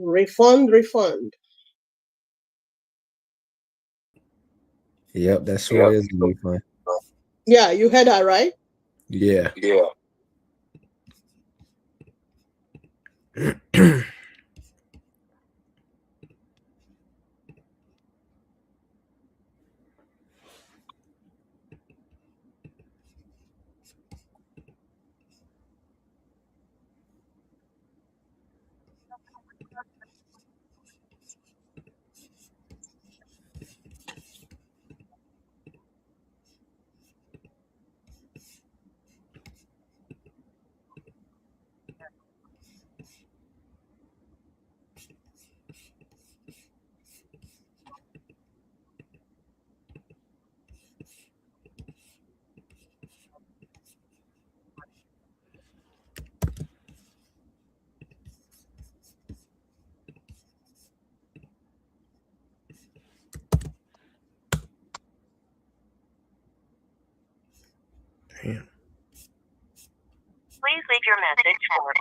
Refund. Yep, that sure is a refund. Yeah, you had that right. Yeah. Damn. Please leave your message for.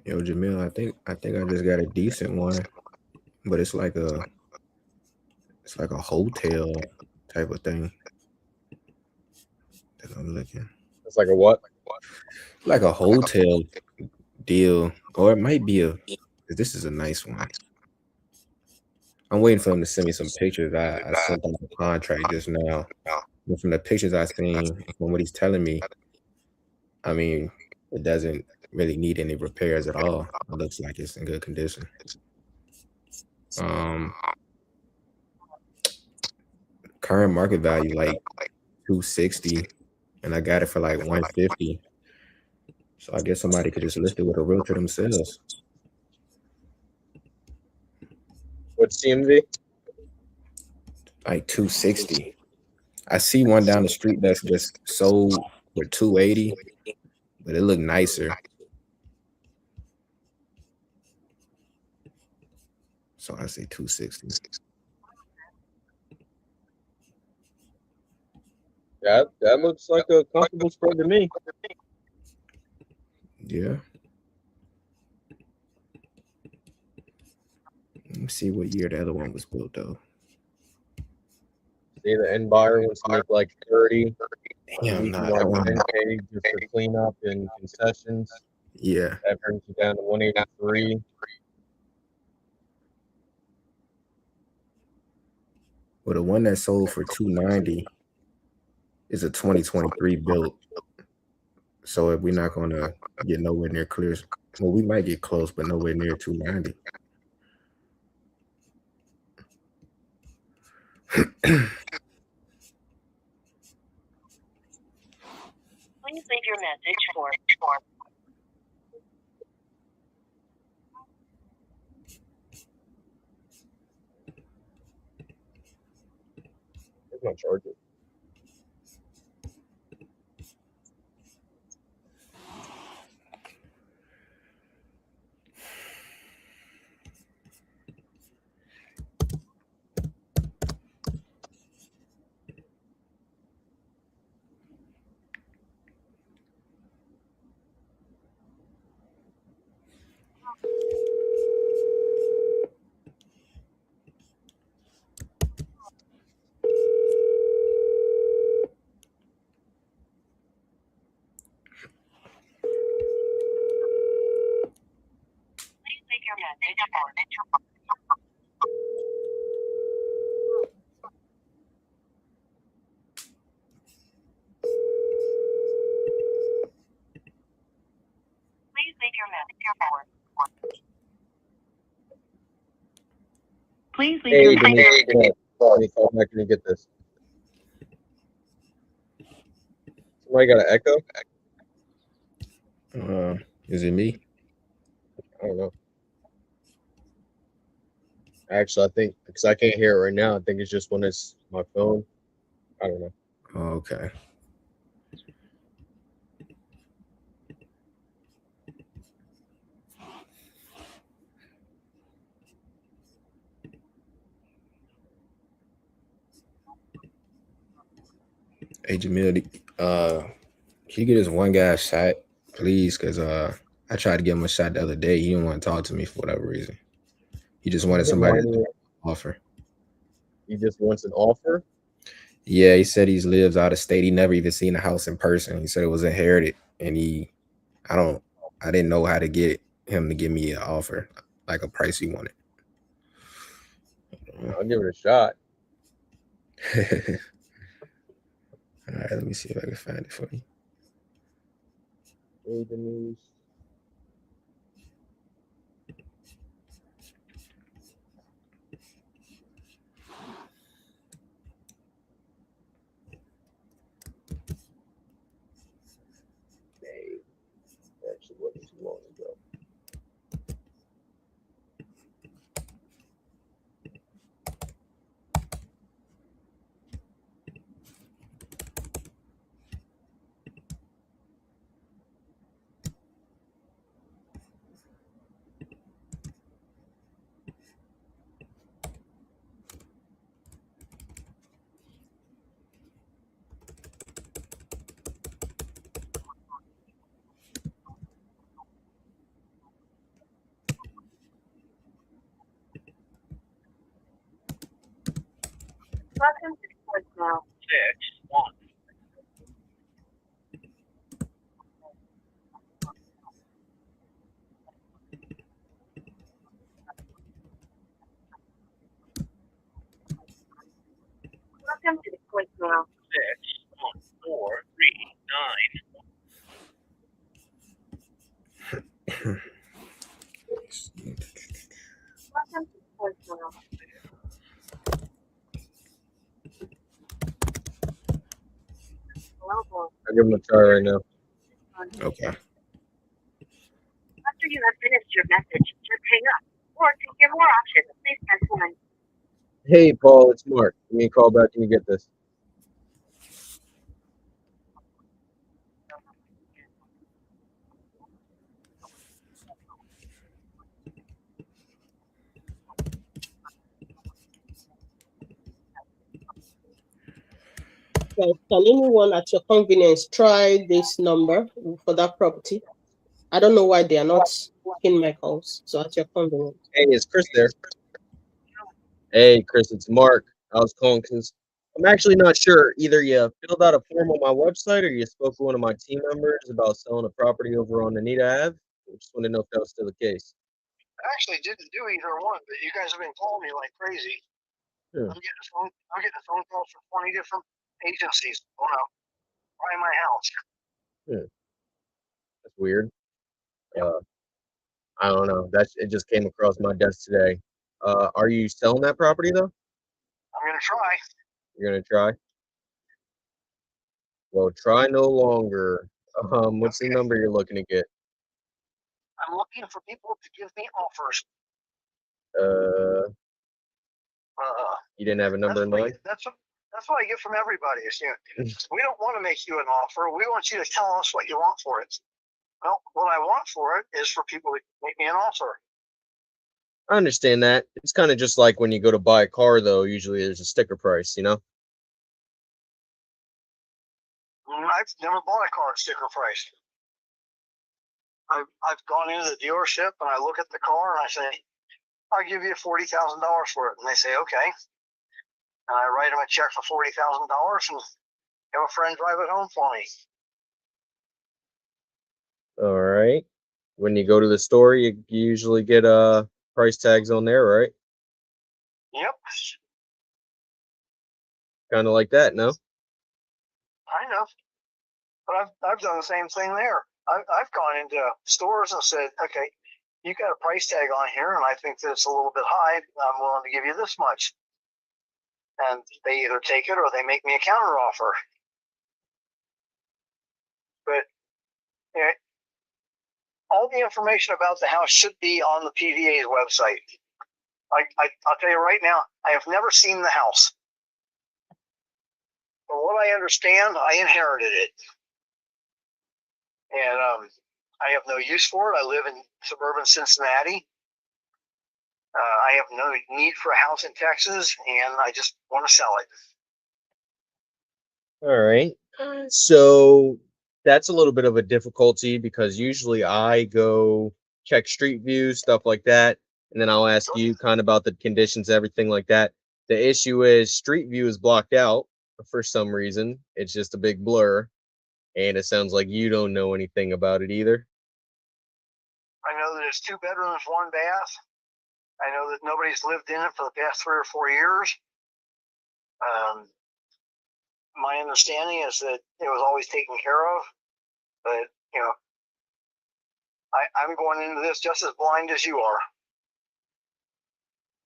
Yo, Jamil, I think I just got a decent one, but it's like a hotel type of thing that I'm looking. It's like a what? Like a hotel deal, or it might be a. This is a nice one. I'm waiting for him to send me some pictures. I sent him the contract just now. But from the pictures I seen, from what he's telling me, I mean, it doesn't really need any repairs at all. It looks like it's in good condition. Um, Current market value like 260, and I got it for like 150. So I guess somebody could just list it with a realtor themselves. What CMV? Like 260. I see one down the street that's just sold for 280, but it looked nicer. So I say 260. That looks like a comfortable spread to me. Yeah. Let me see what year the other one was built though. See, the end buyer wants to make like 30. Damn, You nah, want that one. 10K just for cleanup and concessions. Yeah. That brings you down to 183. Well, the one that sold for 290 is a 2023 built. So if we're not gonna get nowhere near clear, well, we might get close, but nowhere near 290. Please leave your message for. There's no charges. Please leave your message for. Please leave your message for. Please leave Hey, your Denise, message. let me call back and get this. Somebody got an echo? Is it me? I don't know. Actually, I think because I can't hear it right now, I think it's just when it's my phone. I don't know. Oh, okay. Hey Jamil, can you get this one guy a shot, please? Cause I tried to give him a shot the other day. He didn't want to talk to me for whatever reason. He just wanted somebody to offer. He just wants an offer. Yeah, he said he lives out of state. He never even seen a house in person. He said it was inherited, and I didn't know how to get him to give me an offer, like a price he wanted. I'll give it a shot. All right, let me see if I can find it for you. Read the news. Actually, wasn't too long ago. Welcome to voicemail. 6-1. Welcome to the voicemail. 6-1-4-3-9. Welcome to the voicemail. I'll give him a try right now. Okay. After you have finished your message, just hang up. Or to hear more options, please press 1. Hey, Paul, it's Mark. Give me a call back when you get this. So can anyone at your convenience try this number for that property? I don't know why they are not taking my calls. So at your convenience. Hey, is Chris there? Hey, Chris, it's Mark. I was calling because I'm actually not sure. Either you filled out a form on my website or you spoke to one of my team members about selling a property over on Anita Ave. I just want to know if that was still the case. I actually didn't do either one, but you guys have been calling me like crazy. Hmm. I'm getting phone calls from 20 different agencies. Oh no, buy my house. That's weird. I don't know. It just came across my desk today. Are you selling that property though? I'm gonna try. You're gonna try? Well, try no longer. What's the Okay. number you're looking to get? I'm looking for people to give me offers. You didn't have a number in mind? That's what I get from everybody. Is we don't want to make you an offer. We want you to tell us what you want for it. Well, what I want for it is for people to make me an offer. I understand that. It's kind of just like when you go to buy a car, though. Usually there's a sticker price, you know? I've never bought a car at sticker price. I've gone into the dealership and I look at the car and I say, I'll give you $40,000 for it. And they say, okay. And I write them a check for $40,000 and have a friend drive it home for me. All right. When you go to the store, you usually get price tags on there, right? Yep. Kind of like that, no? I know. But I've done the same thing there. I've gone into stores and said, okay, you got a price tag on here, and I think that it's a little bit high. I'm willing to give you this much. And they either take it or they make me a counter offer. But all the information about the house should be on the PVA's website. I'll tell you right now, I have never seen the house. From what I understand, I inherited it. And I have no use for it. I live in suburban Cincinnati. I have no need for a house in Texas, and I just want to sell it. All right. So that's a little bit of a difficulty because usually I go check street views, stuff like that, and then I'll ask you kind of about the conditions, everything like that. The issue is street view is blocked out for some reason. It's just a big blur, and it sounds like you don't know anything about it either. I know that it's 2 bedrooms, 1 bath. I know that nobody's lived in it for the past 3 or 4 years. My understanding is that it was always taken care of, but I'm going into this just as blind as you are.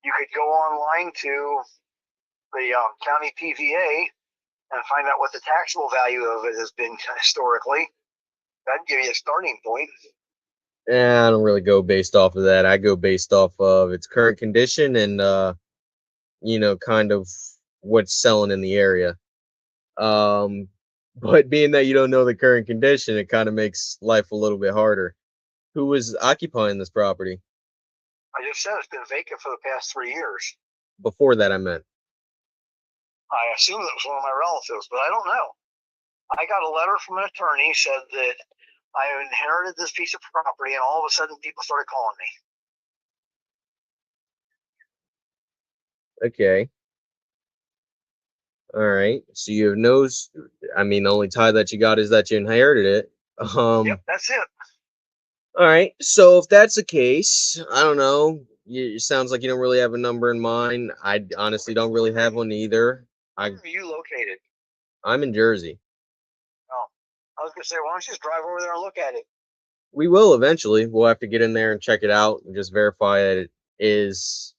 You could go online to the county PVA and find out what the taxable value of it has been historically. That'd give you a starting point. I don't really go based off of that. I go based off of its current condition and kind of what's selling in the area. But being that you don't know the current condition, it kind of makes life a little bit harder. Who was occupying this property? I just said it's been vacant for the past 3 years. Before that, I meant. I assume it was one of my relatives, but I don't know. I got a letter from an attorney said that I inherited this piece of property, and all of a sudden people started calling me. Okay. All right. So you have the only tie that you got is that you inherited it. Yep, that's it. All right. So if that's the case, I don't know. It sounds like you don't really have a number in mind. I honestly don't really have one either. Where are you located? I'm in Jersey. Oh, I was going to say, why don't you just drive over there and look at it? We will eventually. We'll have to get in there and check it out and just verify that it is,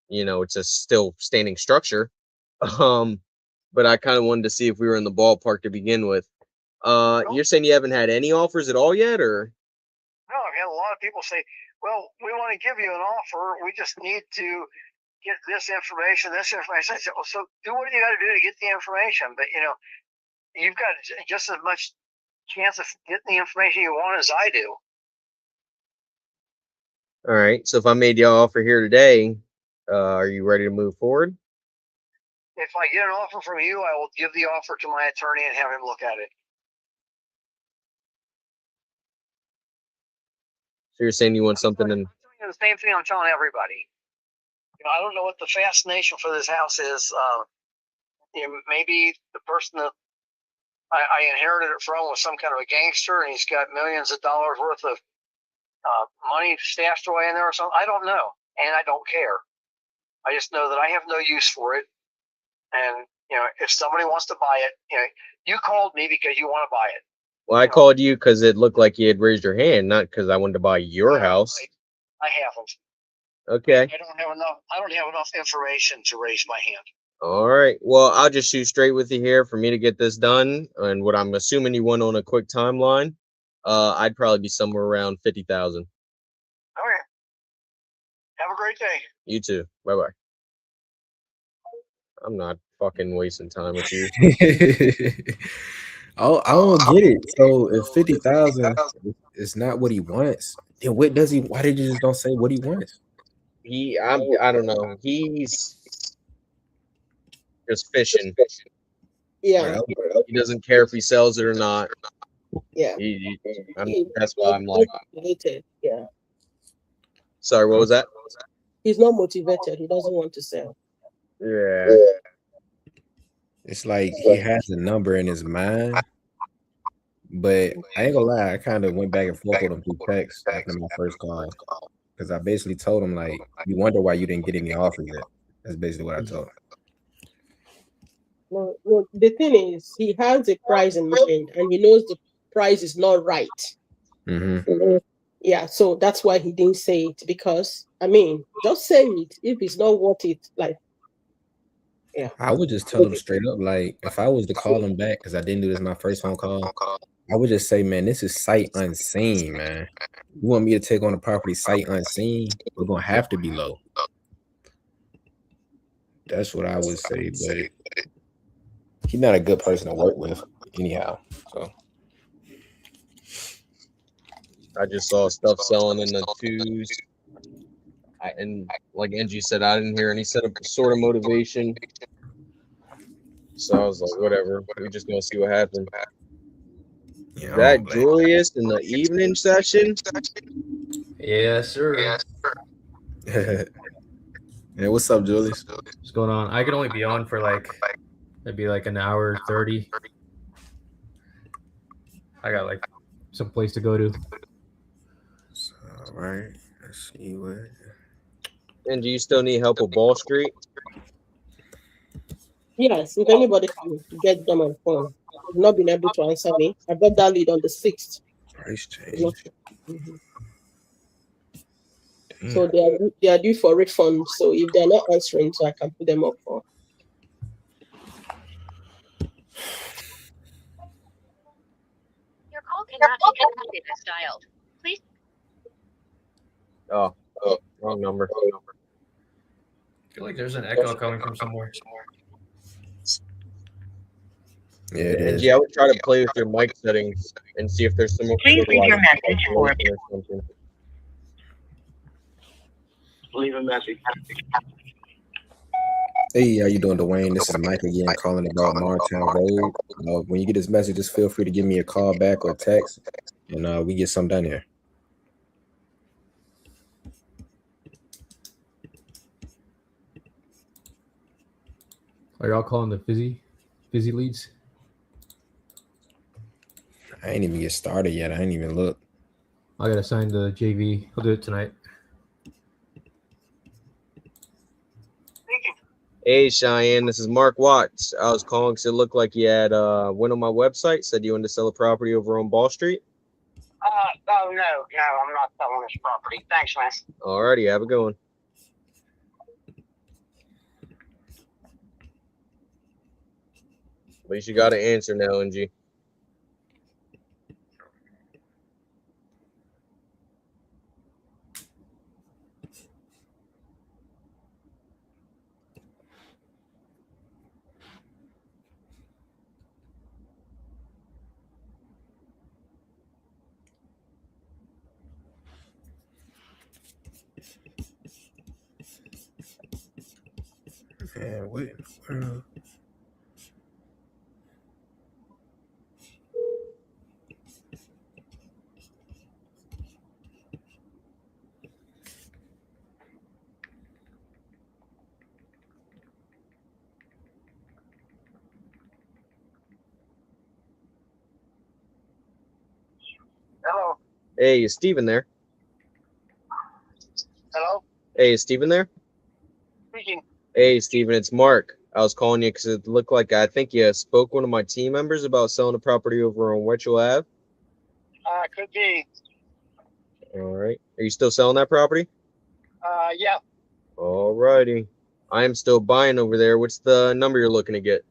it's a still standing structure. But I kind of wanted to see if we were in the ballpark to begin with. You're saying you haven't had any offers at all yet, or? No, I've had a lot of people say, well, we want to give you an offer. We just need to get this information. I said, well, so do what you got to do to get the information. But, you've got just as much chance of getting the information you want as I do. All right. So if I made you an offer here today, are you ready to move forward? If I get an offer from you, I will give the offer to my attorney and have him look at it. So you're saying you want something in? I'm telling you the same thing I'm telling everybody. I don't know what the fascination for this house is. Maybe the person that I inherited it from was some kind of a gangster, and he's got millions of dollars worth of money stashed away in there or something. I don't know, and I don't care. I just know that I have no use for it. And, if somebody wants to buy it, you called me because you want to buy it. Well, I called you because it looked like you had raised your hand, not because I wanted to buy your house. I haven't. Okay. I don't have enough information to raise my hand. All right. Well, I'll just shoot straight with you here for me to get this done. And what I'm assuming you want on a quick timeline, I'd probably be somewhere around 50,000. Okay. Have a great day. You too. Bye-bye. I'm not fucking wasting time with you. I don't get it. So if 50,000 is not what he wants, then what does he? Why did you just don't say what he wants? I don't know. He's just fishing. Yeah. He doesn't care if he sells it or not. Yeah. That's why I'm like. Motivated. Yeah. Sorry, what was that? He's not motivated. He doesn't want to sell. Yeah. It's like he has a number in his mind, but I ain't gonna lie, I kind of went back and forth with him through text after my first call because I basically told him, like, you wonder why you didn't get any offers yet. That's basically what I told him. No, the thing is, he has a price in mind and he knows the price is not right. Mm-hmm. Yeah, so that's why he didn't say it, because just say it if it's not worth it. Like, yeah, I would just tell him straight up, like, if I was to call him back, because I didn't do this my first phone call, I would just say, man, this is sight unseen, man. You want me to take on a property sight unseen? We're gonna have to be low. That's what I would say, but he's not a good person to work with, anyhow. So I just saw stuff selling in the twos. And like Angie said, I didn't hear any sort of motivation. So I was like, whatever. We're just gonna see what happens. Yeah, That Julius in the evening session. Yes, sir. yeah, what's up, Julius? What's going on? I could only be on for like maybe like an hour 30. I got like some place to go to. All right, let's see what. And do you still need help with Ball Street? Yes, if anybody can get them on phone. I've not been able to answer me. I got that lead on the 6th. Price I'm not change. sure. Mhm. Damn. So they are due for refund. So if they're not answering, so I can put them up for. Your call cannot be connected as dialed. Please. Oh, wrong number. I feel like there's an echo coming from somewhere. Yeah, it is. Angie, I would try to play with your mic settings and see if there's some. Please leave your message for or something. Leave a message. Hey, how you doing, Dwayne? This is Mike again, calling about Martown Road. When you get this message, just feel free to give me a call back or text, and we get something done here. Are y'all calling the fizzy leads? I ain't even get started yet. I ain't even look. I gotta sign the JV. I'll do it tonight. Hey, Cheyenne, this is Mark Watts. I was calling because it looked like you had went on my website, said you wanted to sell a property over on Ball Street. Oh, no, I'm not selling this property. Thanks, man. Alrighty, have a good one. At least you got an answer now, NG. Man, what in the world? Hello? Hey, is Steven there? Hello? Hey, is Steven there? Speaking. Hey, Steven, it's Mark. I was calling you because it looked like I think you spoke one of my team members about selling a property over on Wetchell Ave. Could be. All right. Are you still selling that property? Yeah. All righty. I am still buying over there. What's the number you're looking to get?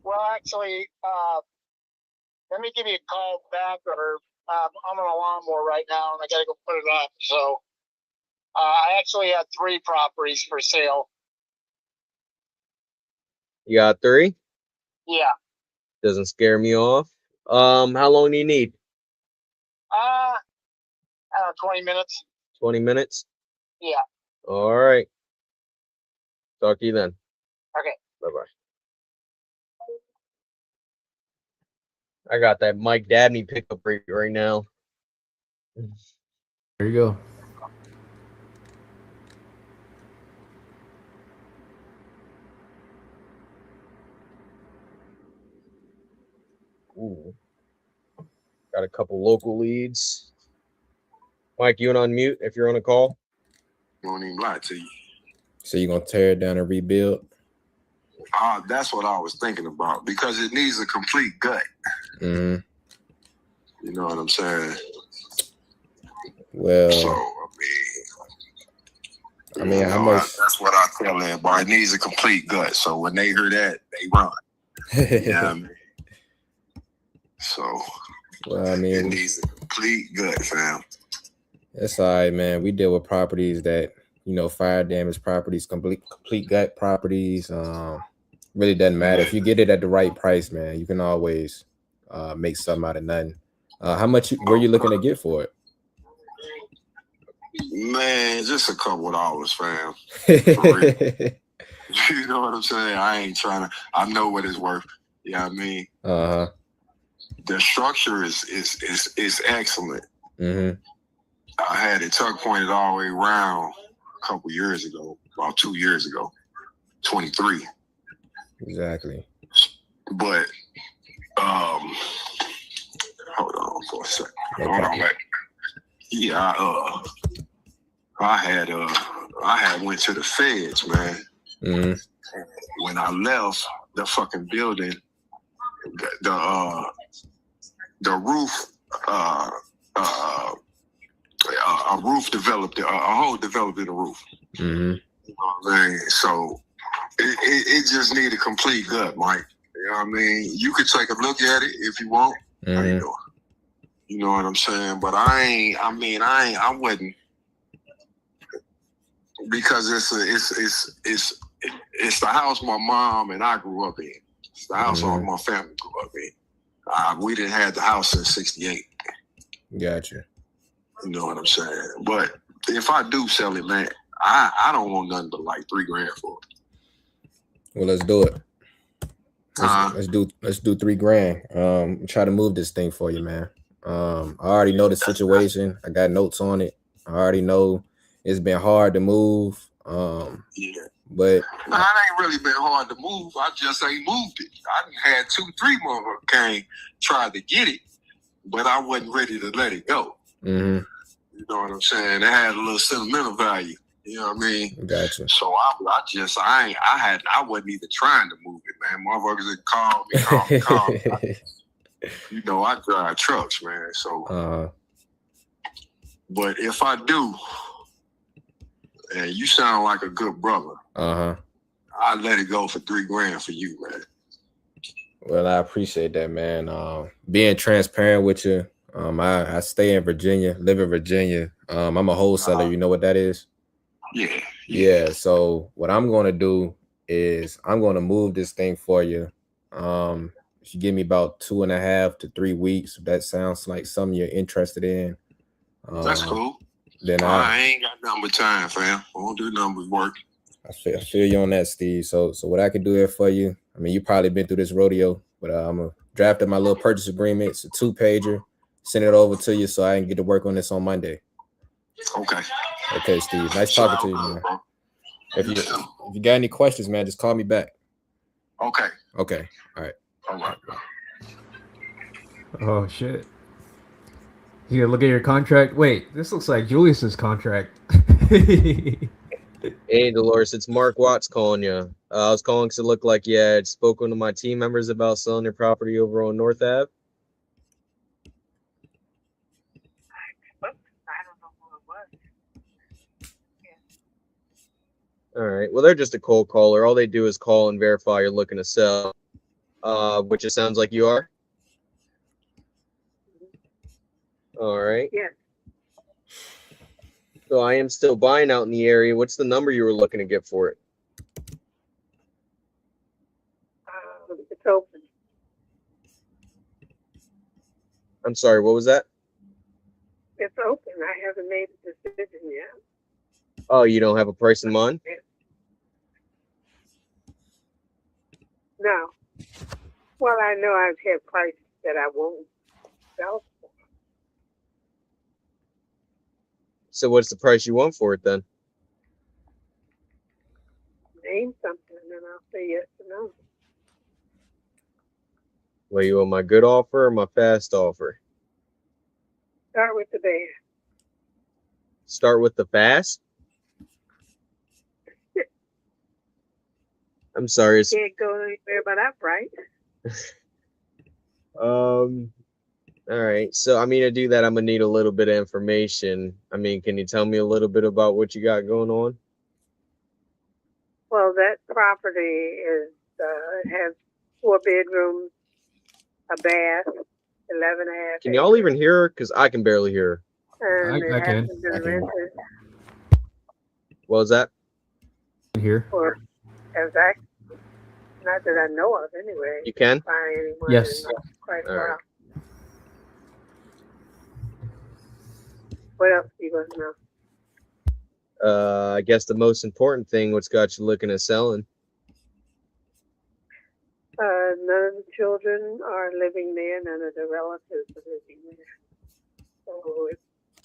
Well, actually, let me give you a call back, or I'm on a lawnmower right now, and I got to go put it up. So I actually had 3 properties for sale. You got 3? Yeah. Doesn't scare me off. How long do you need? I don't know, 20 minutes. 20 minutes? Yeah. All right. Talk to you then. Okay. Bye-bye. I got that Mike Dabney pickup right now. There you go. Ooh. Got a couple local leads. Mike, you on mute if you're on a call? Won't even lie to you. So you gonna tear it down and rebuild? That's what I was thinking about, because it needs a complete gut. Mm-hmm. You know what I'm saying? Well, So I mean, how much? That's what I tell everybody. It needs a complete gut. So when they hear that, they run. You know what I mean? So Well, I it mean, needs a complete gut, fam. it's all right, man. We deal with properties that, fire damage properties, complete gut properties. Really doesn't matter. If you get it at the right price, man, you can always make something out of nothing. How much were you looking to get for it? Man, just a couple of dollars, fam. You know what I'm saying? I ain't trying to. I know what it's worth. Yeah, I mean, Uh-huh. the structure is excellent. Mm-hmm. I had it tuck pointed all the way around a couple years ago, about 2 years ago, 23. Exactly. But hold on for a second. No Hold on, problem. man. Yeah, I had went to the feds, man. Mm-hmm. When I left the fucking building, the roof, a roof developed, a hole developed in the roof. Mm-hmm. You know what I mean? So it just need a complete gut, Mike. You know what I mean? You could take a look at it if you want. How you Mm-hmm. doing? You know what I'm saying? But I wouldn't, because it's the house my mom and I grew up in. It's the house all my family grew up in. We didn't have the house since '68. Gotcha. You know what I'm saying? But if I do sell it, man, I don't want nothing but like $3 grand for it. Well, let's do it. Let's do $3 grand. Try to move this thing for you, man. I already know the situation. I got notes on it. I already know it's been hard to move. Yeah. But it ain't really been hard to move. I just ain't moved it. I done had 2-3 more came tried to get it, but I wasn't ready to let it go. mm-hmm. You know what I'm saying? It had a little sentimental value. You know what I mean? Gotcha. So I wasn't even trying to move it, man. Motherfuckers had called me. You know, I drive trucks, man. So, but if I do, and you sound like a good brother, I'd let it go for $3 grand for you, man. Well, I appreciate that, man. Being transparent with you. I stay in Virginia, live in Virginia. I'm a wholesaler. You know what that is? Yeah. So what I'm going to do is I'm going to move this thing for you. If you give me about 2.5 to 3 weeks, if that sounds like something you're interested in. That's cool. Then I ain't got nothing but time, fam. I won't do nothing but work. I feel you on that, Steve. So what I can do here for you, I mean, you probably been through this rodeo, but I'm going to draft up my little purchase agreement. It's a 2-pager. Send it over to you so I can get to work on this on Monday. Okay, Steve. Nice talking to you, man. If you got any questions, man, just call me back. Okay. All right. Oh shit. You gotta look at your contract. Wait, this looks like Julius's contract. Hey, Dolores, it's Mark Watts calling you. I was calling because it looked like you had spoken to my team members about selling your property over on North Ave. I don't know who it was. All right. Well, they're just a cold caller. All they do is call and verify you're looking to sell, which it sounds like you are. All right. Yes. So I am still buying out in the area. What's the number you were looking to get for it? It's open. I'm sorry, what was that? It's open. I haven't made a decision yet. Oh, you don't have a price in mind? No. Well, I know I've had prices that I won't sell for. So what's the price you want for it then? Name something and I'll say yes or no. Well, you want my good offer or my fast offer? Start with the bad. Start with the fast? I'm sorry. Can't go anywhere but up, right? All right. So, I mean, to do that, I'm gonna need a little bit of information. I mean, can you tell me a little bit about what you got going on? Well, that property is it has 4 bedrooms, a bath, 11.5. Can y'all even hear her? Because I can barely hear her. And I it can. hasn't been rented What was that? Here. for, not that I know of anyway. You can? Find anyone Yes. in quite a All right. while. What else do you want to know? I guess the most important thing, what's got you looking at selling? None of the children are living there. None of the relatives are living there. So it's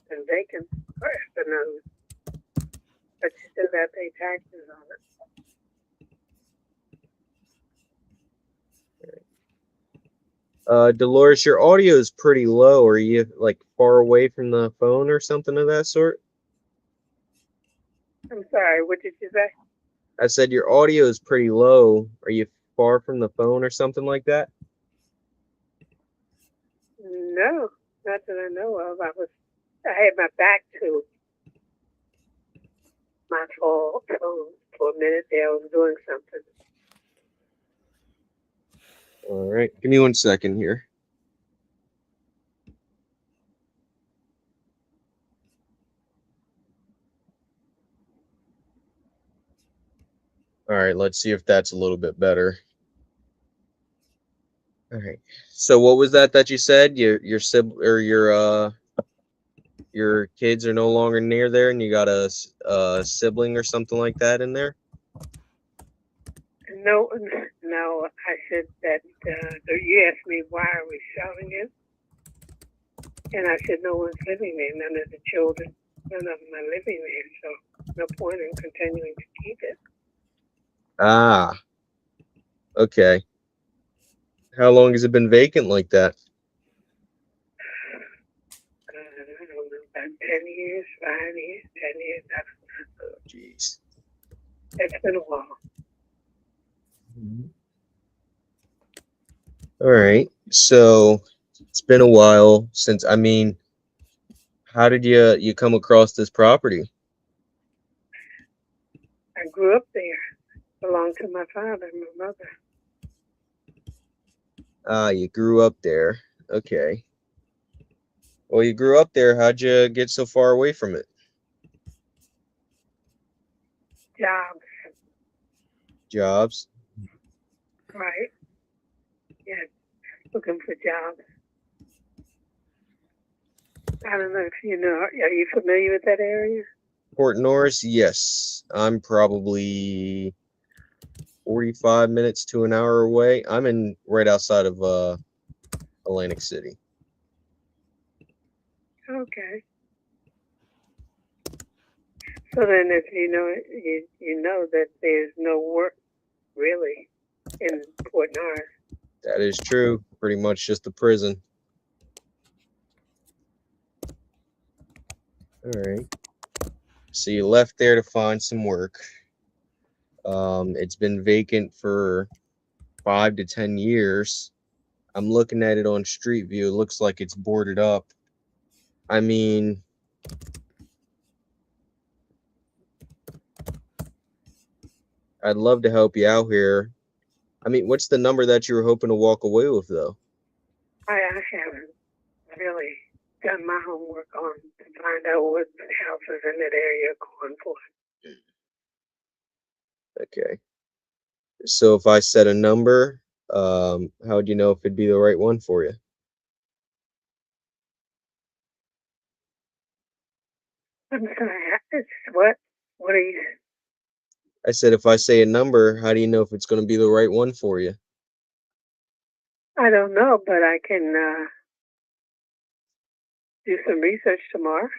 been vacant for none. But you still got to pay taxes on it. Dolores, your audio is pretty low. Are you like far away from the phone or something of that sort? I'm sorry, what did you say? I said your audio is pretty low. Are you far from the phone or something like that? No, not that I know of. I had my back to my phone for a minute there. I was doing something. All right, give me 1 second here. All right, let's see if that's a little bit better. All right. So what was that you said? Your kids are no longer near there, and you got a sibling or something like that in there? No. I said that you asked me why are we selling it, and I said no one's living there. None of the children, none of them are living there. So no point in continuing to keep it. Ah. Okay. How long has it been vacant like that? I don't know, about 10 years, 5 years, 10 years. Oh, jeez. It's been a while. All right. So it's been a while since, how did you come across this property? I grew up there. Belonged to my father and my mother. Ah, you grew up there. Okay. Well, you grew up there. How'd you get so far away from it? Jobs? Right. Yeah. Looking for jobs. I don't know if you know. Are you familiar with that area? Port Norris? Yes. I'm probably 45 minutes to an hour away. I'm right outside of Atlantic City. Okay. So then, if you know that there's no work really in Port Norris. That is true. Pretty much just a prison. All right. So you left there to find some work. It's been vacant for 5 to 10 years. I'm looking at it on Street View. It looks like it's boarded up. I mean, I'd love to help you out here. I mean, what's the number that you were hoping to walk away with, though? I haven't really done my homework on to find out what houses in that area are going for. Okay. So if I set a number, how would you know if it'd be the right one for you? I'm sorry. What? What are you? I said, if I say a number, how do you know if it's going to be the right one for you? I don't know, but I can do some research tomorrow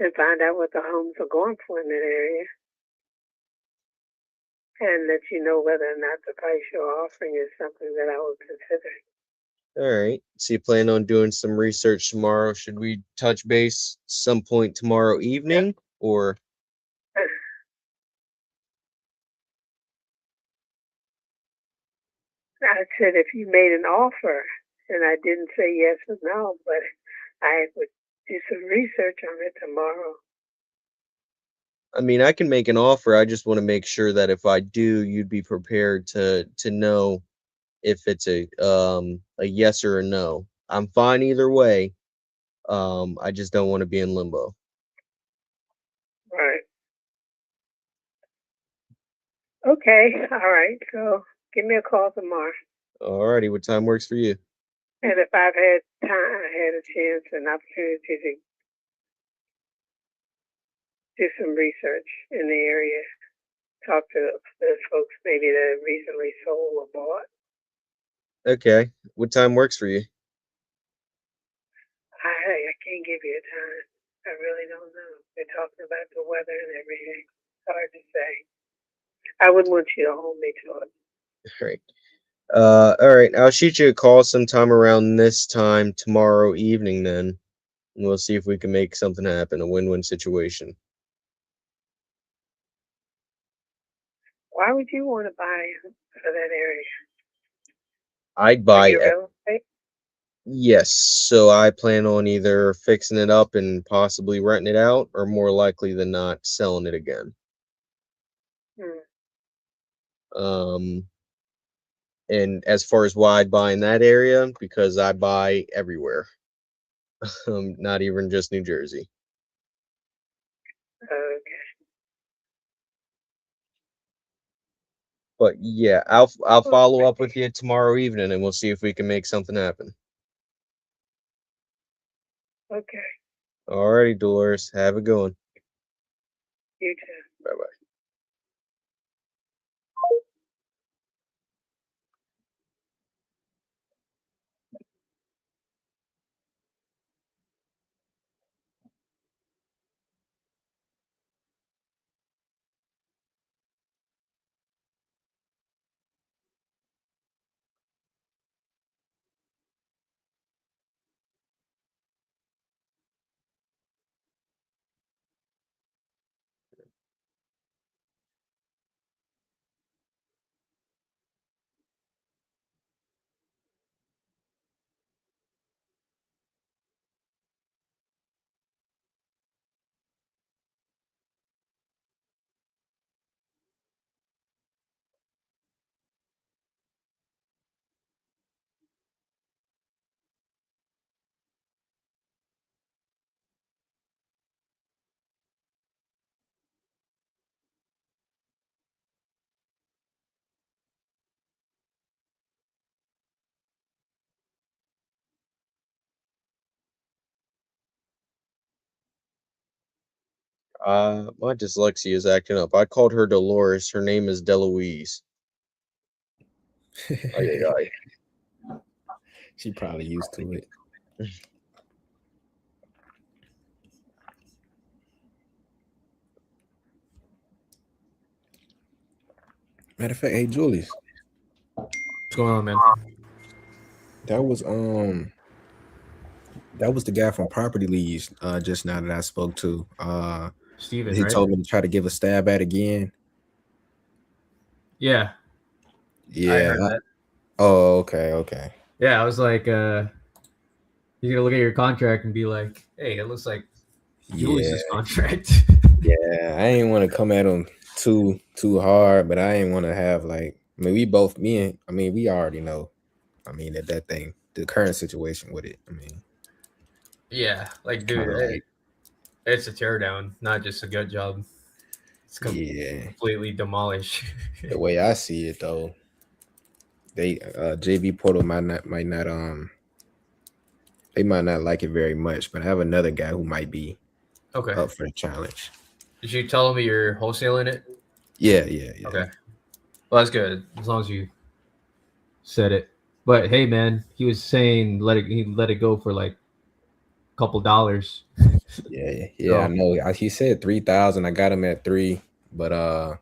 and find out what the homes are going for in that area, and let you know whether or not the price you're offering is something that I would consider. All right. So you plan on doing some research tomorrow. Should we touch base some point tomorrow evening, or? I said if you made an offer, and I didn't say yes or no, but I would do some research on it tomorrow. I mean, I can make an offer. I just want to make sure that if I do, you'd be prepared to know if it's a yes or a no. I'm fine either way. I just don't want to be in limbo. Right. Okay. All right. So give me a call tomorrow. All righty. What time works for you? And if I've had time, I had a chance and opportunity to do some research in the area talk to those folks maybe that recently sold or bought. Okay. What time works for you? I can't give you a time. I really don't know. They're talking about the weather and everything. It's hard to say. I wouldn't want you to hold me to it. All right. All right. I'll shoot you a call sometime around this time tomorrow evening then. And we'll see if we can make something happen, a win-win situation. Why would you want to buy for that area? I'd buy it. Real estate? Yes. So I plan on either fixing it up and possibly renting it out, or more likely than not, selling it again. And as far as why I'd buy in that area, because I buy everywhere. Not even just New Jersey. Okay. But yeah, I'll follow up with you tomorrow evening, and we'll see if we can make something happen. Okay. All righty, Dolores. Have a good one. You too. Bye bye. My dyslexia is acting up. I called her Dolores. Her name is Deloise. She probably used to it. Matter of fact, hey Julius. What's going on, man? That was the guy from Property Leads just now that I spoke to. Steven, he right? told me to try to give a stab at again. Yeah. Yeah. I heard that. Oh, okay. Yeah, I was like, you're gonna look at your contract and be like, hey, it looks like Julius's contract. Yeah, I ain't want to come at him too hard, but I ain't want to have like, I mean, we already know. I mean, that thing, the current situation with it. I mean, yeah, like, dude, it's a teardown, not just a gut job. It's completely demolished. The way I see it, though, they JV Portal might not they might not like it very much, but I have another guy who might be up for the challenge. Did you tell me you're wholesaling it? Yeah. Okay. Well, that's good as long as you said it. But hey, man, he was saying he let it go for like a couple dollars. Yeah, I know. He said 3,000. I got him at 3, but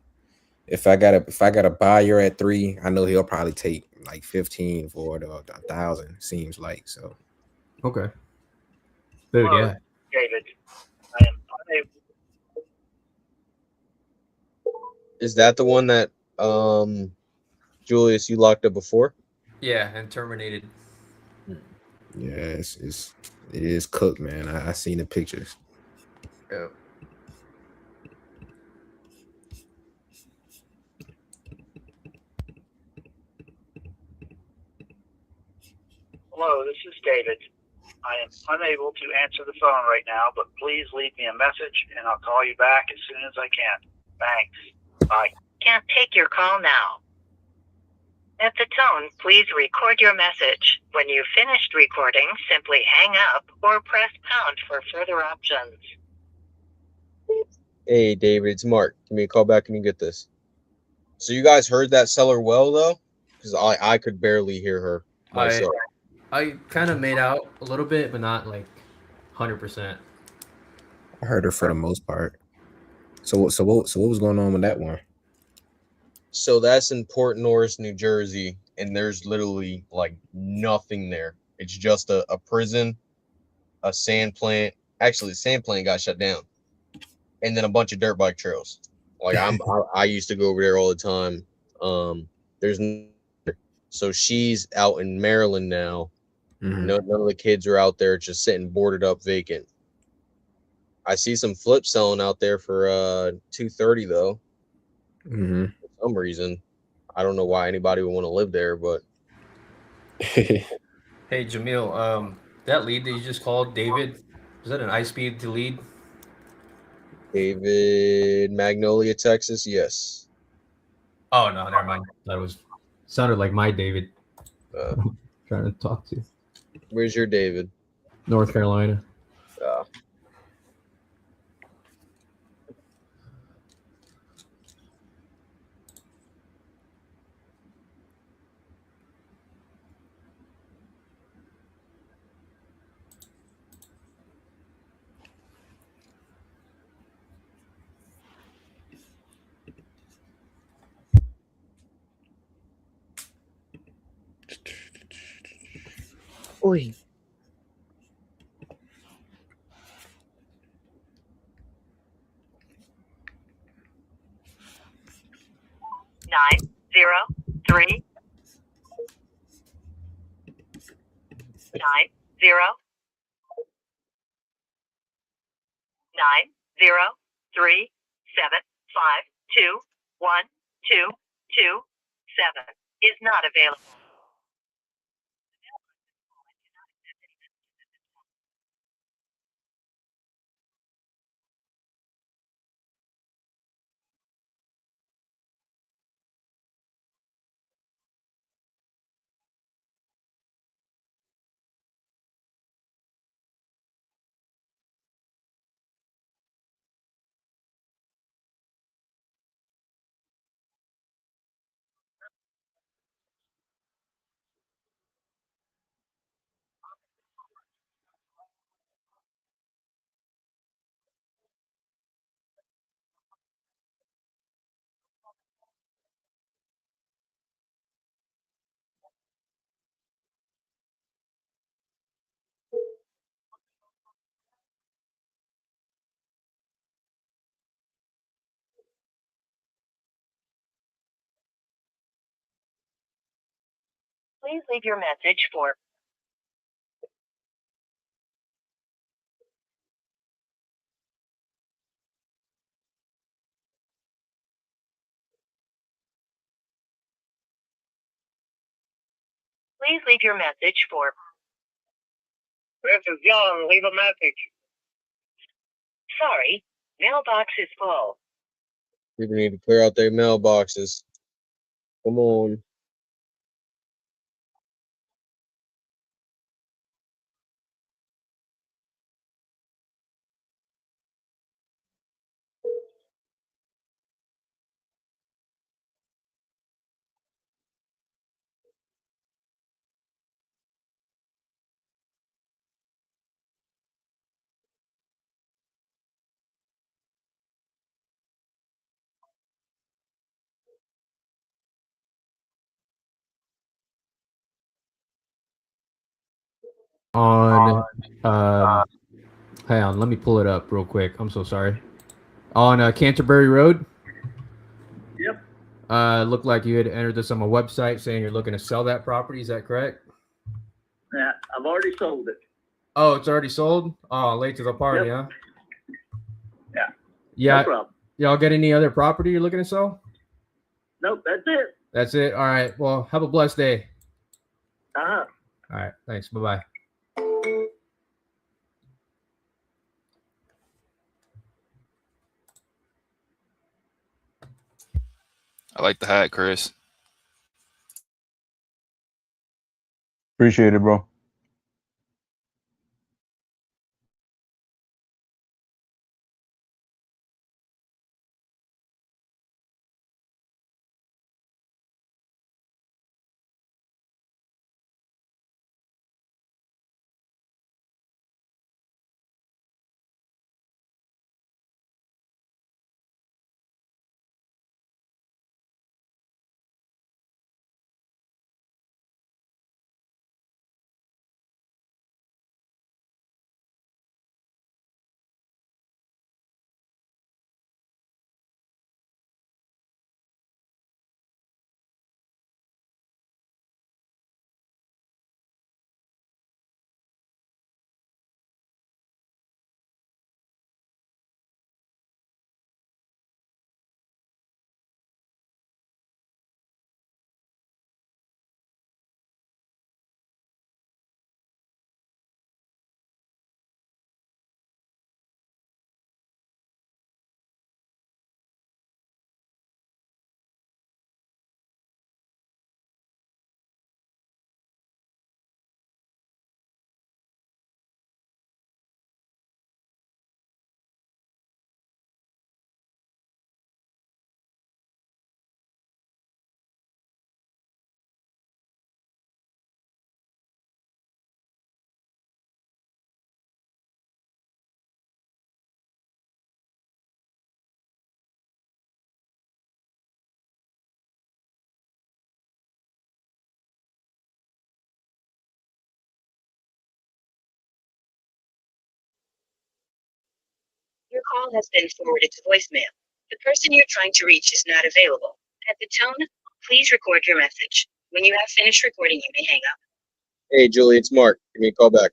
if I got a buyer at 3, I know he'll probably take like 15 for it or 1,000. Seems like so. Okay. Dude, yeah. David, I am unable. Is that the one that Julius, you locked up before? Yeah, and terminated. Yeah, it is cooked, man. I seen the pictures. Yeah. Hello, this is David. I am unable to answer the phone right now, but please leave me a message and I'll call you back as soon as I can. Thanks. Bye. Can't take your call now. At the tone, please record your message. When you've finished recording, simply hang up or press pound for further options. Hey, David, it's Mark. Give me a call back when you get this. So you guys heard that seller well though, because I could barely hear her myself. I kind of made out a little bit, but not like 100%. I heard her for the most part. So what was going on with that one? So that's in Port Norris, New Jersey, and there's literally like nothing there. It's just a prison, a sand plant. Actually, the sand plant got shut down, and then a bunch of dirt bike trails. Like I used to go over there all the time. There's so she's out in Maryland now. Mm-hmm. None of the kids are out there, just sitting boarded up, vacant. I see some flips selling out there for $230 though. Mm-hmm. For some reason, I don't know why anybody would want to live there, but Hey Jamil, that lead that you just called, David, is that an iSpeed to lead? David, Magnolia, Texas, yes. Oh no, never mind. That was sounded like my David. Trying to talk to. Where's your David? North Carolina. Oi. Nine zero three 90375212227 is not available. Please leave your message for Please leave your message for This is John. Leave a message. Sorry, mailbox is full. People need to clear out their mailboxes. Come on. On hang on, let me pull it up real quick. I'm so sorry. On Canterbury Road. Yep. Looked like you had entered this on my website saying you're looking to sell that property. Is that correct? Yeah, I've already sold it. Oh, it's already sold? Oh, late to the party, Yep. huh? Yeah. Yeah. No problem. Y'all get any other property you're looking to sell? Nope, that's it. That's it. All right. Well, have a blessed day. Uh-huh. All right. Thanks. Bye-bye. I like the hat, Chris. Appreciate it, bro. call has been forwarded to voicemail. The person you're trying to reach is not available. At the tone, please record your message. When you have finished recording, you may hang up. Hey, Julie, it's Mark. Give me a call back.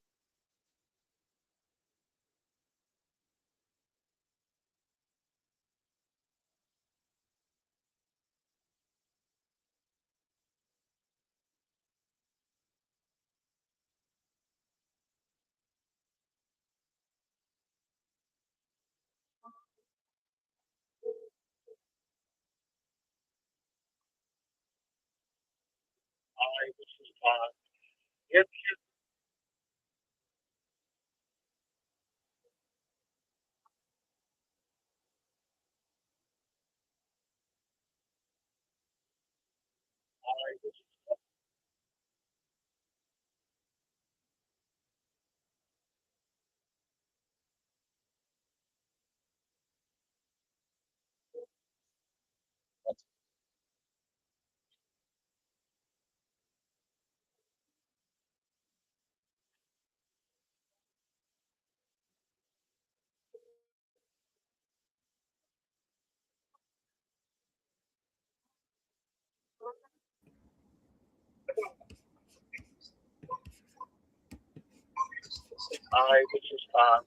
Hi, this is Tom.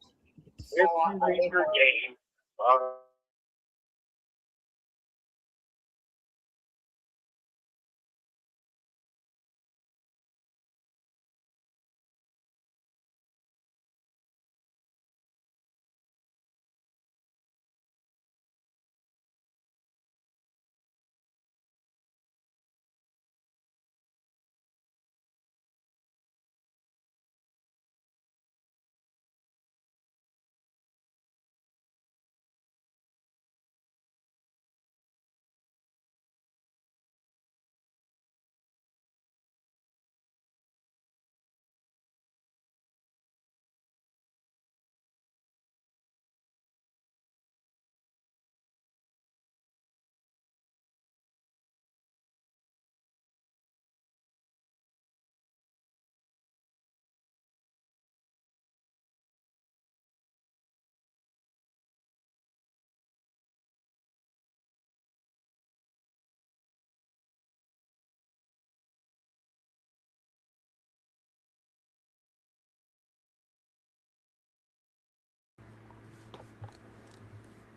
If you win your game,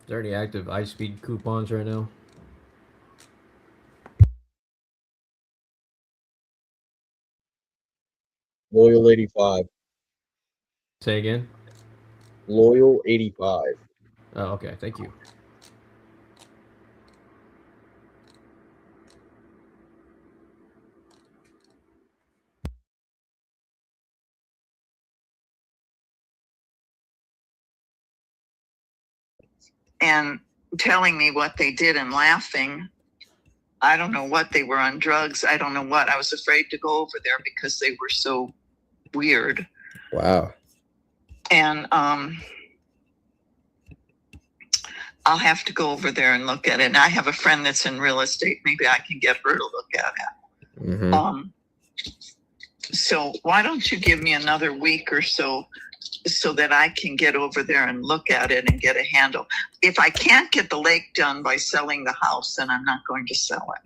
Is there any active iSpeed coupons right now? Loyal 85. Say again? Loyal 85. Oh, okay. Thank you. And telling me what they did and laughing. I don't know what they were on drugs. I don't know what. I was afraid to go over there because they were so weird. Wow. And I'll have to go over there and look at it. And I have a friend that's in real estate. Maybe I can get her to look at it. Mm-hmm. So why don't you give me another week or so that I can get over there and look at it and get a handle. If I can't get the lake done by selling the house, then I'm not going to sell it.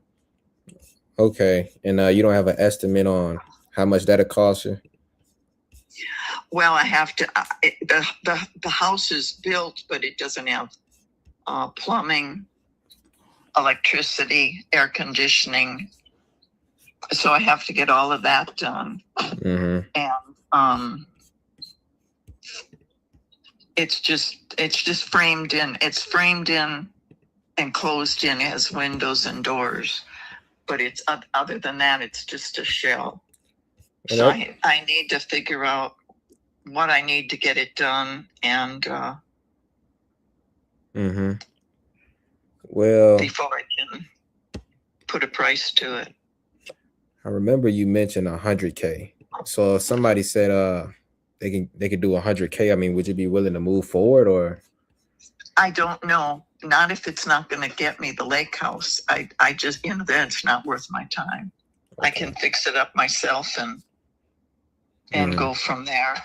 Okay. And you don't have an estimate on how much that'll cost you? Well, I have to. The house is built, but it doesn't have plumbing, electricity, air conditioning. So I have to get all of that done. Mm-hmm. And it's just framed in. It's framed in and closed in as windows and doors, but it's other than that, it's just a shell. So I need to figure out what I need to get it done, and mm-hmm. Well, before I can put a price to it. I remember you mentioned 100K. So if somebody said they could do 100K, I mean, would you be willing to move forward, or? I don't know. Not if it's not going to get me the lake house. I just, that's not worth my time. Okay. I can fix it up myself and go from there.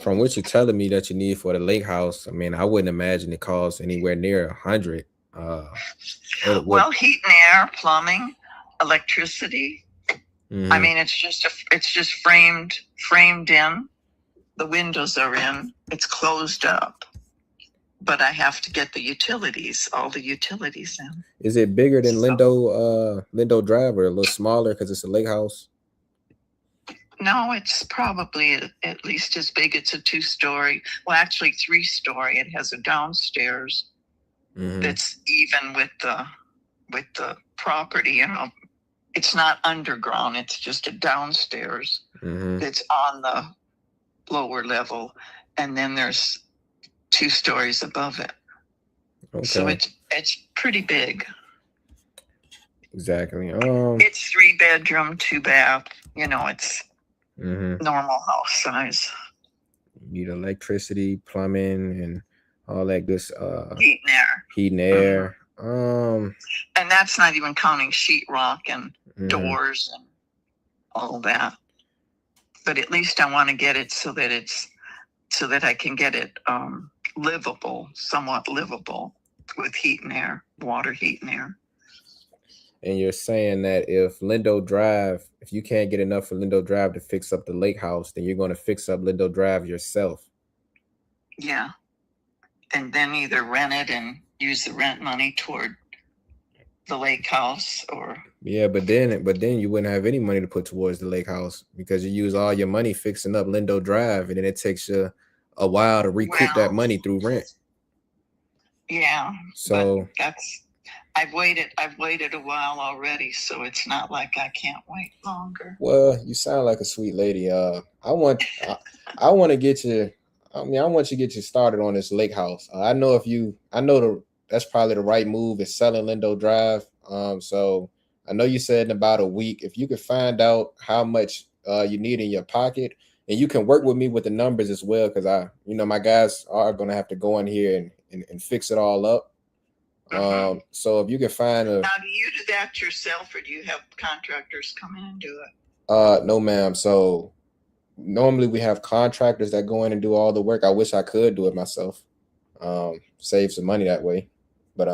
from what you're telling me that you need for the lake house, I mean, I wouldn't imagine it costs anywhere near 100. Well, heat and air, plumbing, electricity. I mean, it's just framed in. The windows are in. It's closed up, but I have to get the utilities, all the utilities in. Is it bigger than Lindo Drive, or a little smaller because it's a lake house? No, it's probably at least as big. It's a 2-story. Well, actually 3-story. It has a downstairs that's even with the property. You know, it's not underground. It's just a downstairs that's on the lower level, and then there's 2 stories above it. Okay. So it's pretty big. Exactly. It's 3-bedroom, 2-bath. You know, it's normal house size. You need electricity, plumbing, and all that good heat and air. Heat and air. And that's not even counting sheetrock and doors and all that. But at least I want to get it so that I can get it livable, somewhat livable, with heat and air, water, heat and air. And you're saying that if you can't get enough for Lindo Drive to fix up the lake house, then you're going to fix up Lindo Drive yourself. Yeah. And then either rent it and use the rent money toward the lake house, or but then you wouldn't have any money to put towards the lake house because you use all your money fixing up Lindo Drive, and then it takes you a while to recoup that money through rent. Yeah. So I've waited a while already, so it's not like I can't wait longer. Well, you sound like a sweet lady. I want to get you. I want you to get you started on this lake house. That's probably the right move, is selling Lindo Drive. So I know you said in about a week, if you could find out how much you need in your pocket, and you can work with me with the numbers as well, because my guys are going to have to go in here and fix it all up. So if you can find Now, do you do that yourself, or do you have contractors come in and do it? No, ma'am. So normally we have contractors that go in and do all the work. I wish I could do it myself. Save some money that way. But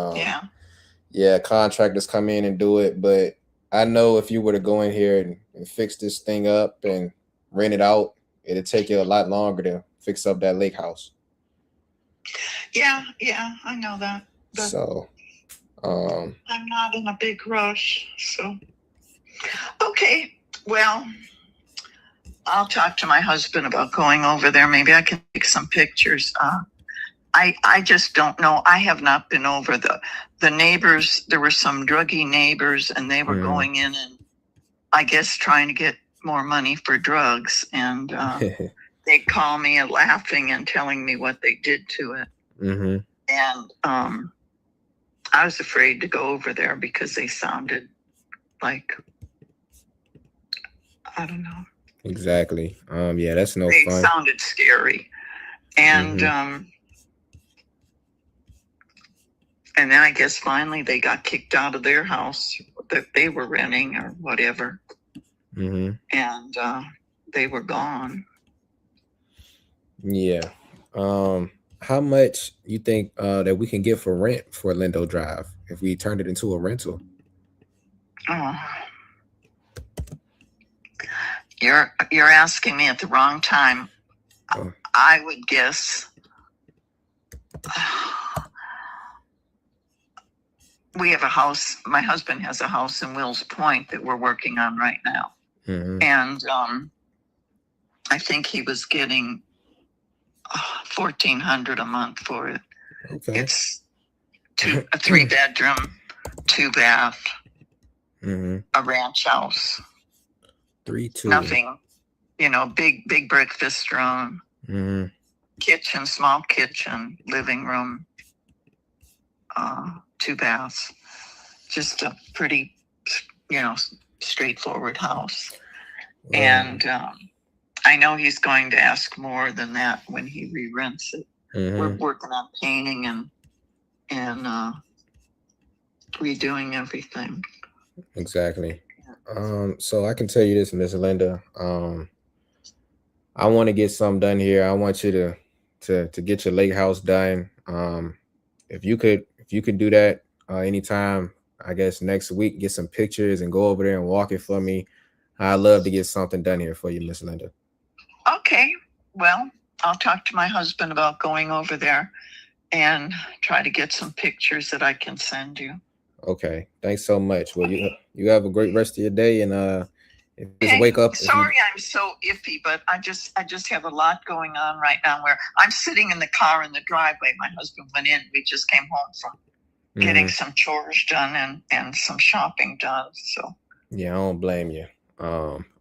contractors come in and do it. But I know if you were to go in here and fix this thing up and rent it out, it'd take you a lot longer to fix up that lake house. Yeah, I know that. But so I'm not in a big rush. So okay, well, I'll talk to my husband about going over there. Maybe I can take some pictures. I just don't know. I have not been over the neighbors. There were some druggy neighbors, and they were going in and I guess trying to get more money for drugs. And they call me laughing and telling me what they did to it. And I was afraid to go over there because they sounded like, I don't know. Exactly. That's no fun. They fun. sounded scary. And and then I guess finally they got kicked out of their house that they were renting or whatever. And they were gone. Yeah. How much you think that we can get for rent for Lindo Drive if we turned it into a rental? You're asking me at the wrong time. I would guess we have a house. My husband has a house in Wills Point that we're working on right now. And I think he was getting $1,400 a month for it. Okay. It's a 3-bedroom, 2-bath, a ranch house. 3-2. Nothing, big breakfast room, kitchen, small kitchen, living room, 2 baths. Just a pretty, straightforward house. Wow. And I know he's going to ask more than that when he re-rents it. We're working on painting and redoing everything. Exactly. So I can tell you this, Miss Linda. I want to get something done here. I want you to get your lake house done. If you could do that anytime, I guess next week, get some pictures and go over there and walk it for me. I'd love to get something done here for you, Miss Linda. Okay. Well, I'll talk to my husband about going over there and try to get some pictures that I can send you. Okay. Thanks so much. Well, you have a great rest of your day, and just wake up. Sorry, I'm so iffy, but I just have a lot going on right now where I'm sitting in the car in the driveway. My husband went in. We just came home from getting some chores done and some shopping done. So yeah, I don't blame you.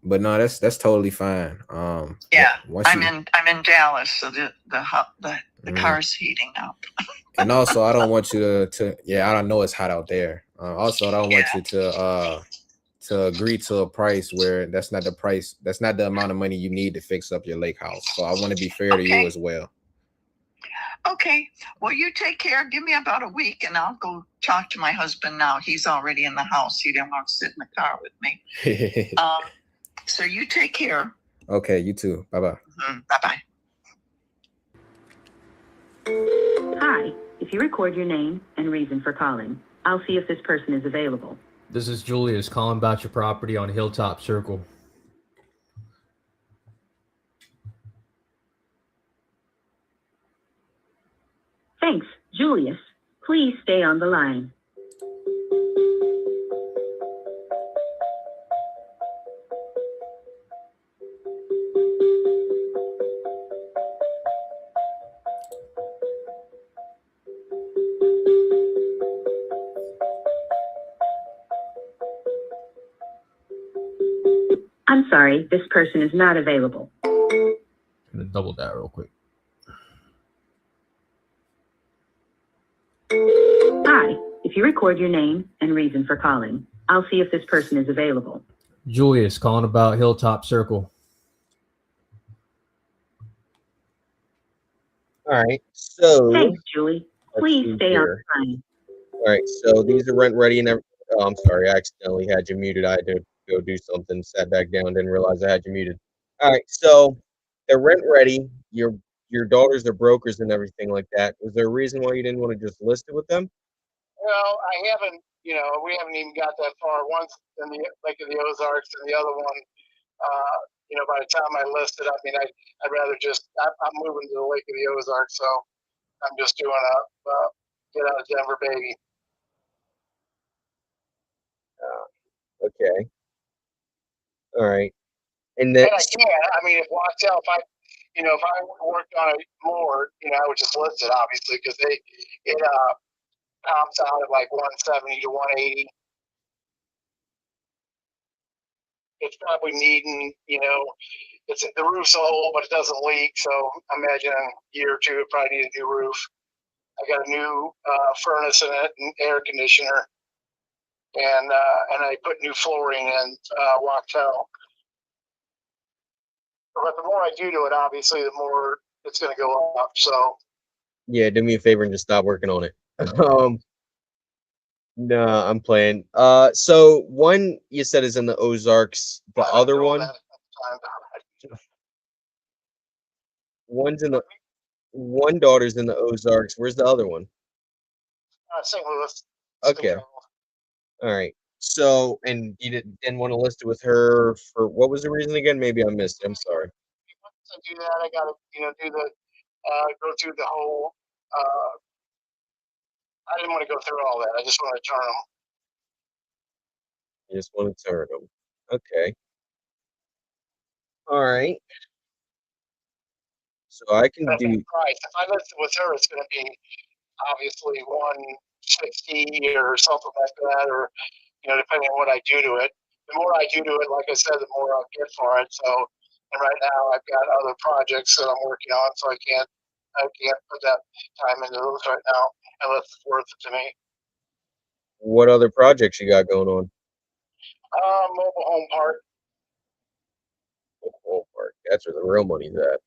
But no, that's totally fine. Yeah, I'm in Dallas, so the car's heating up. And also, I don't want you to I don't know it's hot out there. Also, I don't want you to agree to a price where that's not the amount of money you need to fix up your lake house. So I want to be fair to you as well. Okay. Well, you take care. Give me about a week and I'll go talk to my husband now. He's already in the house. He didn't want to sit in the car with me. So you take care. Okay, you too. Bye-bye. Bye-bye. Hi. If you record your name and reason for calling, I'll see if this person is available. This is Julius calling about your property on Hilltop Circle. Thanks, Julius. Please stay on the line. I'm sorry, this person is not available. I'm gonna double that real quick. Hi, if you record your name and reason for calling, I'll see if this person is available. Julius calling about Hilltop Circle. All right. So thanks, Julie. Please stay on the line. All right. So these are rent ready and everything. Oh, I'm sorry. I accidentally had you muted. I had to go do something. Sat back down. Didn't realize I had you muted. All right. So they're rent ready. Your daughters are brokers and everything like that. Was there a reason why you didn't want to just list it with them? Well, I haven't. We haven't even got that far. One's in the Lake of the Ozarks, and the other one, by the time I list it, I mean, I'd rather just. I'm moving to the Lake of the Ozarks, so I'm just doing a get out of Denver, baby. Okay. All right. And then I can. I mean, if I worked on it more, I would just list it, obviously, because it comps out at like 170 to 180. It's probably needing, it's the roof's old, but it doesn't leak. So I imagine in a year or two, it probably needs a new roof. I got a new furnace in it and air conditioner, and I put new flooring in Wachtell. But the more I do to it, obviously, the more it's going to go up. So yeah, do me a favor and just stop working on it. No, I'm playing. So one you said is in the Ozarks. The other one, one daughter's in the Ozarks. Where's the other one? St. Louis. Okay. All right. So, and you didn't want to list it with her for what was the reason again? Maybe I missed it. I'm sorry. Once I do that, I got to, go through the whole. I didn't want to go through all that. I just want to turn them. You just want to turn them. Okay. All right. So I can do. Price. If I list it with her, it's going to be obviously 160 or something like that, or depending on what I do to it. The more I do to it, like I said, the more I'll get for it. So, and right now I've got other projects that I'm working on, so I can't put that time into those right now unless it's worth it to me. What other projects you got going on? Mobile home park. Mobile home park. That's where the real money's at.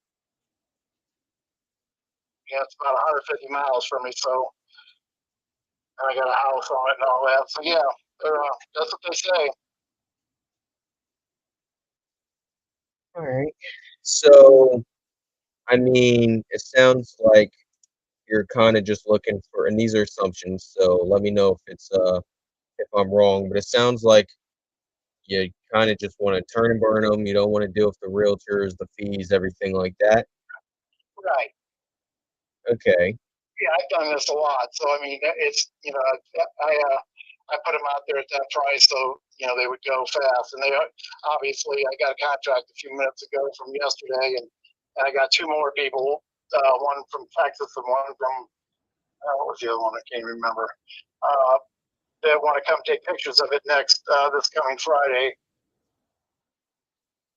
Yeah, it's about 150 miles from me, so and I got a house on it and all that. So yeah, that's what they say. All right. So, I mean, it sounds like you're kind of just looking for, and these are assumptions, so let me know if I'm wrong, but it sounds like you kind of just want to turn and burn them. You don't want to deal with the realtors, the fees, everything like that. Right. Okay. Yeah, I've done this a lot. So I mean, it's I put them out there at that price, so they would go fast. And they obviously I got a contract a few minutes ago from yesterday, and I got two more people, one from Texas and one from what was the other one? I can't remember. That want to come take pictures of it this coming Friday.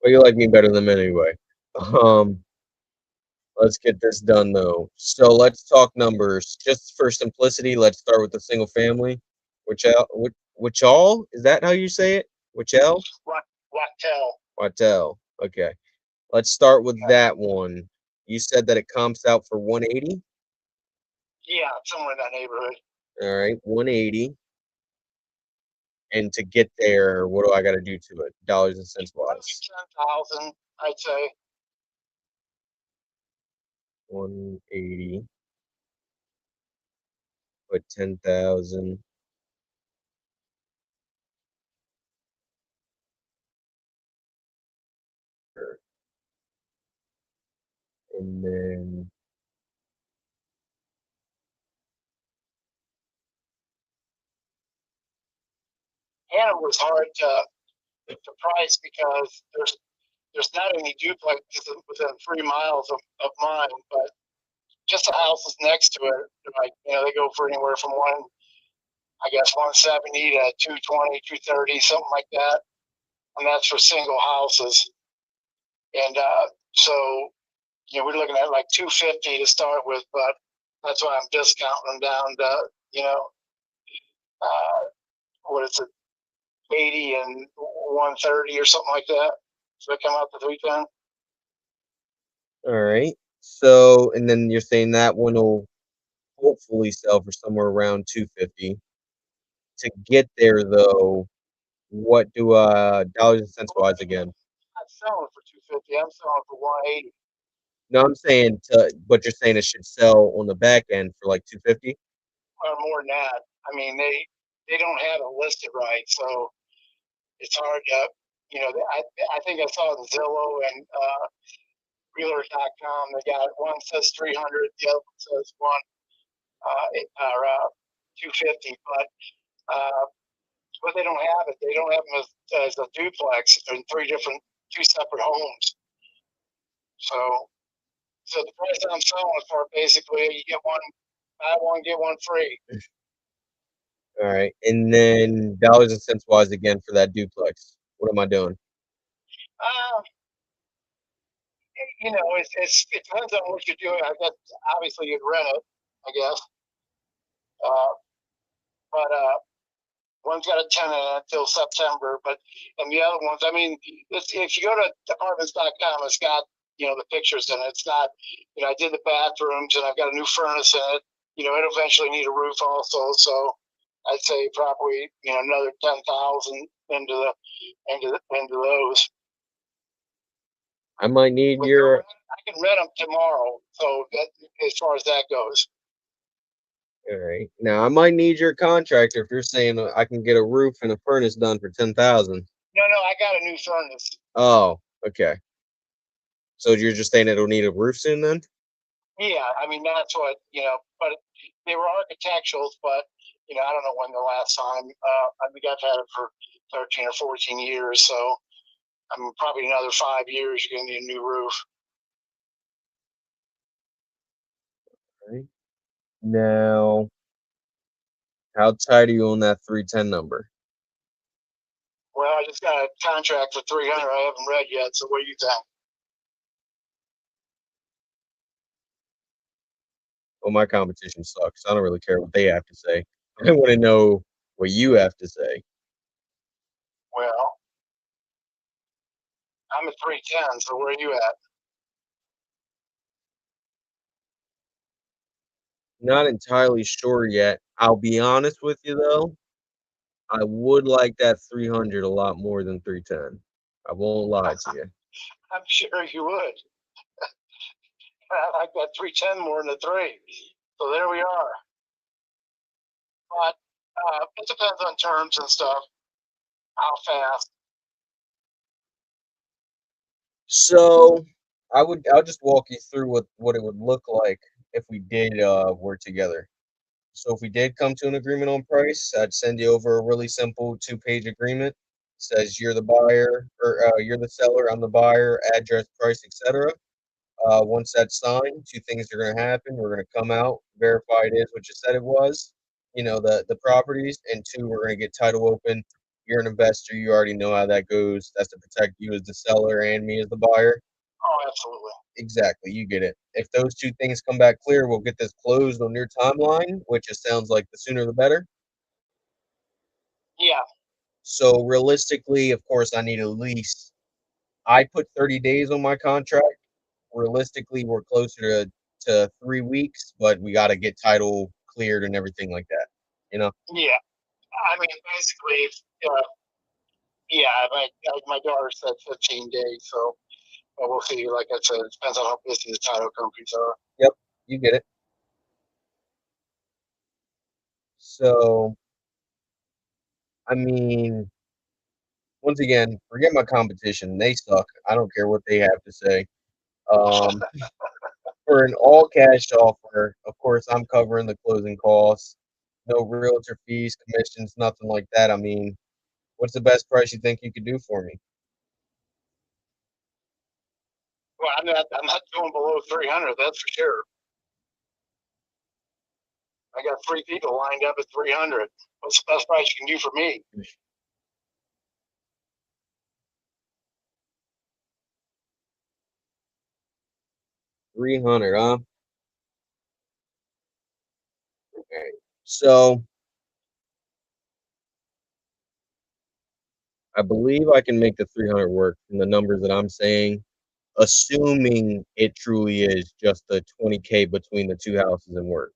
Well, you like me better than them anyway. Let's get this done though. So let's talk numbers. Just for simplicity, let's start with the single family. Which all? Is that how you say it? Whichel? Wattel. Okay. Let's start with that one. You said that it comps out for 180? Yeah, somewhere in that neighborhood. All right, 180. And to get there, what do I got to do to it? Dollars and cents wise. 10,000, I'd say. 180. Put 10,000. And then And it was hard to price because there's not any duplexes within 3 miles of mine, but just the houses next to it, like they go for anywhere from 170 to 220, 230, something like that, and that's for single houses. And so we're looking at like 250 to start with, but that's why I'm discounting them down to what is it, 80 and 130 or something like that. So I come out to 310. all right. So, and then you're saying that one will hopefully sell for somewhere around 250. To get there though, what do dollars and cents wise again? I'm selling for 250. I'm selling for 180. No, I'm saying but you're saying it should sell on the back end for like 250? Or more than that. I mean, they don't have it listed right, so it's hard to, I think I saw the Zillow and Realtor.com. They got one says 300, the other one says 250, but they don't have it. They don't have them as a duplex. They're in two separate homes. So the price I'm selling for, basically, you get one, buy one, get one free. All right. And then dollars and cents wise again for that duplex. What am I doing? It depends on what you're doing. I guess obviously you'd rent it, I guess. But one's got a tenant until September, and the other ones, I mean, if you go to apartments.com, it's got the pictures in it. It's not, I did the bathrooms and I've got a new furnace in it. It'll eventually need a roof also. So I'd say probably another 10,000 into those. I might need I can rent them tomorrow. So as far as that goes. All right. Now I might need your contractor if you're saying I can get a roof and a furnace done for 10,000. No, I got a new furnace. Oh, okay. So you're just saying it'll need a roof soon then? Yeah, I mean that's what but they were architecturals, but I don't know when the last time. I think I've had it for 13 or 14 years, so I'm probably another 5 years. You're gonna need a new roof. All right. Now, how tight are you on that 310 number? Well, I just got a contract for 300. I haven't read yet. So what do you think? Well, my competition sucks. I don't really care what they have to say. I want to know what you have to say. Well, I'm at 310. So where are you at? Not entirely sure yet. I'll be honest with you though. I would like that 300 a lot more than 310. I won't lie to you. I'm sure you would. I got 310 more than the 3. So there we are. But it depends on terms and stuff. How fast? So I'll just walk you through what it would look like if we did work together. So if we did come to an agreement on price, I'd send you over a really simple 2-page agreement. Says you're the buyer or you're the seller, I'm the buyer, address, price, etc. Once that's signed, 2 things are going to happen. We're going to come out, verify it is what you said it was, the properties, and 2, we're going to get title open. You're an investor. You already know how that goes. That's to protect you as the seller and me as the buyer. Oh, absolutely. Exactly. You get it. If those 2 things come back clear, we'll get this closed on your timeline, which it sounds like the sooner the better. Yeah. So realistically, of course, I need at least, I put 30 days on my contract. Realistically, we're closer to 3 weeks, but we got to get title cleared and everything like that. Yeah. I mean, basically, yeah. My daughter said 15 days, so we'll see. Like I said, it depends on how busy the title companies are. Yep, you get it. So, I mean, once again, forget my competition. They suck. I don't care what they have to say. For an all cash offer, of course, I'm covering the closing costs. No realtor fees, commissions, nothing like that. I mean, what's the best price you think you could do for me? Well, I'm not going below 300. That's for sure. I got 3 people lined up at 300. What's the best price you can do for me? $300, huh? Okay. So I believe I can make the 300 work from the numbers that I'm saying, assuming it truly is just the 20K between the 2 houses and work.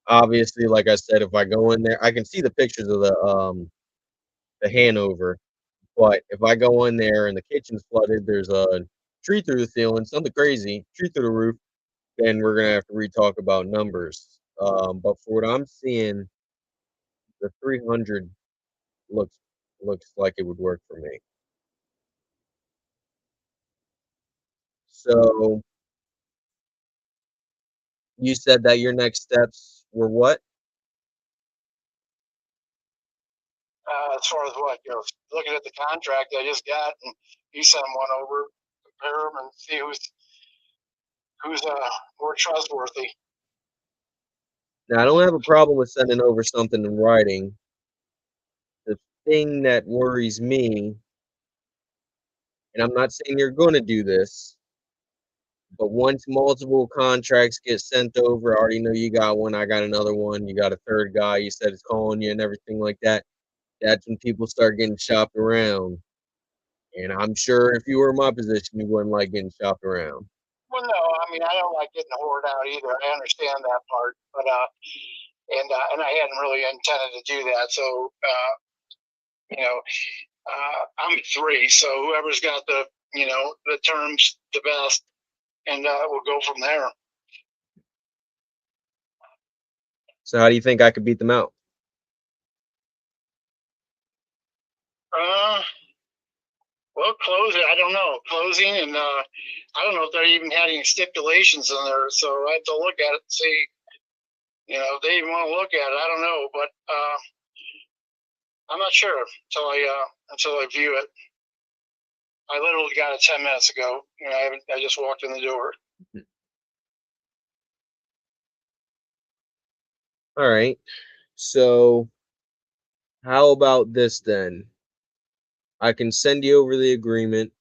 Obviously, like I said, if I go in there, I can see the pictures of the Hanover, but if I go in there and the kitchen's flooded, there's a tree through the ceiling, something crazy, tree through the roof, then we're gonna have to re-talk about numbers. But for what I'm seeing, the 300 looks like it would work for me. So you said that your next steps were what? As far as what, looking at the contract I just got, and you send one over, compare them, and see who's more trustworthy. Now, I don't have a problem with sending over something in writing. The thing that worries me, and I'm not saying you're going to do this, but once multiple contracts get sent over, I already know you got one, I got another one, you got a third guy, you said it's calling you and everything like that. That's when people start getting shopped around. And I'm sure if you were in my position, you wouldn't like getting shopped around. Well, no, I mean, I don't like getting hoarded out either. I understand that part, but and I hadn't really intended to do that. So I'm 3, so whoever's got the the terms the best, and we'll go from there. So how do you think I could beat them out? Well, closing, I don't know. Closing, and I don't know if they even had any stipulations in there, so I have to look at it and see, if they even want to look at it. I don't know, but I'm not sure until I view it. I literally got it 10 minutes ago. I just walked in the door. All right. So how about this then? I can send you over the agreement.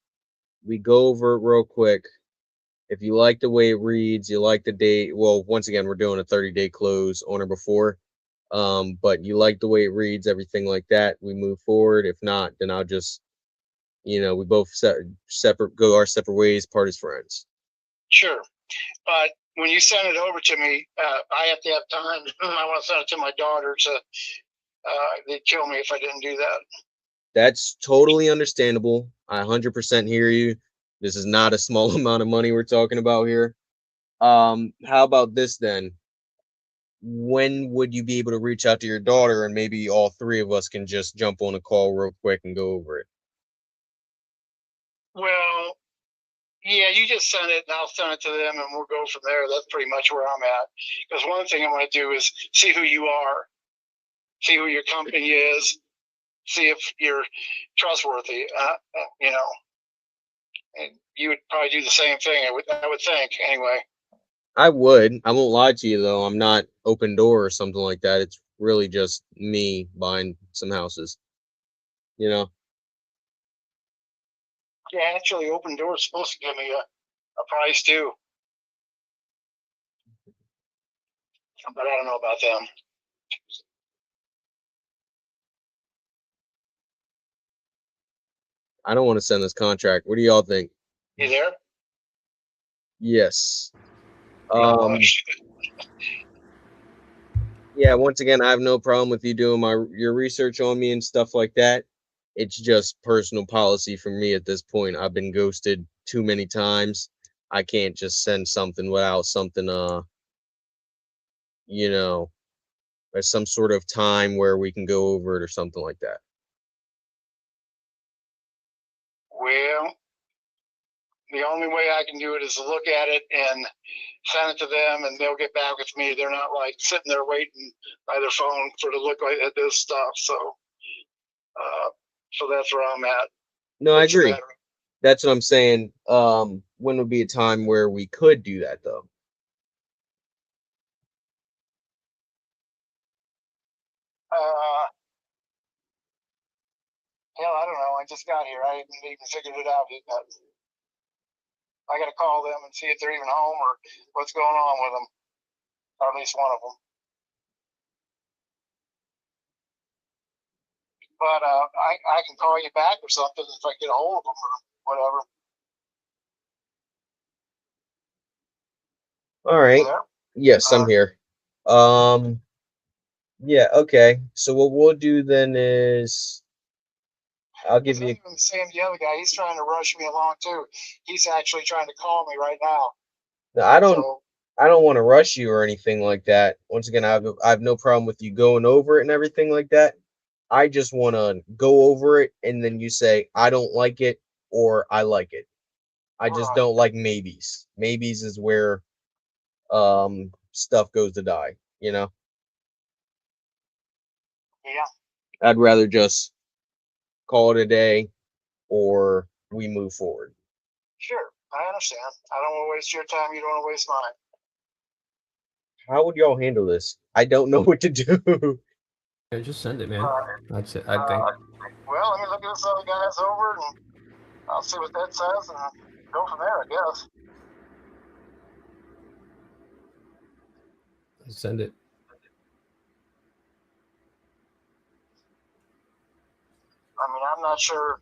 We go over it real quick. If you like the way it reads, you like the date. Well, once again, we're doing a 30-day close on or before. But you like the way it reads, everything like that, we move forward. If not, then I'll just, we both go our separate ways, part as friends. Sure. But when you send it over to me, I have to have time. I want to send it to my daughter, so they'd kill me if I didn't do that. That's totally understandable. I 100% hear you. This is not a small amount of money we're talking about here. How about this then? When would you be able to reach out to your daughter, and maybe all three of us can just jump on a call real quick and go over it? Well, yeah, you just send it and I'll send it to them and we'll go from there. That's pretty much where I'm at. Because one thing I want to do is see who you are, see who your company is, see if you're trustworthy, you know. And you would probably do the same thing, I would think, anyway. I would. I won't lie to you, though. I'm not Open Door or something like that. It's really just me buying some houses, you know? Yeah, actually, Open Door is supposed to give me a price, too. But I don't know about them. I don't want to send this contract. What do y'all think? You there? Yes. Yeah, once again, I have no problem with you doing your research on me and stuff like that. It's just personal policy for me at this point. I've been ghosted too many times. I can't just send something without something, you know, there's some sort of time where we can go over it or something like that. Well, the only way I can do it is to look at it and send it to them, and they'll get back with me. They're not like sitting there waiting by their phone for to look at this stuff. So that's where I'm at. No, I agree. That's what I'm saying. When would be a time where we could do that, though? Hell, I don't know. I just got here. I haven't even figured it out yet. But I got to call them and see if they're even home or what's going on with them, or at least one of them. But I can call you back or something if I get a hold of them or whatever. All right. Yes, I'm here. Yeah, okay. So what we'll do then is I'll give you. Even Sam, the other guy, he's trying to rush me along too. He's actually trying to call me right now. No, I don't want to rush you or anything like that. Once again, I have no problem with you going over it and everything like that. I just want to go over it and then you say I don't like it or I like it. I just don't like maybes. Maybes is where stuff goes to die, you know? Yeah. I'd rather just call it a day or we move forward. Sure, I understand. I don't want to waste your time. You don't want to waste mine. How would y'all handle this? I don't know what to do. Yeah, just send it, man. That's it. I think. Well, let me look at this other guy's over, and I'll see what that says, and go from there, I guess. Send it. I mean, I'm not sure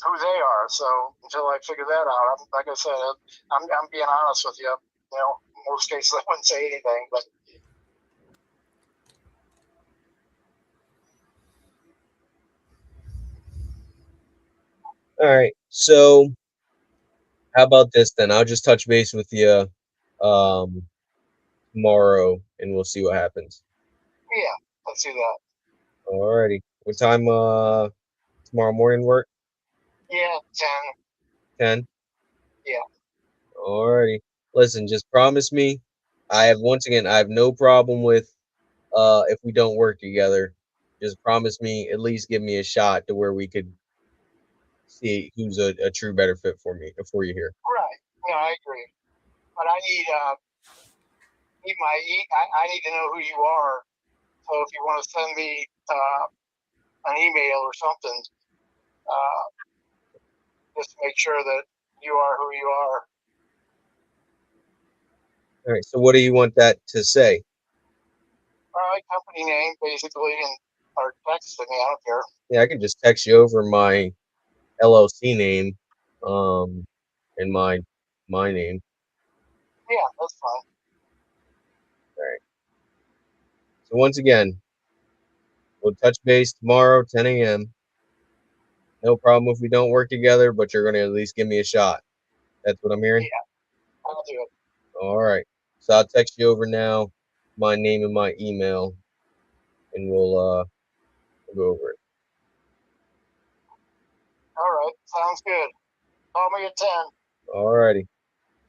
who they are, so until I figure that out, like I said, I'm being honest with you. You know, in most cases I wouldn't say anything, but. All right. So how about this then? I'll just touch base with you tomorrow and we'll see what happens. Yeah, let's do that. Alrighty. What time tomorrow morning work? Yeah, 10. 10? Yeah. Alrighty. Listen, just promise me. I have no problem with if we don't work together. Just promise me, at least give me a shot to where we could see who's a true better fit for you here. Right. No, I agree. But I need I need to know who you are. So if you want to send me an email or something, just to make sure that you are who you are. All right. So what do you want that to say? All right, company name basically, or text to me. I don't care. Yeah, I can just text you over my LLC name, and my name. Yeah, that's fine. All right. So once again, we'll touch base tomorrow, 10 a.m. No problem if we don't work together, but you're going to at least give me a shot. That's what I'm hearing? Yeah, I'll do it. All right. So I'll text you over now my name and my email, and we'll go over it. All right, sounds good. Call me at 10. All righty.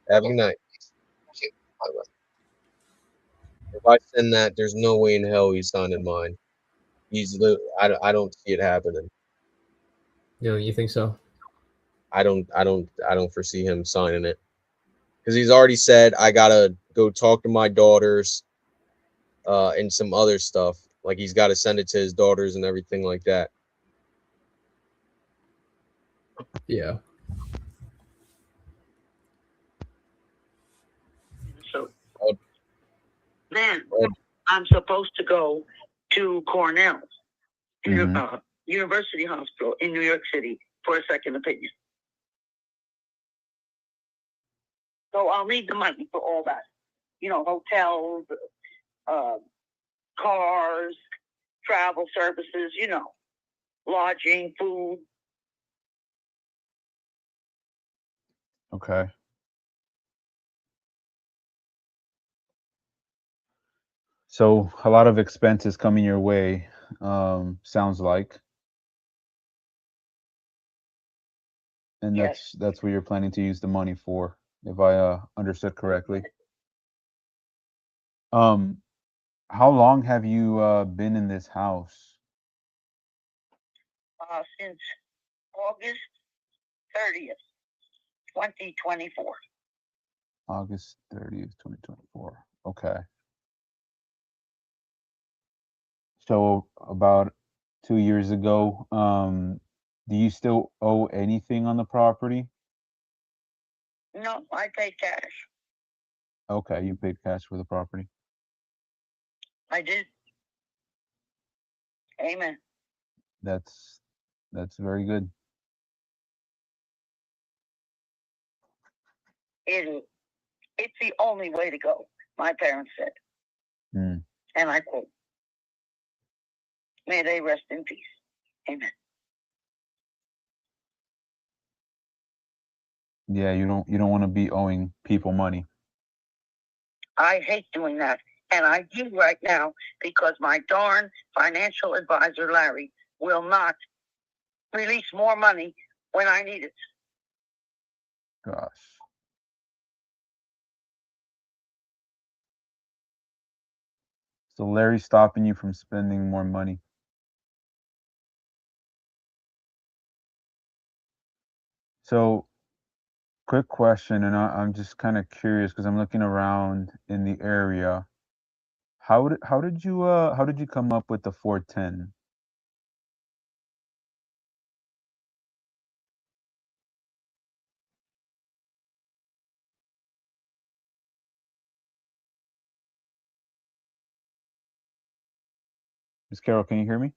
Have a good night. Thank you. Bye-bye. If I send that, there's no way in hell he's signing mine. I don't see it happening. You think so? I don't foresee him signing it. Because he's already said I gotta go talk to my daughters, and some other stuff. Like he's got to send it to his daughters and everything like that. Yeah. So then I'm supposed to go to Cornell University Hospital in New York City for a second opinion. So I'll need the money for all that. Hotels, cars, travel services, lodging, food. Okay. So a lot of expenses coming your way, sounds like. And Yes. that's what you're planning to use the money for, if I understood correctly. How long have you been in this house? Since August 30th, 2024. August 30th, 2024. Okay. So about 2 years ago, do you still owe anything on the property? No, I paid cash. Okay, you paid cash for the property. I did. Amen. That's very good. It's the only way to go, my parents said. Mm. And I quote, may they rest in peace. Amen. Yeah, you don't want to be owing people money. I hate doing that. And I do right now because my darn financial advisor, Larry, will not release more money when I need it. Gosh. So Larry's stopping you from spending more money. So, quick question, and I'm just kind of curious because I'm looking around in the area. How did you come up with the 410? Miss Carol, can you hear me?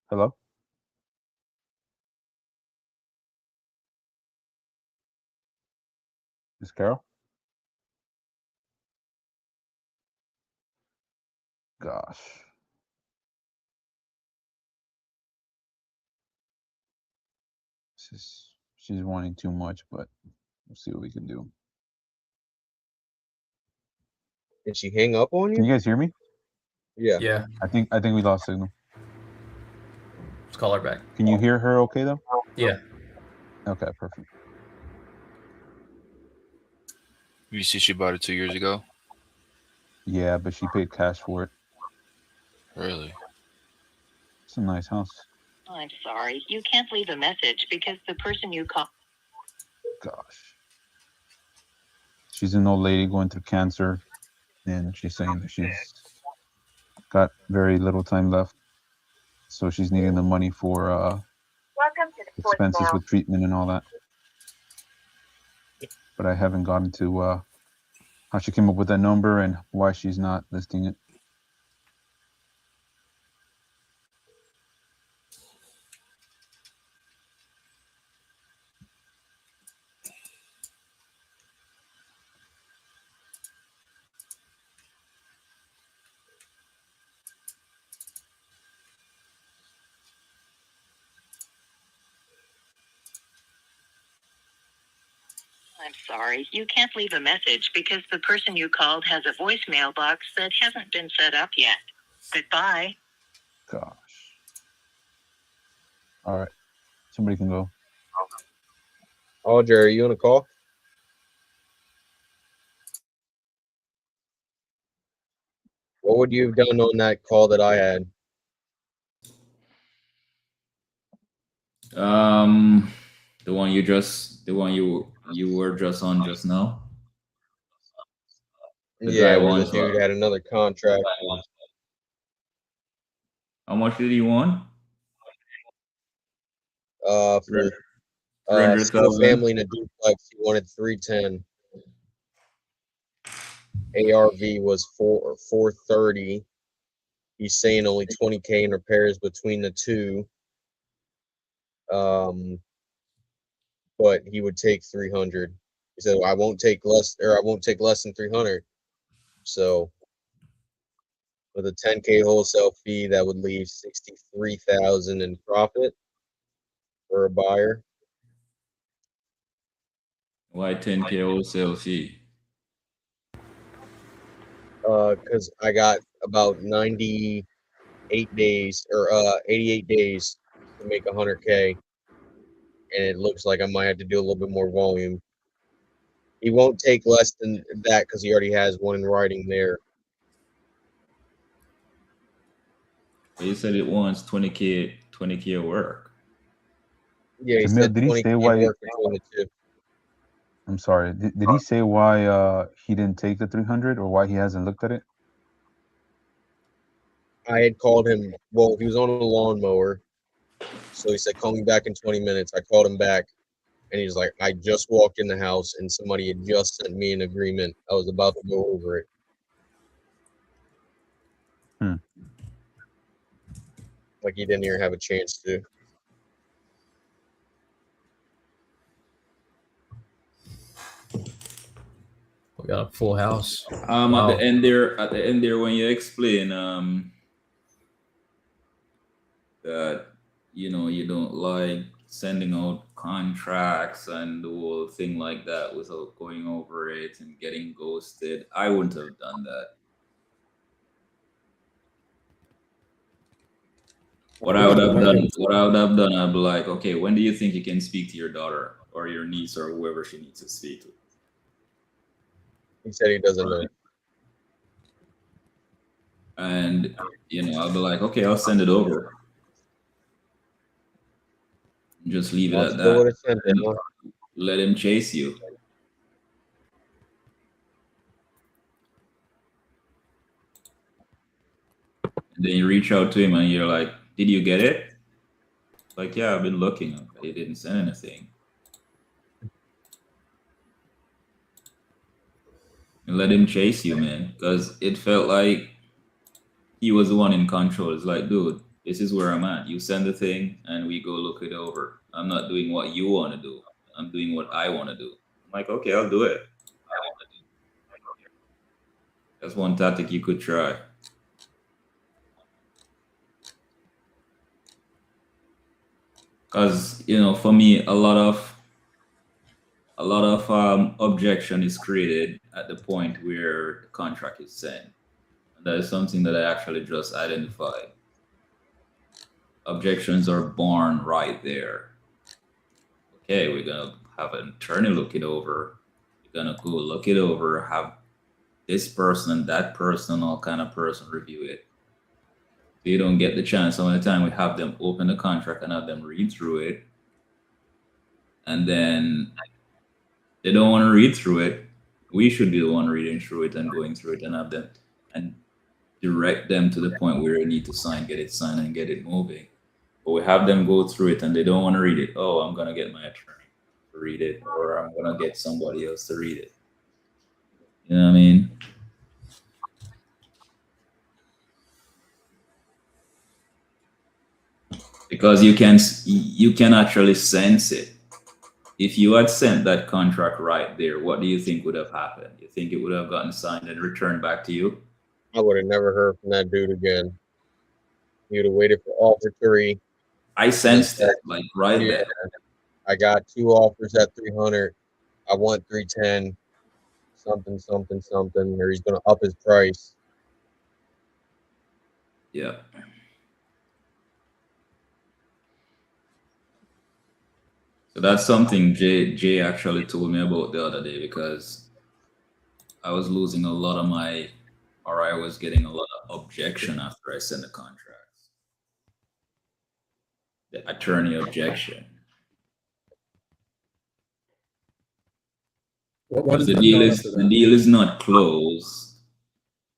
Hello? Miss Carol? Gosh. She's wanting too much, but we'll see what we can do. Did she hang up on Can you? you guys hear me? Yeah. Yeah. I think we lost signal. Let's call her back. Can you hear her okay though? Yeah. Okay, perfect. You see she bought it 2 years ago? Yeah, but she paid cash for it. Really? It's a nice house. I'm sorry. You can't leave a message because the person you call. Gosh. She's an old lady going through cancer, and she's saying that she's got very little time left. So she's needing the money for Welcome to the expenses with treatment and all that. But I haven't gotten to how she came up with that number and why she's not listing it. I'm sorry, you can't leave a message because the person you called has a voicemail box that hasn't been set up yet. Goodbye. Gosh. All right. Somebody can go. Oh, Jerry, you on a call? What would you have done on that call that I had? The one you were just on just now. The Yeah, guy where the wants dude had another contract. How much did he want? For single 300,000. family in a duplex, he wanted 310. ARV was 430. He's saying only 20K in repairs between the two. But he would take 300. He said, I won't take less than 300. So with a 10K wholesale fee, that would leave 63,000 in profit for a buyer. Why 10K wholesale fee? Because I got about 98 days or 88 days to make 100K, and it looks like I might have to do a little bit more volume. He won't take less than that because he already has one in writing there. He said it wants 20K of work. Yeah, he Jamil, said did he 20K say why? work between the two. I'm sorry. Did he say why he didn't take the 300 or why he hasn't looked at it? I had called him. Well, he was on a lawnmower, so he said, "Call me back in 20 minutes." I called him back, and he's like, "I just walked in the house, and somebody had just sent me an agreement. I was about to go over it." Like he didn't even have a chance to. We got a full house. At the end there, when you explain that you don't like sending out contracts and the whole thing like that without going over it and getting ghosted, I wouldn't have done that. What I would have done, I'd be like, okay, when do you think you can speak to your daughter or your niece or whoever she needs to speak to? He said he doesn't know. And I'll be like, okay, I'll send it over. Just leave it at that. Let him chase you. And then you reach out to him and you're like, did you get it? Like, yeah, I've been looking. He didn't send anything. And let him chase you, man. Because it felt like he was the one in control. It's like, dude, this is where I'm at. You send the thing and we go look it over. I'm not doing what you want to do. I'm doing what I want to do. I'm like, okay, I'll do it. That's one tactic you could try. Because, for me, a lot of objection is created at the point where the contract is sent. And that is something that I actually just identified. Objections are born right there. Okay, we're going to have an attorney look it over. We're going to go look it over, have this person and that person, all kind of person review it. So you don't get the chance. Some of the time we have them open the contract and have them read through it. And then they don't want to read through it. We should be the one reading through it and going through it and have them and direct them to the point where they need to sign, get it signed and get it moving. But we have them go through it and they don't want to read it. Oh, I'm going to get my attorney to read it, or I'm going to get somebody else to read it. You know what I mean? Because you can actually sense it. If you had sent that contract right there, what do you think would have happened? You think it would have gotten signed and returned back to you? I would have never heard from that dude again. He would have waited for offer 3. I sensed it, like right there. I got 2 offers at 300. I want 310, something, something, something, or he's gonna up his price. Yeah. So that's something Jay actually told me about the other day, because I was losing a lot of my, or I was getting a lot of objection after I sent the contracts. The attorney objection. What is The deal is not closed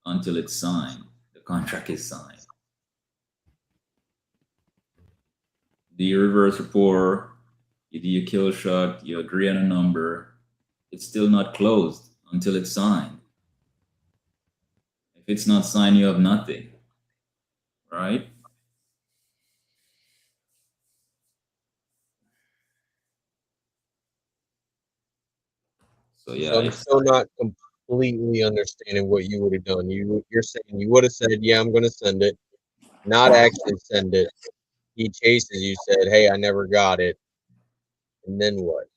until it's signed. The contract is signed. Do you reverse report? You do your kill shot, you agree on a number, it's still not closed until it's signed. If it's not signed, you have nothing, right? So yeah, So I'm still not completely understanding what you would have done. You're saying you would have said, "Yeah, I'm gonna send it," not actually send it. He chases you, said, "Hey, I never got it," and then what?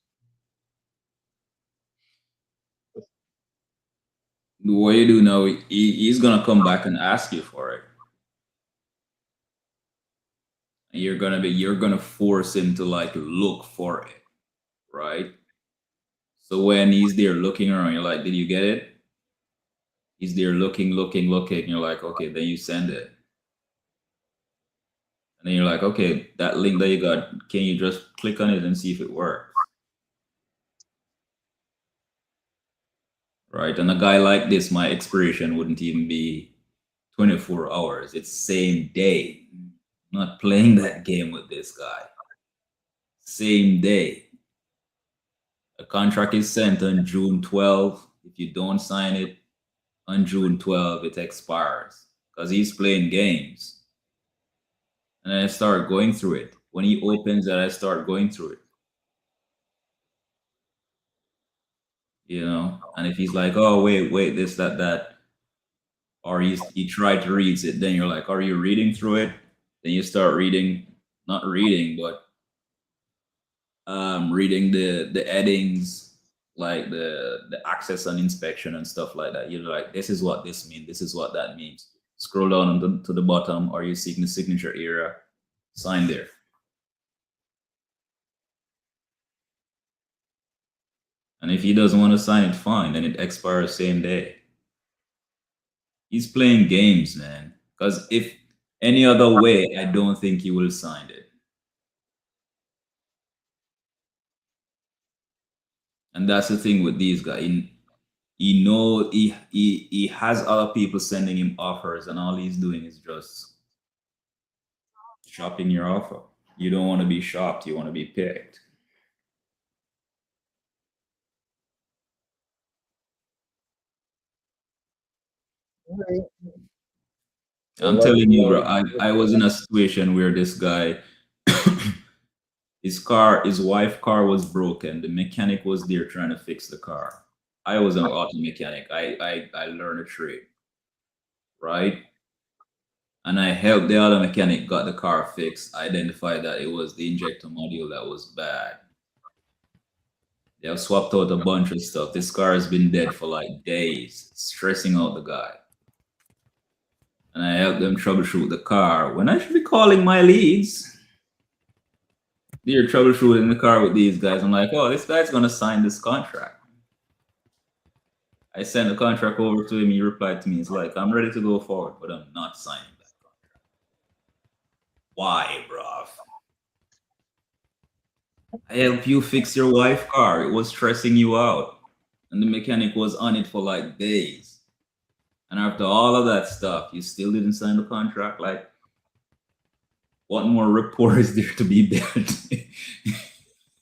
what you do now, he's gonna come back and ask you for it. And you're gonna force him to like look for it, right? So when he's there looking around, you're like, did you get it? He's there looking, and you're like, okay, then you send it. And then you're like, okay, that link that you got, can you just click on it and see if it works? Right? And a guy like this, my expiration wouldn't even be 24 hours. It's same day. I'm not playing that game with this guy. Same day. A contract is sent on June 12th. If you don't sign it on June 12th, it expires because he's playing games. And I start going through it. When he opens it, I start going through it. You know, and if he's like, oh, wait, this, that, or he tried to read it, then you're like, are you reading through it? Then you start reading, not reading, but reading the headings, like the access and inspection and stuff like that. You're like, this is what this means, this is what that means. Scroll down to the bottom, or you seeking the signature area, sign there. And if he doesn't want to sign it, fine, then it expires same day. He's playing games, man. Because if any other way, I don't think he will sign it. And that's the thing with these guys. He has other people sending him offers, and all he's doing is just shopping your offer. You don't want to be shopped, you want to be picked. I'm telling you, bro, I was in a situation where this guy, his wife's car was broken. The mechanic was there trying to fix the car. I was an auto mechanic. I learned a trade, right? And I helped the other mechanic got the car fixed, identified that it was the injector module that was bad. They have swapped out a bunch of stuff. This car has been dead for like days, stressing out the guy. And I helped them troubleshoot the car when I should be calling my leads. They're troubleshooting the car with these guys. I'm like, oh, this guy's gonna sign this contract. I sent the contract over to him. He replied to me. He's like, I'm ready to go forward, but I'm not signing that contract. Why, bruv? I helped you fix your wife's car. It was stressing you out. And the mechanic was on it for like days. And after all of that stuff, you still didn't sign the contract? Like, what more rapport is there to be built?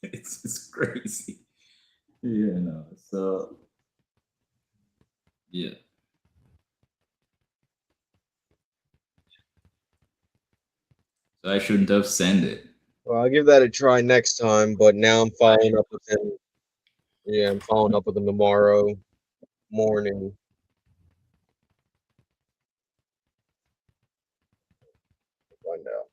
It's crazy. You know, so yeah. So I shouldn't have sent it. Well, I'll give that a try next time, but now I'm following up with him. Yeah, I'm following up with him tomorrow morning. Find out.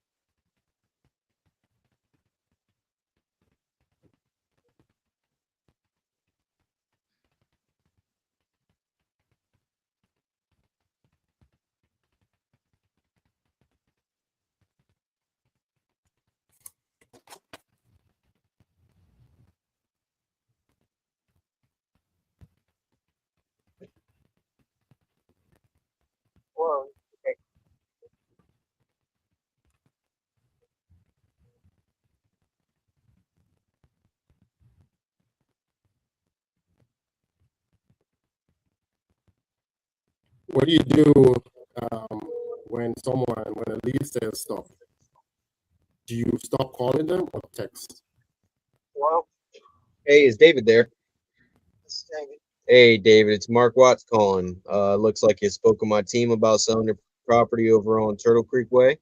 what do you do when a lead says stop? Do you stop calling them or text? Well, Hey, is David there? this is David. Hey, David, it's Mark Watts calling. Looks like you spoke with my team about selling your property over on Turtle Creek Way.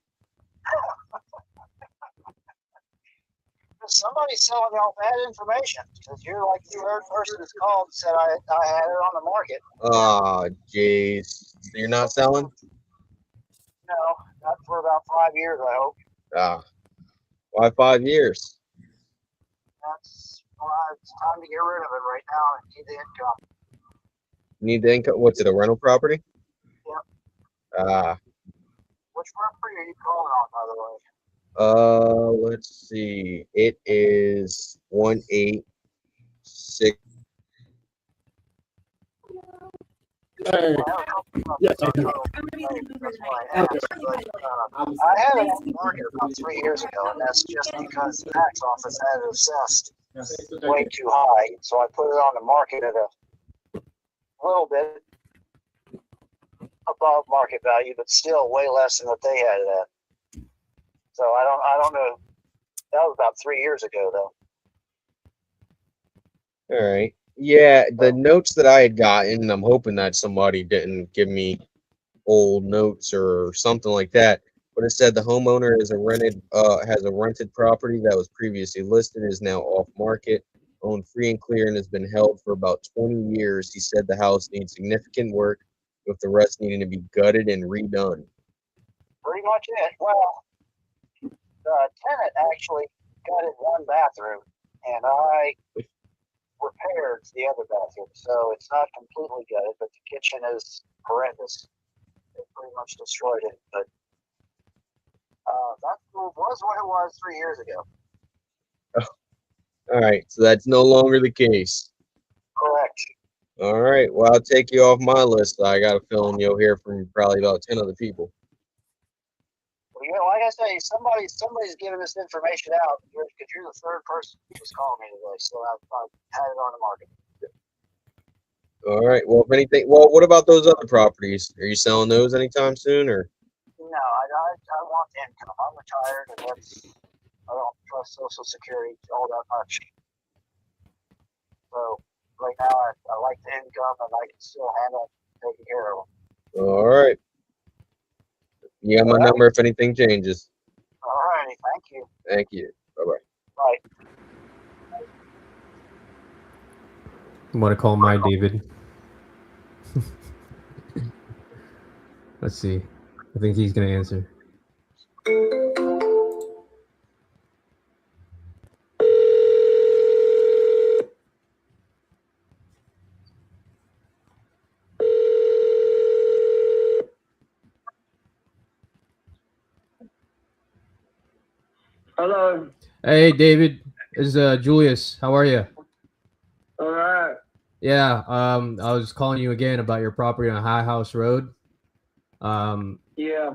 Somebody's selling y'all bad information because you're like the third person that's called and said I had it on the market. Ah, jeez. So you're not selling? No, not for about 5 years, I hope. Ah, why 5 years? That's why it's time to get rid of it right now and need the income. Need the income? What's it, a rental property? Yep. Ah, Which property are you calling on, by the way? let's see. It is 186. Hey, yes, I do. I had it on the market about 3 years ago, and that's just because the tax office had it assessed way too high. So I put it on the market at a little bit above market value, but still way less than what they had it at. So I don't know. That was about 3 years ago, though. All right. Yeah, the notes that I had gotten, I'm hoping that somebody didn't give me old notes or something like that. But it said the homeowner has a rented property that was previously listed, is now off market, owned free and clear, and has been held for about 20 years. He said the house needs significant work, with the rest needing to be gutted and redone. Pretty much it. Well, the tenant actually gutted one bathroom, and I repaired the other bathroom. So it's not completely gutted, but the kitchen is horrendous. They pretty much destroyed it. But that was what it was 3 years ago. All right, so that's no longer the case. Correct. All right, well, I'll take you off my list. I got a feeling you'll hear from probably about 10 other people. Well, like I say, somebody's giving this information out because you're the third person who's calling me today. So I've had it on the market. All right, well, if anything, what about those other properties? Are you selling those anytime soon, or? No, I want the income. I'm retired, and I don't trust Social Security all that much. So right now, I like the income, and I can still handle taking care of them. All right. You got my number if anything changes. All righty, thank you. Thank you. Bye-bye. Bye. I'm gonna call my David. Let's see. I think he's gonna answer. Hello. Hey, David. This is Julius. How are you? All right. Yeah. I was calling you again about your property on High House Road. Yeah.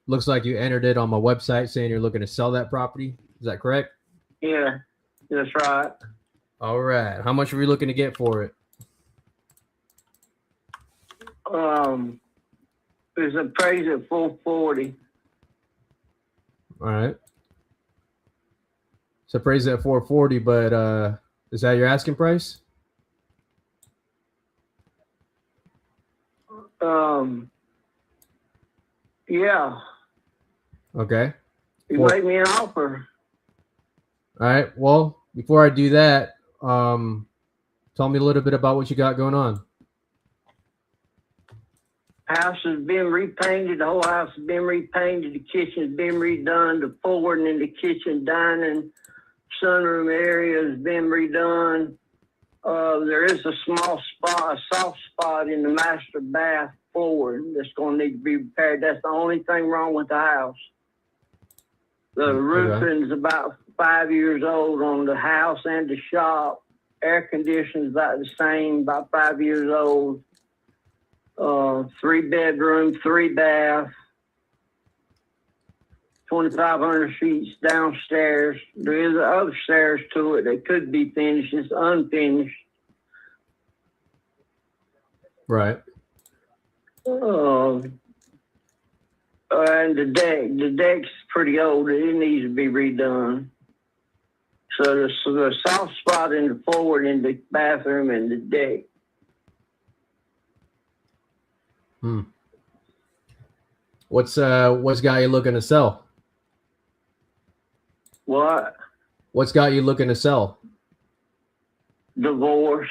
Looks like you entered it on my website saying you're looking to sell that property. Is that correct? Yeah. That's right. All right. How much are we looking to get for it? It's appraised at 440. All right. It's appraised at 440, but is that your asking price? Yeah. Okay. You make me an offer. All right. Well, before I do that, tell me a little bit about what you got going on. House has been repainted. The whole house has been repainted. The kitchen's been redone. The forward in the kitchen, dining, sunroom area has been redone. There is a small spot, a soft spot in the master bath forward that's going to need to be repaired. That's the only thing wrong with the house. The roofing's about 5 years old on the house and the shop. Air conditioning's about the same, about 5 years old. 3 bedroom, 3 bath, 2,500 feet downstairs. There is other stairs to it that could be finished. It's unfinished. Right. And the deck's pretty old. It needs to be redone. So the soft spot in the forward in the bathroom and the deck. What's got you looking to sell? What? What's got you looking to sell? Divorce.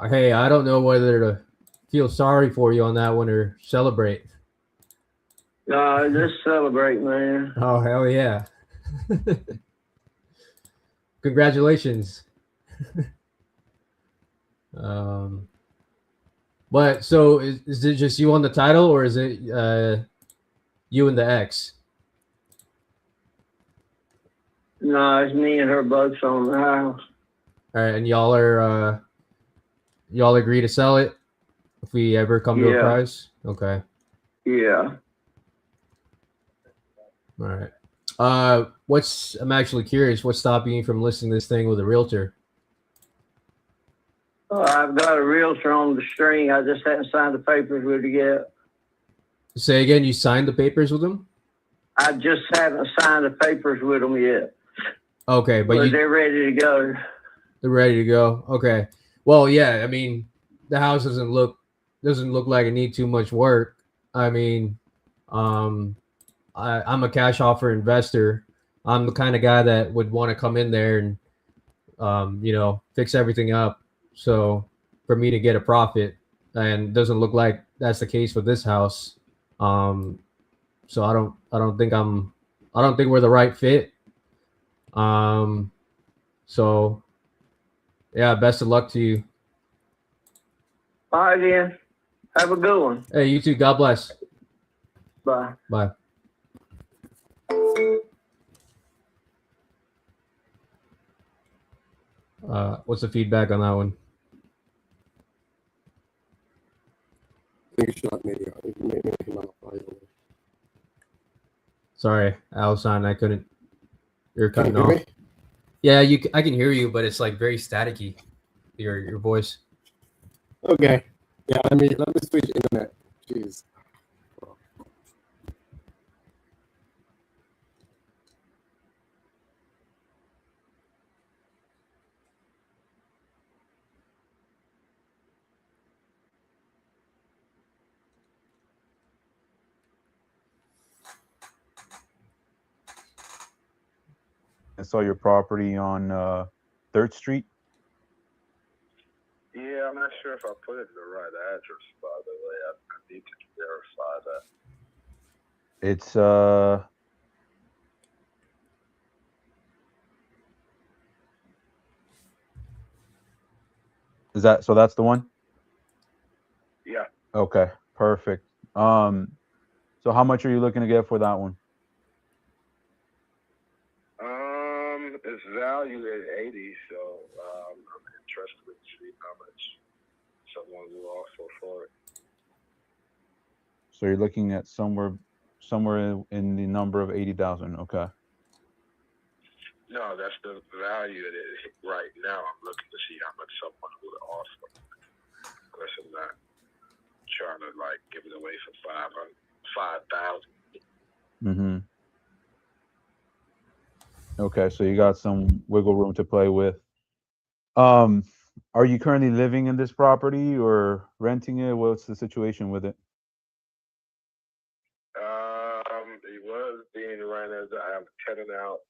Hey, I don't know whether to feel sorry for you on that one or celebrate. Just celebrate, man. Oh, hell yeah. Congratulations. But so is it just you on the title, or is it you and the ex? No, it's me and her both on the house. All right, and y'all agree to sell it if we ever come to a price? Okay. Yeah. All right. I'm actually curious, what's stopping you from listing this thing with a realtor? I've got a realtor on the string. I just haven't signed the papers with it yet. Say again, you signed the papers with them? I just haven't signed the papers with them yet. Okay, but they're ready to go. They're ready to go. Okay. Well, yeah, I mean, the house doesn't look like it needs too much work. I mean, I'm a cash offer investor. I'm the kind of guy that would want to come in there and fix everything up. So for me to get a profit, and doesn't look like that's the case with this house. So I don't think we're the right fit. So yeah, best of luck to you. All right, then. Have a good one. Hey, you too. God bless. Bye. Bye. What's the feedback on that one? I think you shot me. Sorry, Alison, I couldn't. You're Can you cutting hear off. me? Yeah, I can hear you, but it's like very staticky. Your voice. Okay. Yeah, let me switch internet. Jeez. I saw your property on 3rd Street. Yeah, I'm not sure if I put it in the right address, by the way. I need to verify that. It's that's the one? Yeah. Okay, perfect. So how much are you looking to get for that one? It's valued at 80, so I'm interested to see how much someone will offer for it. So you're looking at somewhere in the number of 80,000. Okay. No, that's the value it is right now. I'm looking to see how much someone will offer. Of course, I'm not trying to give it away for 5,000. Mm-hmm. Okay, so you got some wiggle room to play with. Are you currently living in this property or renting it? What's the situation with it? It was being rented. I have a tenant out.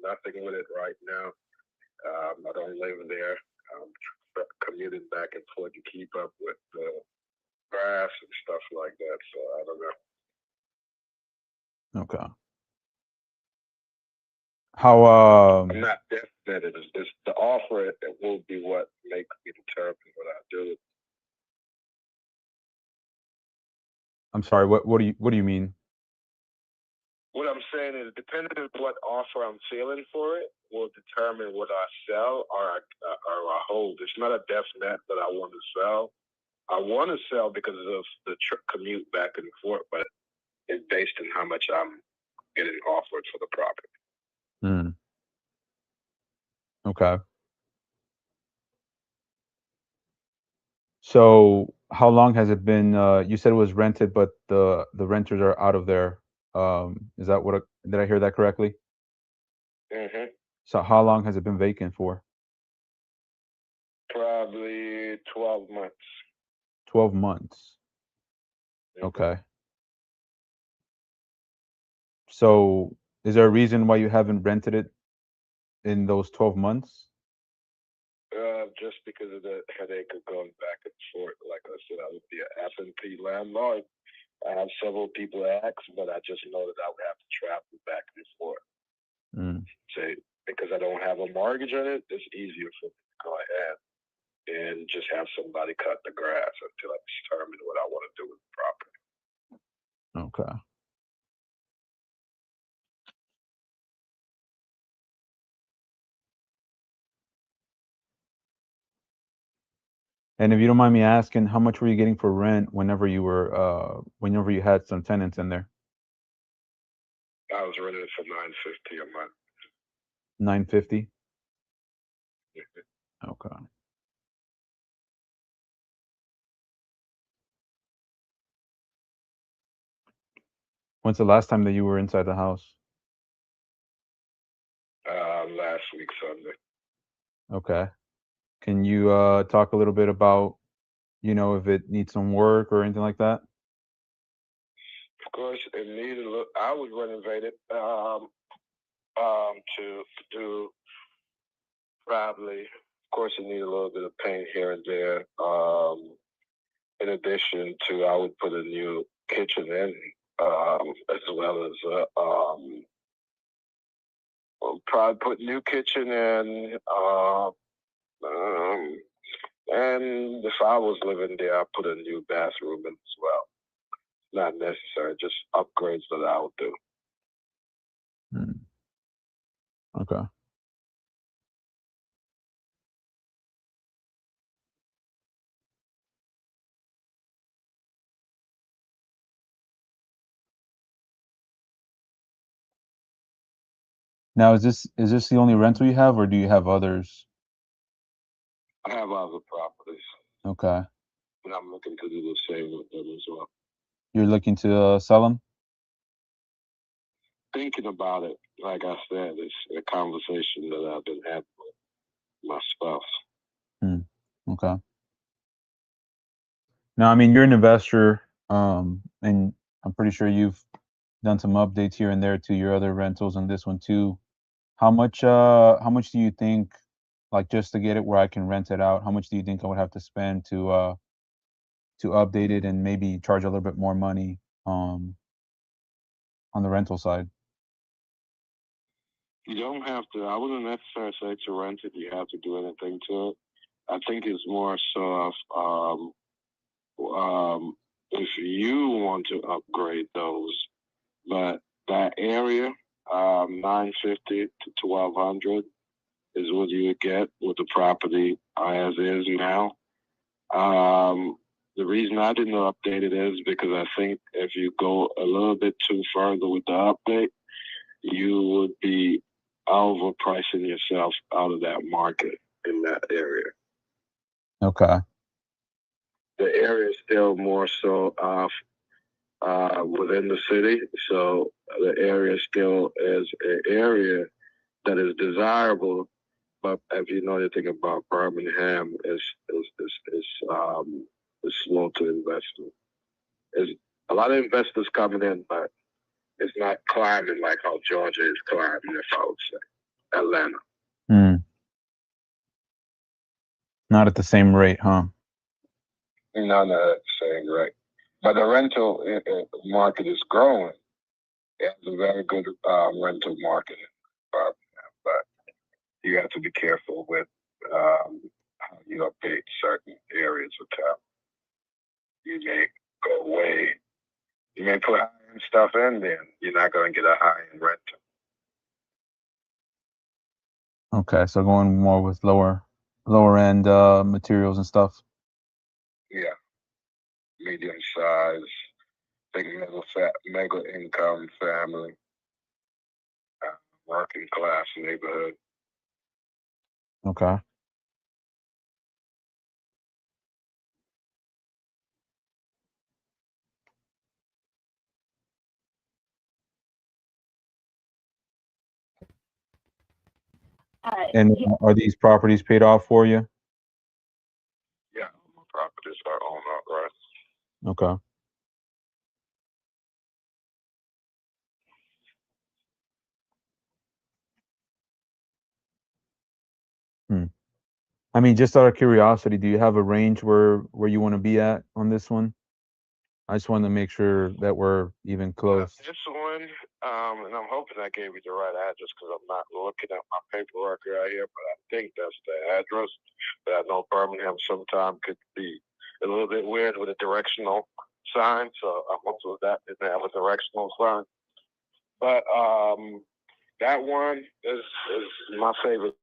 Nothing with it right now. I don't live there. I'm commuting back and forth to keep up with the grass and stuff like that. So I don't know. Okay. How I'm not definite. It's the offer. It will be what makes me determine what I do. I'm sorry, what do you mean? What I'm saying is, depending on what offer I'm feeling for it, will determine what I sell or I hold. It's not a definite that I want to sell. I want to sell because of the commute back and forth, but it's based on how much I'm getting offered for the property. Okay. So how long has it been? You said it was rented, but the renters are out of there. Is that what? Did I hear that correctly? Mm-hmm. So how long has it been vacant for? Probably 12 months. 12 months. Okay. So is there a reason why you haven't rented it in those 12 months? Just because of the headache of going back and forth. Like I said, I would be an absentee landlord. I have several people ask, but I just know that I would have to travel back and forth. Say, because I don't have a mortgage on it, it's easier for me to go ahead and just have somebody cut the grass until I determine what I want to do with the property. Okay. And if you don't mind me asking, how much were you getting for rent whenever you had some tenants in there? I was renting it for $950 a month. $950? Okay. When's the last time that you were inside the house? Last week Sunday. Okay. Can you talk a little bit about, if it needs some work or anything like that? Of course, it needed. I would renovate it to do probably. Of course, it needed a little bit of paint here and there. In addition to, I would put a new kitchen in, as well as probably put new kitchen in. And if I was living there, I'd put a new bathroom in as well. Not necessary, just upgrades that I would do. Okay. Now, is this the only rental you have, or do you have others? I have other properties, Okay. and I'm looking to do the same with them as well. You're looking to sell them? Thinking about it, like I said, it's a conversation that I've been having with my spouse. Okay. Now, I mean, you're an investor, and I'm pretty sure you've done some updates here and there to your other rentals and this one too. How much do you think, like, just to get it where I can rent it out, how much do you think I would have to spend to update it and maybe charge a little bit more money on the rental side? You don't have to. I wouldn't necessarily say to rent it. You have to do anything to it. I think it's more so of if you want to upgrade those, but that area, 950 to 1200 is what you would get with the property as is now. The reason I didn't update it is because I think if you go a little bit too further with the update, you would be overpricing yourself out of that market in that area. Okay. The area is still more so within the city, so the area still is an area that is desirable. But if you know anything about Birmingham, is slow to invest in. There's a lot of investors coming in, but it's not climbing like how Georgia is climbing, if I would say. Atlanta. Not at the same rate, huh? No, not at the same rate. But the rental market is growing. It's a very good rental market in Birmingham, but you have to be careful with how you update certain areas of town. You may go away. You may put high-end stuff in there. You're not going to get a high-end rental. Okay, so going more with lower end materials and stuff. Yeah, medium size, big mega income family, working class neighborhood. Okay. And are these properties paid off for you? Yeah, my properties are owned outright. Okay. I mean, just out of curiosity, do you have a range where you want to be at on this one? I just want to make sure that we're even close. This one, and I'm hoping I gave you the right address because I'm not looking at my paperwork right here, but I think that's the address. But I know Birmingham sometimes could be a little bit weird with a directional sign, so I'm hoping that didn't have a directional sign. But that one is my favorite.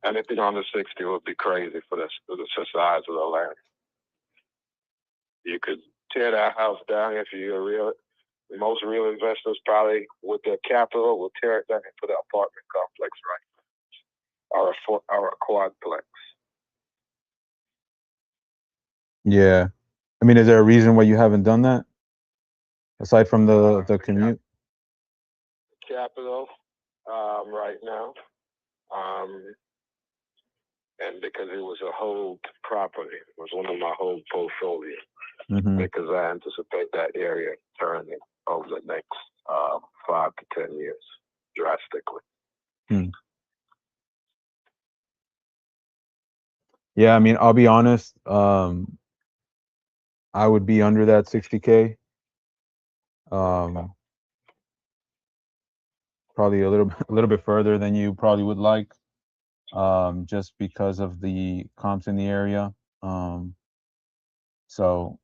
Anything under 60 would be crazy for the size of the land. You could tear that house down if you're most real investors probably with their capital will tear it down and put an apartment complex or a quadplex. Yeah. I mean, is there a reason why you haven't done that? Aside from the commute? Capital right now. And because it was a hold property, it was one of my hold portfolio. Because I anticipate that area turning over the next 5 to 10 years drastically. Yeah, I mean, I'll be honest. I would be under that 60K. Probably a little bit further than you probably would like. Just because of the comps in the area. So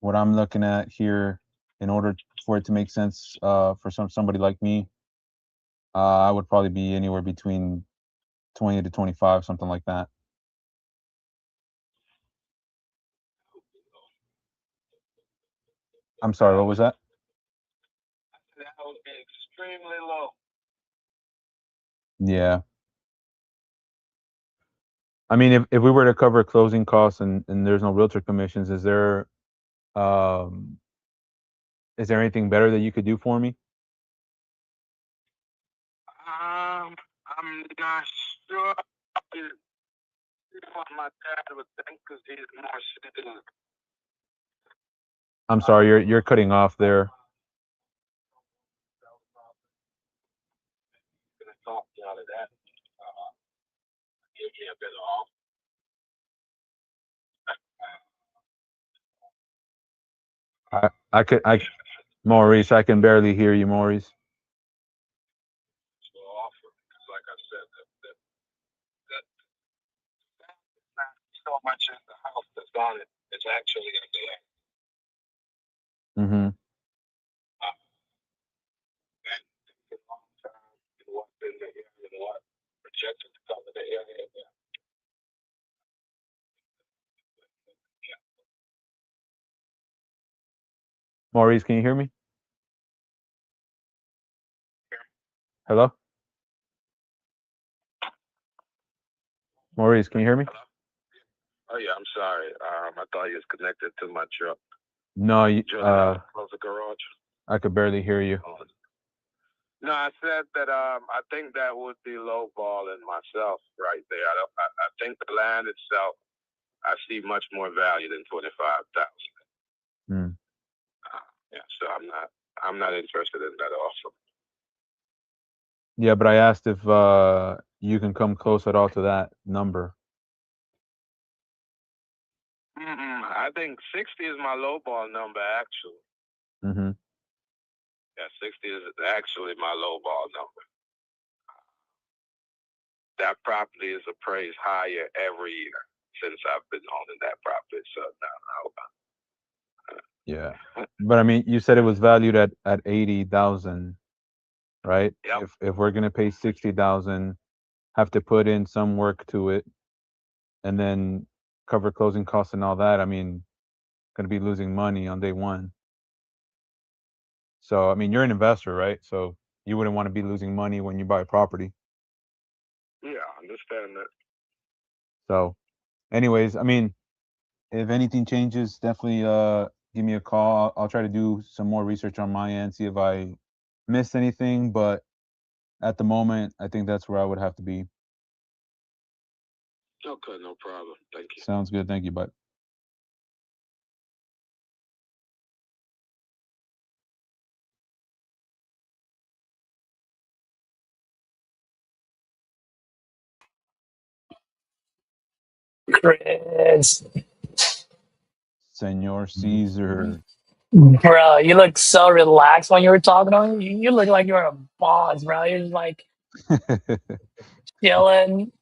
what I'm looking at here, in order for it to make sense for somebody like me, I would probably be anywhere between 20 to 25, something like that. I'm sorry, what was that? That would be extremely low. Yeah. I mean, if we were to cover closing costs and there's no realtor commissions, is there anything better that you could do for me? I'm not sure what my dad would think because he's more sensitive. I'm sorry, you're cutting off there. Gonna talk me out of that. Give me a bit off. Maurice, I can barely hear you, Maurice. So offer because, like I said, that not so much as the house that's on it. It's actually in the land. Long time, what's in the area, and what projected to come in the area. Maurice, can you hear me? Hello? Maurice, can you hear me? Oh yeah, I'm sorry. I thought you was connected to my truck. No, Close the garage. I could barely hear you. No, I said that I think that would be lowballing myself right there. I think the land itself, I see much more value than 25,000. Yeah, so I'm not interested in that also. Yeah, but I asked if you can come close at all to that number. I think 60 is my lowball number actually. Yeah, 60 is actually my lowball number. That property is appraised higher every year since I've been owning that property. So now, Yeah, but I mean, you said it was valued at 80,000, right? Yep. If we're gonna pay 60,000, have to put in some work to it, and then cover closing costs and all that. I mean, gonna be losing money on day one. So I mean, you're an investor, right? So you wouldn't want to be losing money when you buy a property. Yeah, understand that. So, anyways, I mean, if anything changes, definitely give me a call. I'll try to do some more research on my end, see if I missed anything. But at the moment, I think that's where I would have to be. Okay, no problem. Thank you. Sounds good. Thank you, bud. Chris, Senor Caesar. bro, you look so relaxed when you were talking to him. You look like you're a boss, bro. You're just like chilling.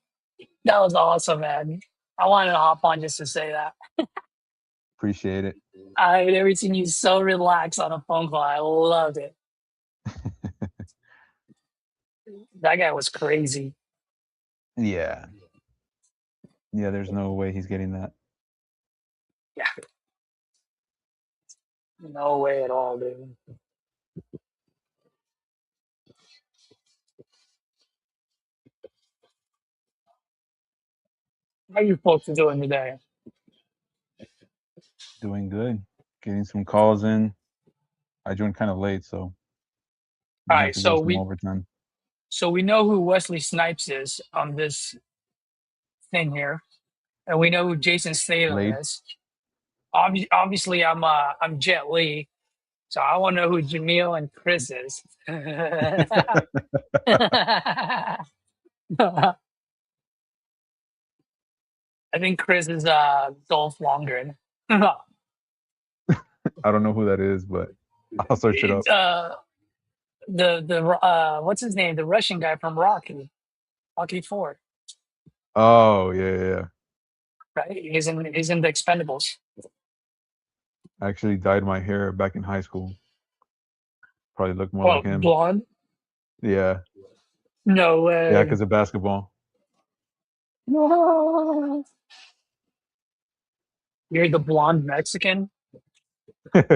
That was awesome, man. I wanted to hop on just to say that. Appreciate it. I've never seen you so relaxed on a phone call. I loved it. That guy was crazy. Yeah. Yeah, there's no way he's getting that. Yeah. No way at all, dude. How you folks doing today? Doing good. Getting some calls in. I joined kind of late, so All might have right, to go so some overtime. we know who Wesley Snipes is on this thing here, and we know who Jason Statham Blade. is. Obviously, I'm Jet Li, so I want to know who Jamil and Chris is. I think Chris is Dolph Lundgren. I don't know who that is, but I'll search it up. The what's his name? The Russian guy from Rocky 4, Oh, yeah. right? He's in the Expendables. I actually dyed my hair back in high school. Probably look more Well, like him. blonde? Yeah. No way. Yeah, because of basketball. No. You're the blonde Mexican. The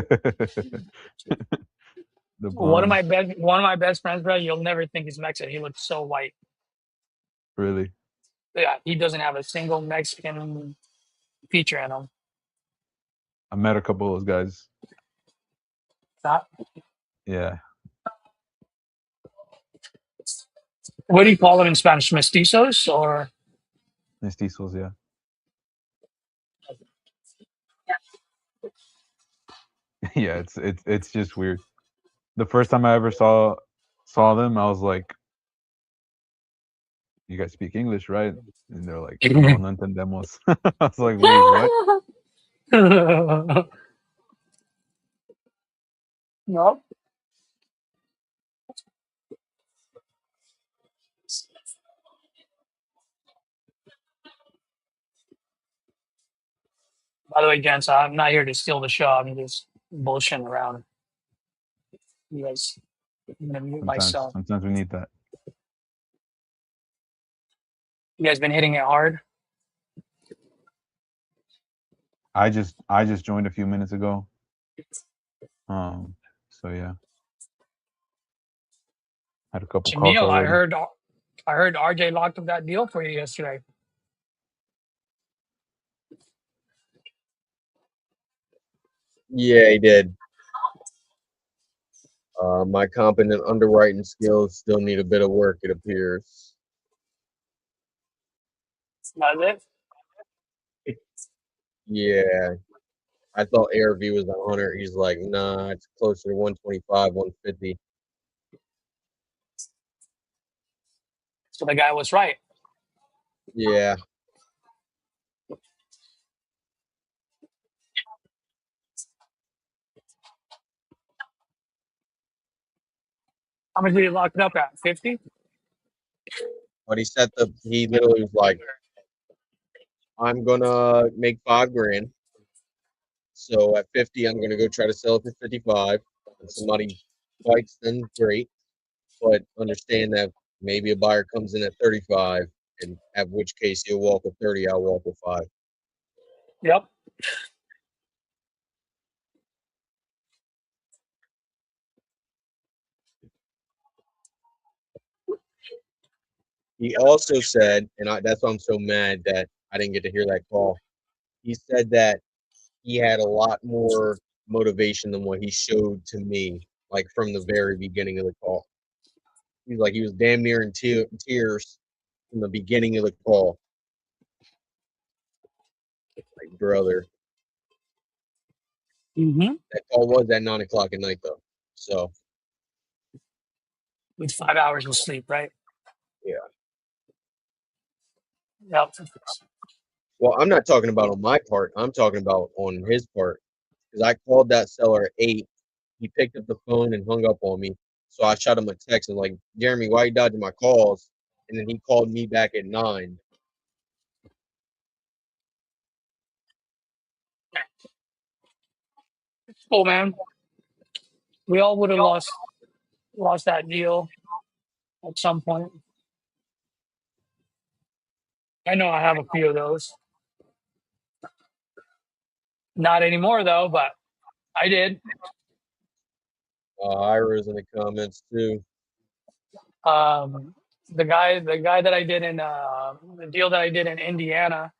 One of blonde. my best friends, bro. You'll never think he's Mexican. He looks so white. Really? Yeah, he doesn't have a single Mexican feature in him. I met a couple of those guys. Not, Yeah. what do you call them in Spanish? Mestizos or Mestizos, yeah. Yeah, it's just weird. The first time I ever saw them, I was like, "You guys speak English, right?" And they're like, "No, no entendemos." I was like, "Wait, what?" no? By the way, gents, I'm not here to steal the show. I'm just bullshitting around. You guys, I'm gonna mute myself. Sometimes we need that. You guys been hitting it hard? I just joined a few minutes ago. So yeah. Had a couple calls Jamil, already. I heard RJ locked up that deal for you yesterday. Yeah, he did. My competent underwriting skills still need a bit of work, it appears. That's it? Yeah. I thought ARV was 100. He's like, nah, it's closer to 125, 150. So the guy was right. Yeah. How much did he lock it up at? 50? But he literally was like, I'm gonna make $5,000. So at 50, I'm gonna go try to sell it for 55. If somebody bites, then great. But understand that maybe a buyer comes in at 35, and at which case he'll walk with 30, I'll walk with 5. Yep. He also said, and that's why I'm so mad that I didn't get to hear that call. He said that he had a lot more motivation than what he showed to me, like from the very beginning of the call. He's like, he was damn near in tears from the beginning of the call. Like, brother. Mm-hmm. That call was at 9 o'clock at night, though. So, With 5 hours of sleep, right? yeah. Yep. Well, I'm not talking about on my part. I'm talking about on his part. Because I called that seller at 8. He picked up the phone and hung up on me. So I shot him a text and like, Jeremy, why you dodging my calls? And then he called me back at 9. Oh man, we all would have lost that deal at some point. I know I have a few of those. Not anymore though, but I did. Ira's in the comments too. The guy that I did in the deal that I did in Indiana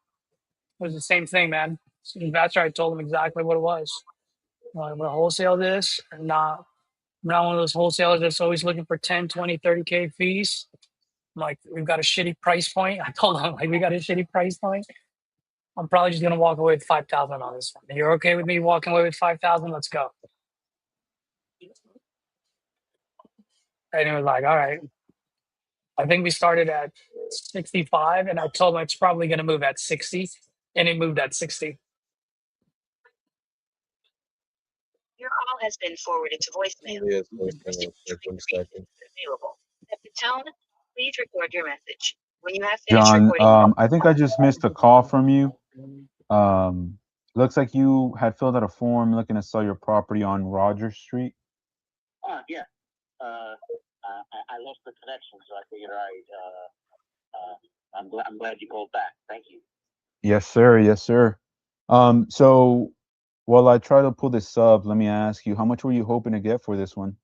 was the same thing, man. That's right. I told him exactly what it was. I'm going to wholesale this. I'm not one of those wholesalers that's always looking for 10, 20, 30K fees. I'm like, we've got a shitty price point. I told him, like, we got a shitty price point. I'm probably just going to walk away with 5,000 on this one. You're okay with me walking away with 5,000? Let's go. And he was like, all right. I think we started at 65, and I told him it's probably going to move at 60, and it moved at 60. Your call has been forwarded to voicemail. Yes, available. At the tone, please record your message. When you have finished John, recording, I think I just missed a call from you. Looks like you had filled out a form looking to sell your property on Rogers Street. Yeah. I lost the connection, so I figured I'm glad you called back. Thank you. Yes, sir. Yes, sir. So while I try to pull this up, let me ask you, how much were you hoping to get for this one?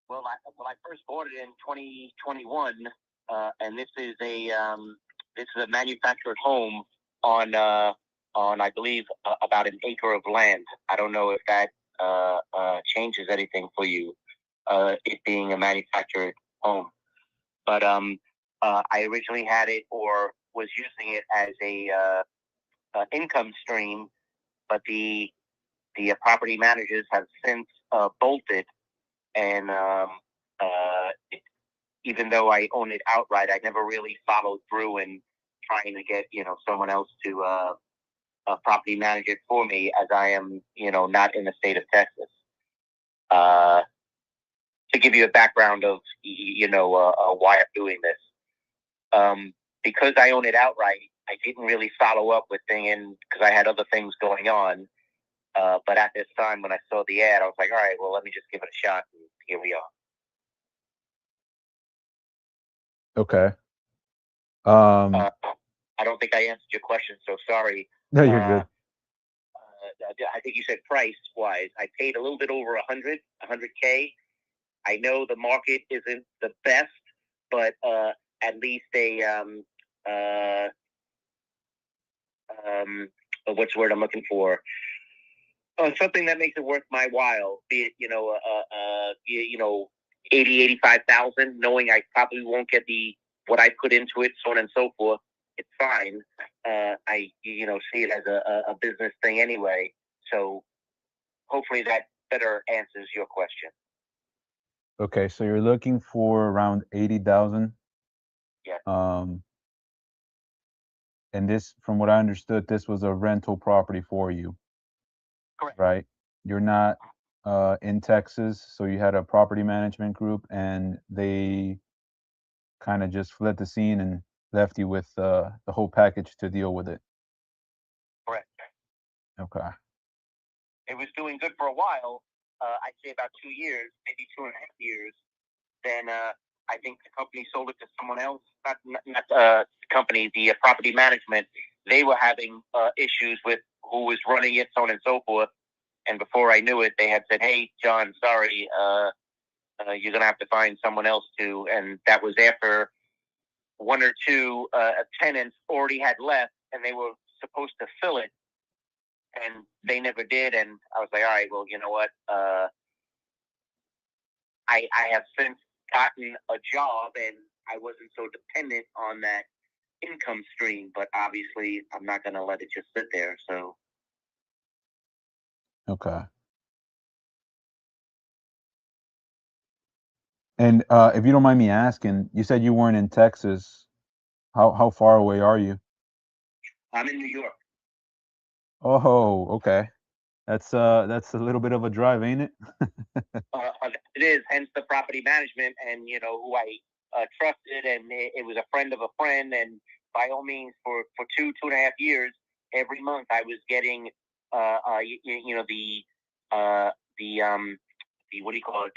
Well, I first bought it in 2021, and this is a manufactured home on I believe about an acre of land. I don't know if that changes anything for you, it being a manufactured home, but I originally had it or was using it as a income stream, but the property managers have since bolted, and even though I own it outright, I never really followed through in trying to get someone else to property manage it for me, as I am not in the state of Texas. To give you a background of why I'm doing this, because I own it outright, I didn't really follow up with things because I had other things going on. But at this time, when I saw the ad, I was like, all right, well, let me just give it a shot, and here we are. Okay. I don't think I answered your question, so sorry. No, you're good. I think you said price-wise. I paid a little bit over 100K. I know the market isn't the best, but at least what's the word I'm looking for? Something that makes it worth my while, be it 85,000, knowing I probably won't get what I put into it, so on and so forth. It's fine. I see it as a business thing anyway. So hopefully that better answers your question. Okay, so you're looking for around 80,000. Yeah. And this, from what I understood, this was a rental property for you. Correct. Right? You're not in Texas, so you had a property management group, and they kind of just fled the scene and left you with the whole package to deal with it. Correct. Okay. It was doing good for a while. I'd say about 2 years, maybe 2.5 years. Then I think the company sold it to someone else. Not the company, the property management. They were having issues with who was running it, so on and so forth. And before I knew it, they had said, "Hey, John, sorry, you're going to have to find someone else to. And that was after one or two tenants already had left, and they were supposed to fill it, and they never did. And I was like, all right, well, you know what? I have since gotten a job, and I wasn't so dependent on that income stream. But obviously, I'm not going to let it just sit there. So. Okay. And if you don't mind me asking, you said you weren't in Texas. How far away are you? I'm in New York. Oh, okay. That's a little bit of a drive, ain't it? It is, hence the property management, and who I trusted, and it was a friend of a friend, and by all means, for 2.5 years, every month I was getting the what do you call it,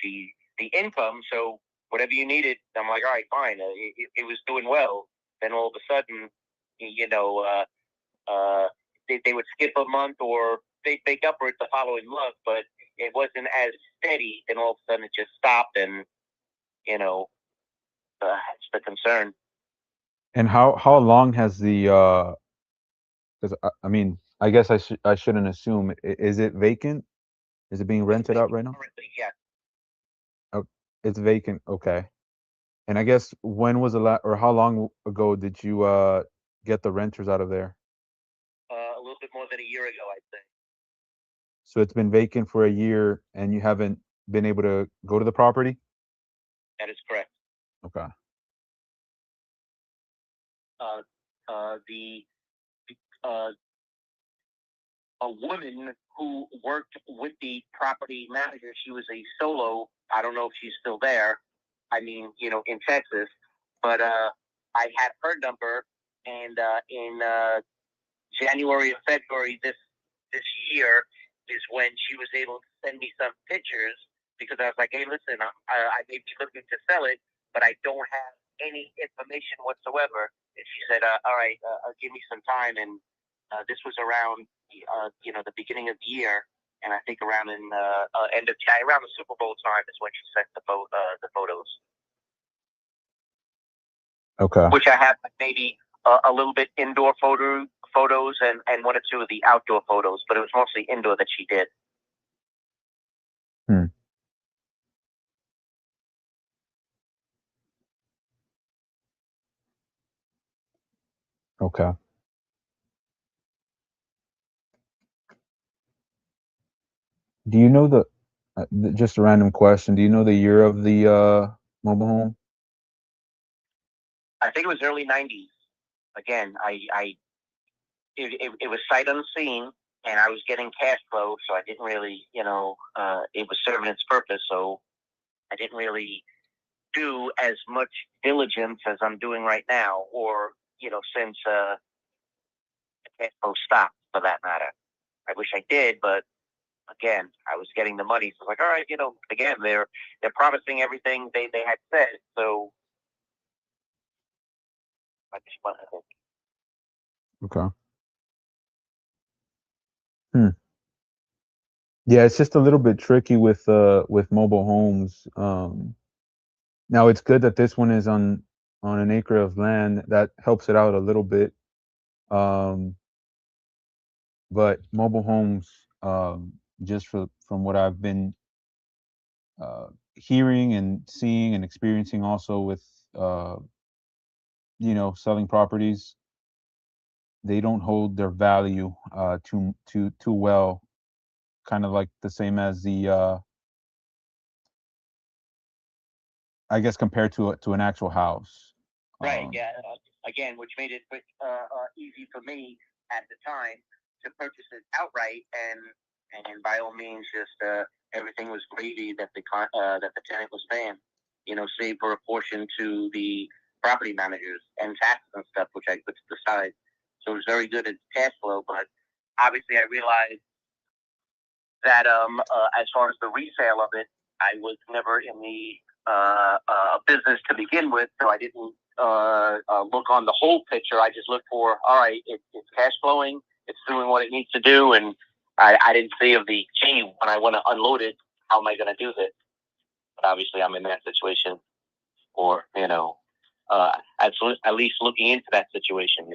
the income. So whatever you needed, I'm like, all right, fine. It was doing well. Then all of a sudden, they would skip a month, or they'd make up for it the following month, but it wasn't as steady. Then all of a sudden it just stopped, and that's the concern. And how long has the because I mean, I guess I shouldn't assume. Is it vacant? Is it being rented out right now? Yeah. Oh, it's vacant. Okay. And I guess when was the last, or how long ago did you get the renters out of there? A little bit more than a year ago, I'd say. So it's been vacant for a year, and you haven't been able to go to the property? That is correct. Okay. A woman who worked with the property manager, she was a solo. I don't know if she's still there. I mean, in Texas, but I had her number, and in January or February this year is when she was able to send me some pictures, because I was like, hey, listen, I may be looking to sell it, but I don't have any information whatsoever. And she said, all right, give me some time. And this was around, the beginning of the year. And I think around in end of January, around the Super Bowl time is when she sent the photos. Okay. Which I have maybe a little bit indoor photos and one or two of the outdoor photos, but it was mostly indoor that she did. Okay. Do you know just a random question, do you know the year of the mobile home? I think it was early 90s. Again, it was sight unseen, and I was getting cash flow, so I didn't really, it was serving its purpose, so I didn't really do as much diligence as I'm doing right now, or, since the cash flow stopped, for that matter. I wish I did, but again, I was getting the money, so I was like, all right, again, they're promising everything they had said, so I just wanted to. Okay. Yeah, it's just a little bit tricky with mobile homes. Now it's good that this one is on an acre of land. That helps it out a little bit. But mobile homes, just from what I've been hearing and seeing and experiencing also with selling properties, they don't hold their value too well. Kind of like the same as the I guess compared to an actual house. Right. Yeah. Again, which made it easy for me at the time to purchase it outright, and by all means, just everything was gravy that the tenant was paying. Save for a portion to the property managers and taxes and stuff, which I put to the side. So it was very good at cash flow, but obviously I realized that as far as the resale of it, I was never in the business to begin with, so I didn't look on the whole picture. I just looked for, all right, it's cash flowing, it's doing what it needs to do, and I didn't see of the, gee, when I want to unload it, how am I going to do this? But obviously, I'm in that situation, or at least looking into that situation.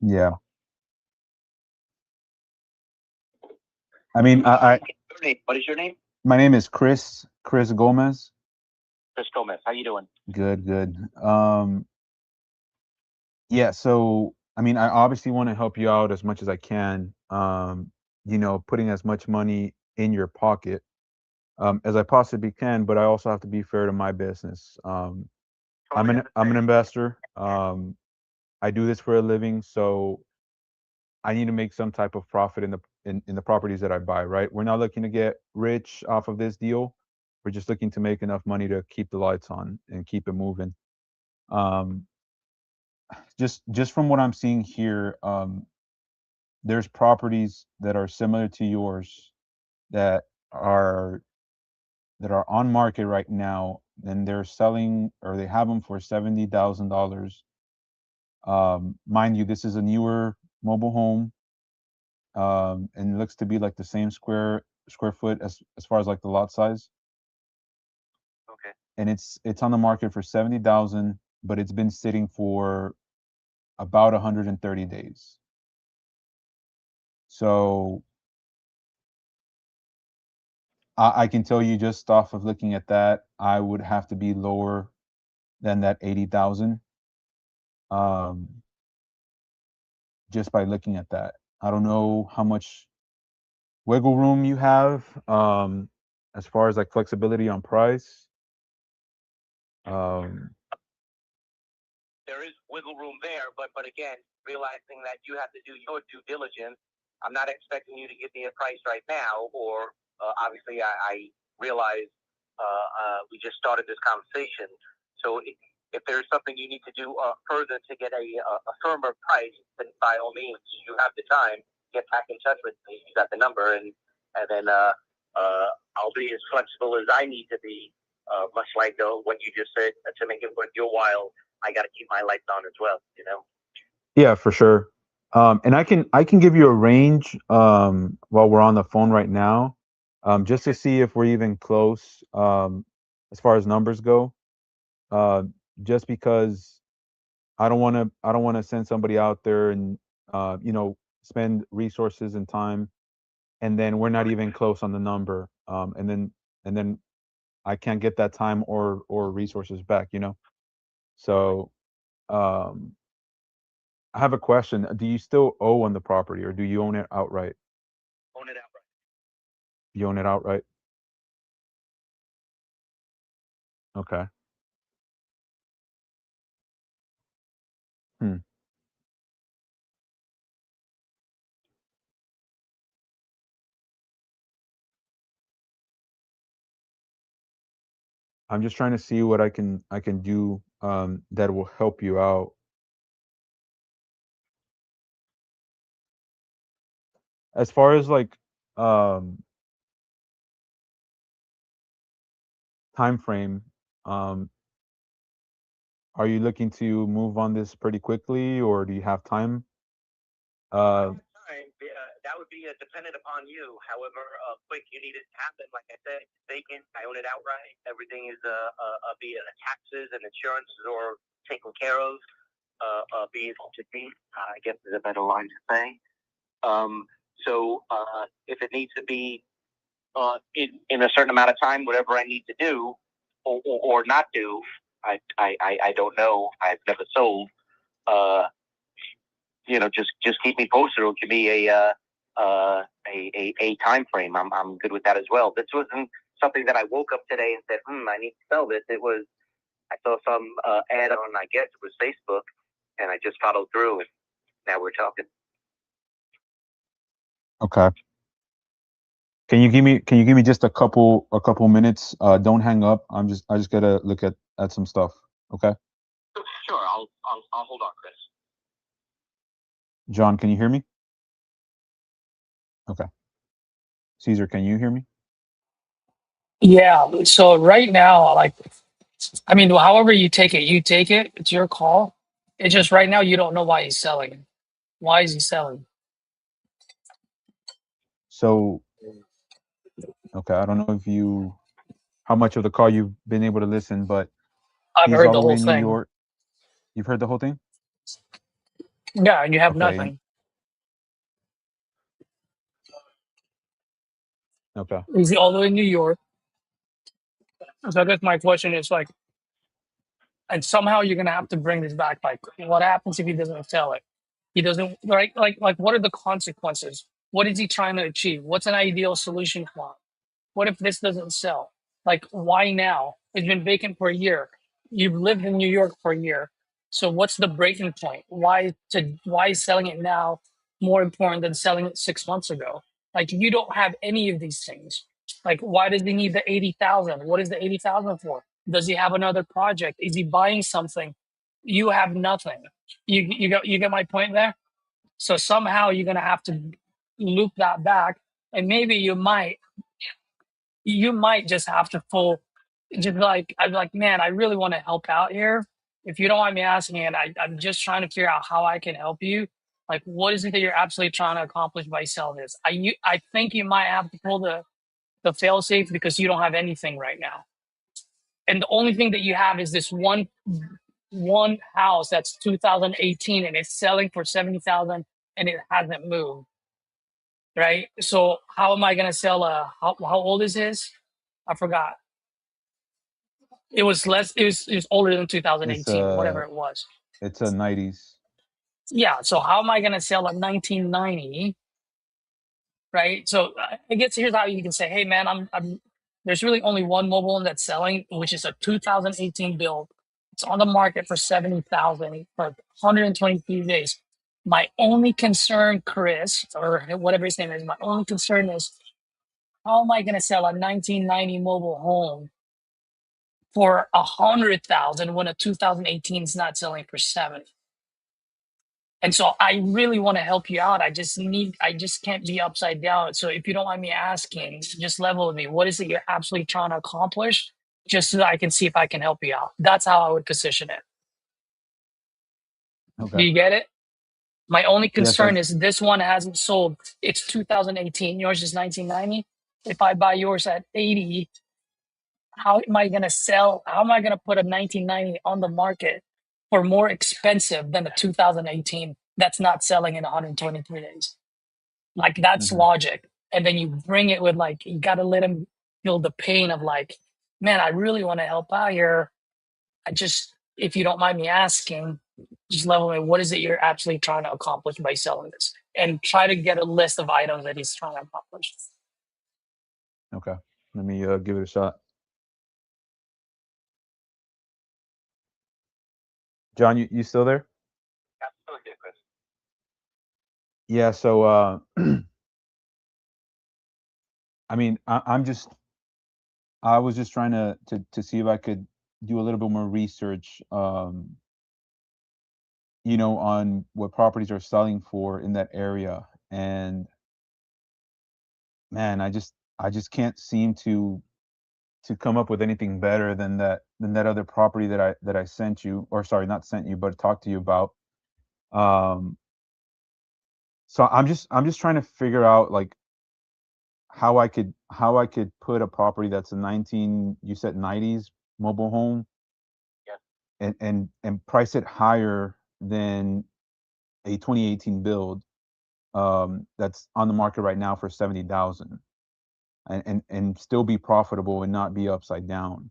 Yeah. I mean, What is your name? my name is Chris Gomez. Chris Gomez. How you doing? Good. Yeah, so I mean, I obviously want to help you out as much as I can. Putting as much money in your pocket as I possibly can, but I also have to be fair to my business. I'm an investor. I do this for a living, so I need to make some type of profit in the properties that I buy, right? We're not looking to get rich off of this deal. We're just looking to make enough money to keep the lights on and keep it moving. Just from what I'm seeing here, there's properties that are similar to yours that are on market right now, and they're selling, or they have them for $70,000. Mind you, this is a newer mobile home, and it looks to be like the same square foot as far as like the lot size. Okay. And it's on the market for 70,000, but it's been sitting for about 130 days. So I can tell you, just off of looking at that, I would have to be lower than that 80,000. Just by looking at that, I don't know how much wiggle room you have as far as like flexibility on price. There is wiggle room there, but again, realizing that you have to do your due diligence. I'm not expecting you to give me a price right now, or obviously I realize we just started this conversation. So if there's something you need to do further to get a firmer price, then by all means, you have the time. Get back in touch with me. You got the number, and then I'll be as flexible as I need to be. Much like what you just said, to make it worth your while, I got to keep my lights on as well. Yeah, for sure. And I can give you a range while we're on the phone right now, just to see if we're even close as far as numbers go. Just because I don't want to send somebody out there and spend resources and time, and then we're not even close on the number, and then I can't get that time or resources back. So I have a question. Do you still owe on the property, or do you own it outright? Own it outright. You own it outright? Okay. Hmm. I'm just trying to see what I can do that will help you out. As far as like time frame, are you looking to move on this pretty quickly, or do you have time? That would be dependent upon you. However quick you need it to happen, like I said, it's vacant. I own it outright. Everything is be it taxes and insurance or taken care of. Be it to me, I guess is a better line to say. So if it needs to be in a certain amount of time, whatever I need to do or not do, I don't know. I've never sold. Just keep me posted or give me a time frame. I'm good with that as well. This wasn't something that I woke up today and said, I need to sell this. It was, I saw some ad on, I guess it was Facebook, and I just followed through, and now we're talking. Okay. Can you give me just a couple minutes? Don't hang up. I just gotta look at some stuff. Okay. Sure. I'll hold on, Chris. John, can you hear me? Okay. Caesar, can you hear me? Yeah. So right now, however you take it. It's your call. It's just right now you don't know why he's selling. Why is he selling? So, okay, I don't know if you how much of the call you've been able to listen, but I've he's heard all the the way whole in New thing. York. You've heard the whole thing? Yeah, and you have Okay. nothing. Okay. He's all the way in New York. So I guess my question is like, and somehow you're gonna have to bring this back. Like, what happens if he doesn't sell it? He doesn't, right? Like, what are the consequences? What is he trying to achieve? What's an ideal solution for him? What if this doesn't sell? Like, why now? It's been vacant for a year. You've lived in New York for a year. So what's the breaking point? Why is selling it now more important than selling it 6 months ago? Like, you don't have any of these things. Like, why does he need the 80,000? What is the 80,000 for? Does he have another project? Is he buying something? You have nothing. You get my point there? So somehow you're gonna have to loop that back, and maybe you might just have to pull, just like I'm like, man, I really want to help out here. If you don't mind me asking, and I'm just trying to figure out how I can help you. Like, what is it that you're absolutely trying to accomplish by selling this? I think you might have to pull the fail safe because you don't have anything right now, and the only thing that you have is this one house that's 2018 and it's selling for 70,000 and it hasn't moved. Right. So how am I gonna sell how old is his? I forgot. It was less. It was older than It's 2018, whatever it was. a 90s. Yeah. So how am I gonna sell a 1990? Right. So I guess here's how you can say, hey man, I'm. There's really only one mobile home that's selling, which is a 2018 build. It's on the market for 70,000 for 123 days. My only concern, Chris, or whatever his name is, my only concern is how am I gonna sell a 1990 mobile home for 100,000 when a 2018 is not selling for 70? And so I really want to help you out. I just can't be upside down. So if you don't mind me asking, just level with me. What is it you're absolutely trying to accomplish? Just so that I can see if I can help you out. That's how I would position it. Do Okay. you get it? My only Yes, concern is this one hasn't sold. It's 2018. Yours is 1990. If I buy yours at 80, how am I going to sell? How am I going to put a 1990 on the market for more expensive than a 2018 that's not selling in 123 days? Like, that's logic. And then you bring it with, like, you got to let him feel the pain of, like, man, I really want to help out here. If you don't mind me asking, just level me, what is it you're actually trying to accomplish by selling this? And try to get a list of items that he's trying to accomplish. Okay. Let me give it a shot. John, you still there? Absolutely, Chris. Yeah, so I mean, I was just trying to see if I could do a little bit more research, on what properties are selling for in that area. And man, I just can't seem to come up with anything better than that other property that I sent you, or sorry, not sent you, but talked to you about. So I'm just trying to figure out, like, how I could put a property that's a 90s mobile home, and price it higher than a 2018 build, that's on the market right now for 70,000, and still be profitable and not be upside down.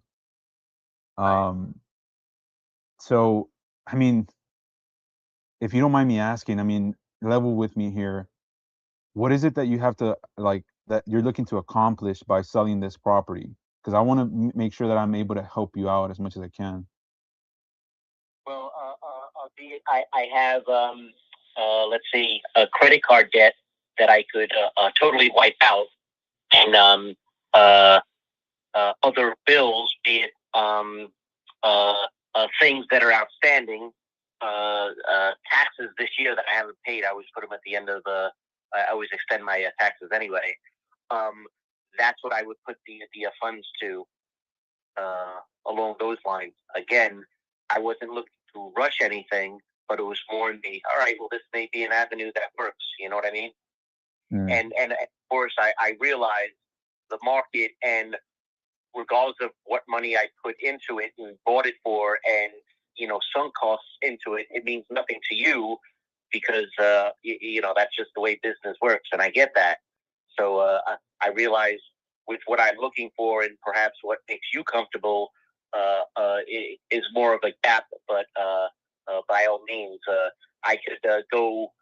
So I mean, if you don't mind me asking, I mean, level with me here. What is it that you have to, like, that you're looking to accomplish by selling this property? Because I want to make sure that I'm able to help you out as much as I can. Well, I have, let's see, a credit card debt that I could totally wipe out, and other bills, be it things that are outstanding, taxes this year that I haven't paid. I always put them at the end of I always extend my taxes anyway. That's what I would put the funds to, along those lines. Again, I wasn't looking to rush anything, but it was more in the, all right, well, this may be an avenue that works. You know what I mean? And of course, I realize the market, and we're regardless of what money I put into it and bought it for, and sunk costs into it, it means nothing to you because that's just the way business works, and I get that. So I realize with what I'm looking for and perhaps what makes you comfortable is more of a gap, but by all means, I could go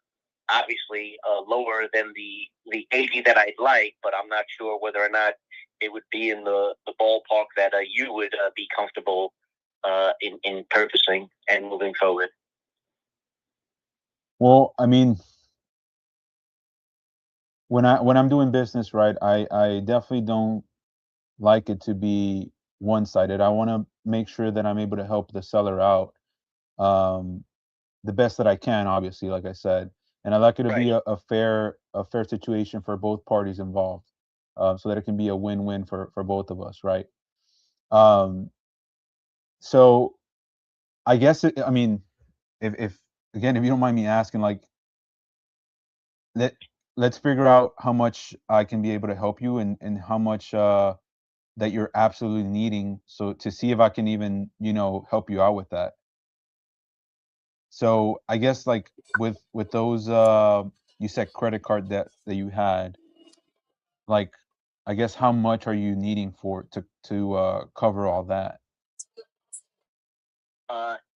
obviously lower than the 80 that I'd like, but I'm not sure whether or not it would be in the ballpark that you would be comfortable in purchasing and moving forward. Well, I mean, when I'm doing business, right, I definitely don't like it to be one-sided. I want to make sure that I'm able to help the seller out the best that I can, obviously, like I said, and I like it to be a fair situation for both parties involved, so that it can be a win-win for both of us, right? So I guess I mean, if again, if you don't mind me asking, like, let's figure out how much I can be able to help you and how much that you're absolutely needing, so to see if I can even help you out with that. So I guess like with those you said credit card debt that you had, like, I guess how much are you needing for to cover all that?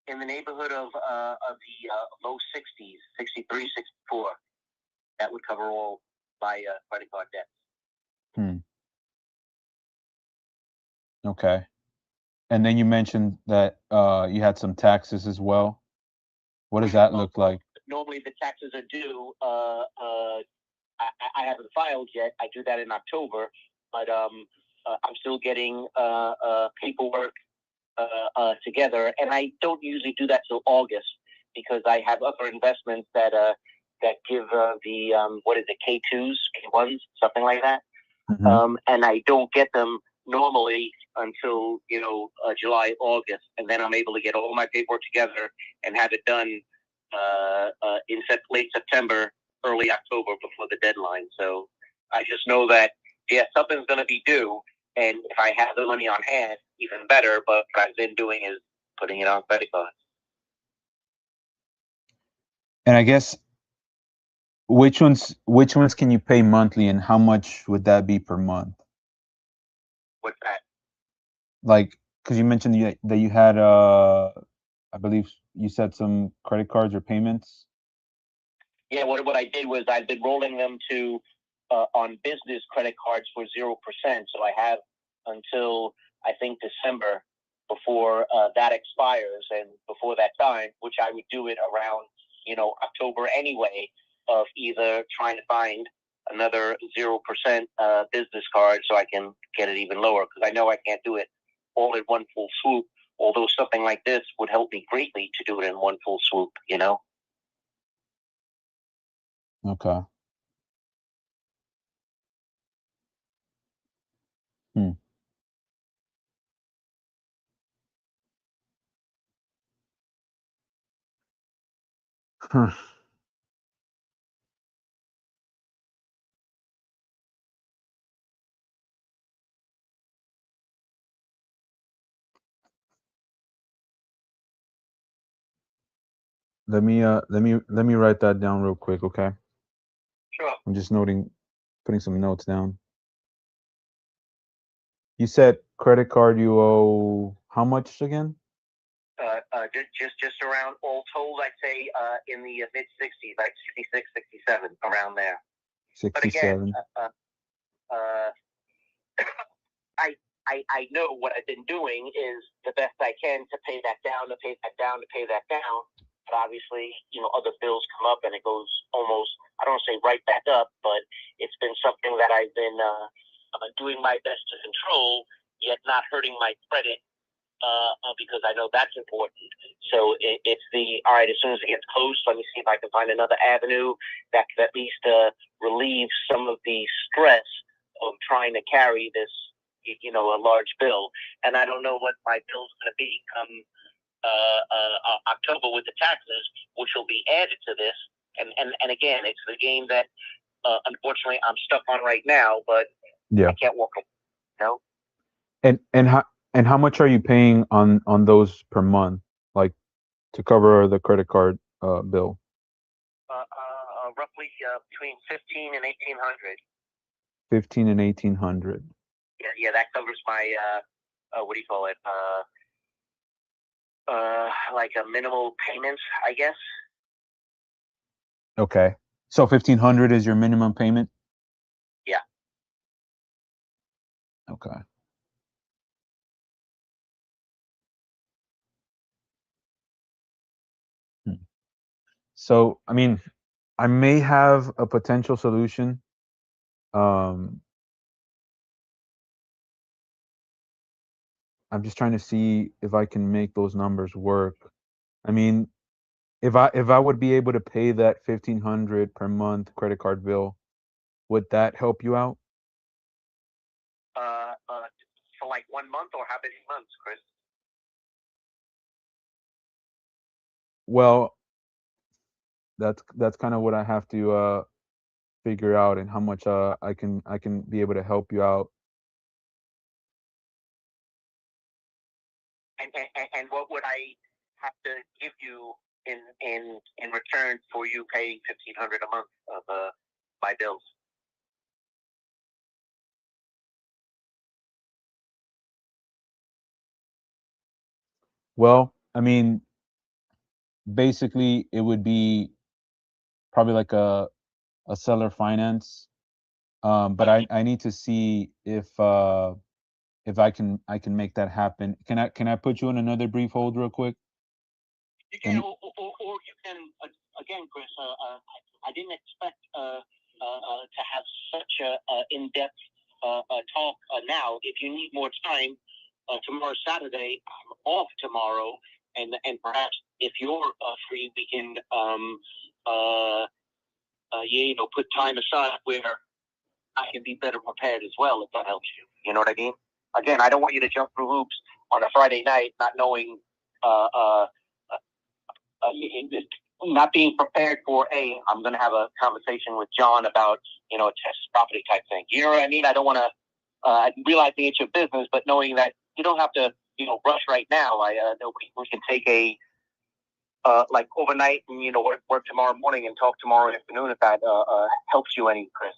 In the neighborhood of the low 60s, 63, 64. That would cover all my credit card debt. Okay. And then you mentioned that you had some taxes as well. What does that look like? Normally the taxes are due. I haven't filed yet. I do that in October, but I'm still getting paperwork together, and I don't usually do that till August because I have other investments that give the what is it, K2s, K1s, something like that. And I don't get them normally until July, August, and then I'm able to get all my paperwork together and have it done in late September, early October before the deadline. So I just know that something's going to be due, and if I have the money on hand, even better. But what I've been doing is putting it on credit cards. And I guess which ones can you pay monthly, and how much would that be per month? What's that? Like, because you mentioned that you had I believe you said some credit cards or payments. Yeah, what I did was I've been rolling them to on business credit cards for 0%. So I have until I think December before that expires, and before that time, which I would do it around October anyway, of either trying to find another 0% business card so I can get it even lower, because I know I can't do it all in one full swoop. Although something like this would help me greatly to do it in one full swoop, Okay. Huh. Let me write that down real quick, okay? Sure. I'm just putting some notes down. You said credit card you owe how much again? Just around, all told, I'd say in the mid 60s, like 66, 67, around there. 67. But again, I know what I've been doing is the best I can to pay that down, to pay that down, to pay that down. But obviously, other bills come up and it goes almost, I don't want to say right back up, but it's been something that I've been doing my best to control, yet not hurting my credit, because I know that's important. So it's all right, as soon as it gets close, let me see if I can find another avenue that could at least relieve some of the stress of trying to carry this, a large bill. And I don't know what my bill's going to be come October with the taxes, which will be added to this. And again, it's the game that unfortunately I'm stuck on right now, but I can't walk away. And how much are you paying on those per month, like to cover the credit card bill? Roughly between 15 and 1800. 15 and 1800. Yeah, that covers my what do you call it? Like a minimal payments, I guess. Okay. So 1500 is your minimum payment? Yeah. Okay. So, I mean, I may have a potential solution. I'm just trying to see if I can make those numbers work. I mean, if I would be able to pay that 1500 per month credit card bill, would that help you out? For like 1 month, or how many months, Chris? Well, that's kind of what I have to figure out, and how much I can be able to help you out. And what would I have to give you in return for you paying 1500 a month of my bills? Well, I mean, basically it would be probably like a seller finance, but I need to see if I can make that happen. Can I put you on another brief hold real quick? You can, or you can again, Chris. I didn't expect to have such a in-depth talk now. If you need more time, tomorrow's Saturday. I'm off tomorrow, and perhaps if you're free, we can put time aside where I can be better prepared as well, if that helps you. You know what I mean? Again, I don't want you to jump through hoops on a Friday night, not knowing, not being prepared for, I'm going to have a conversation with John about, a test property type thing. You know what I mean? I don't want to, realizing it's your business, but knowing that you don't have to, rush right now. We can take a, like overnight and, work tomorrow morning and talk tomorrow afternoon if that helps you any, Chris.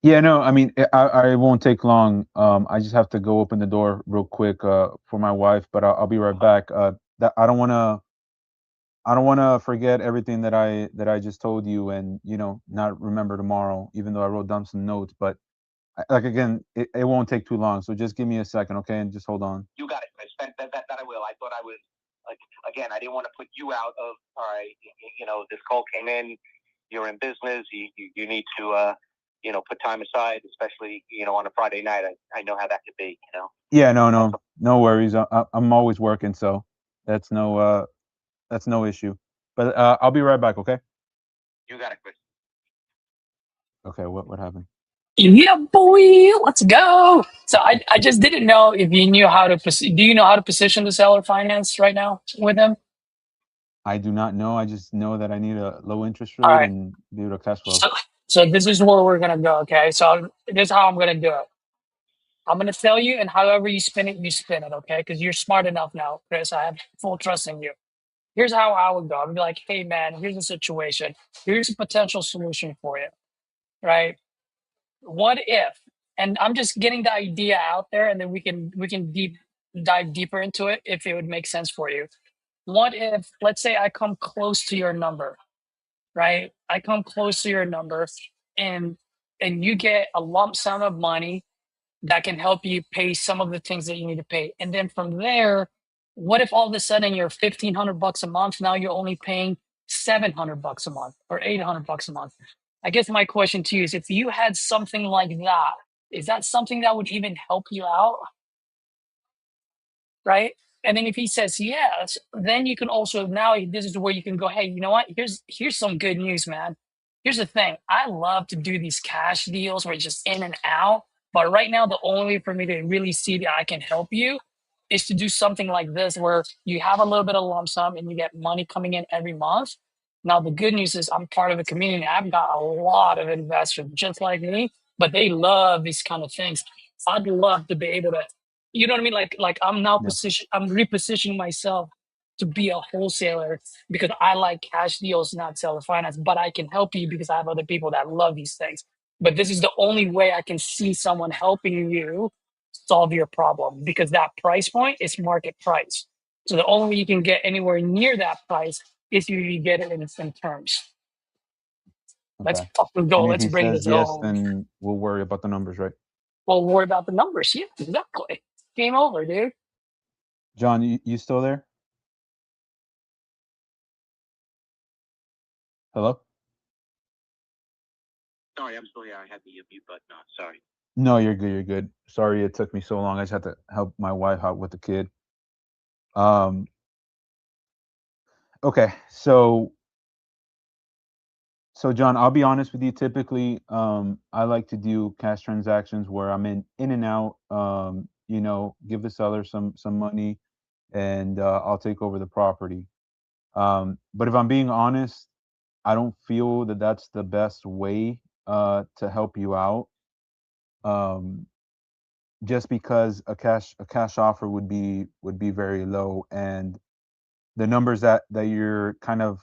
Yeah, no, I mean, I won't take long. I just have to go open the door real quick for my wife, but I'll be right back. That I don't want to forget everything that I just told you, and not remember tomorrow, even though I wrote down some notes. But like again, it won't take too long. So just give me a second, okay? And just hold on. You got it, Chris. That I will. I thought I was, like, again, I didn't want to put you out of, all right, this call came in, you're in business, you need to, put time aside, especially, on a Friday night. I know how that could be, Yeah, no worries. I'm always working, so that's no issue. But I'll be right back, okay? You got it, Chris. Okay, what happened? Yeah, boy, let's go. So I just didn't know if you knew how to. Do you know how to position the seller finance right now with them? I do not know. I just know that I need a low interest All rate right. and be able to cash flow. So this is where we're gonna go. Okay. So this is how I'm gonna do it. I'm gonna tell you, and however you spin it, you spin it. Okay? Because you're smart enough now, Chris. I have full trust in you. Here's how I would go. I'd be like, hey man, here's the situation. Here's a potential solution for you. Right? What if, and I'm just getting the idea out there, and then we can dive deeper into it if it would make sense for you. What if, let's say I come close to your number, right? I come close to your number, and you get a lump sum of money that can help you pay some of the things that you need to pay. And then from there, what if all of a sudden you're $1,500 a month, now you're only paying $700 a month or $800 a month? I guess my question to you is, if you had something like that, is that something that would even help you out? Right? And then if he says yes, then you can also, now this is where you can go, hey, you know what? Here's some good news, man. Here's the thing. I love to do these cash deals where it's just in and out. But right now, the only way for me to really see that I can help you is to do something like this, where you have a little bit of lump sum and you get money coming in every month. Now, the good news is I'm part of a community. I've got a lot of investors just like me, but they love these kind of things. I'd love to be able to You know what I mean? Like I'm now Yeah. I'm repositioning myself to be a wholesaler because I like cash deals, not seller finance, but I can help you because I have other people that love these things. But this is the only way I can see someone helping you solve your problem because that price point is market price. So the only way you can get anywhere near that price is you get it in terms. Let's Okay. fucking go. And if Let's he bring says this yes, home. then we'll worry about the numbers, right? We'll worry about the numbers. Yeah, exactly. Game over, dude. John, you still there? Hello? Sorry, I'm still here. I had the mute button on. Sorry. No, you're good. You're good. Sorry it took me so long. I just had to help my wife out with the kid. Okay. So John, I'll be honest with you. Typically, I like to do cash transactions where I'm in and out. You know, give the seller some money, and I'll take over the property. But if I'm being honest, I don't feel that that's the best way to help you out. Just because a cash offer would be very low, and the numbers that you're kind of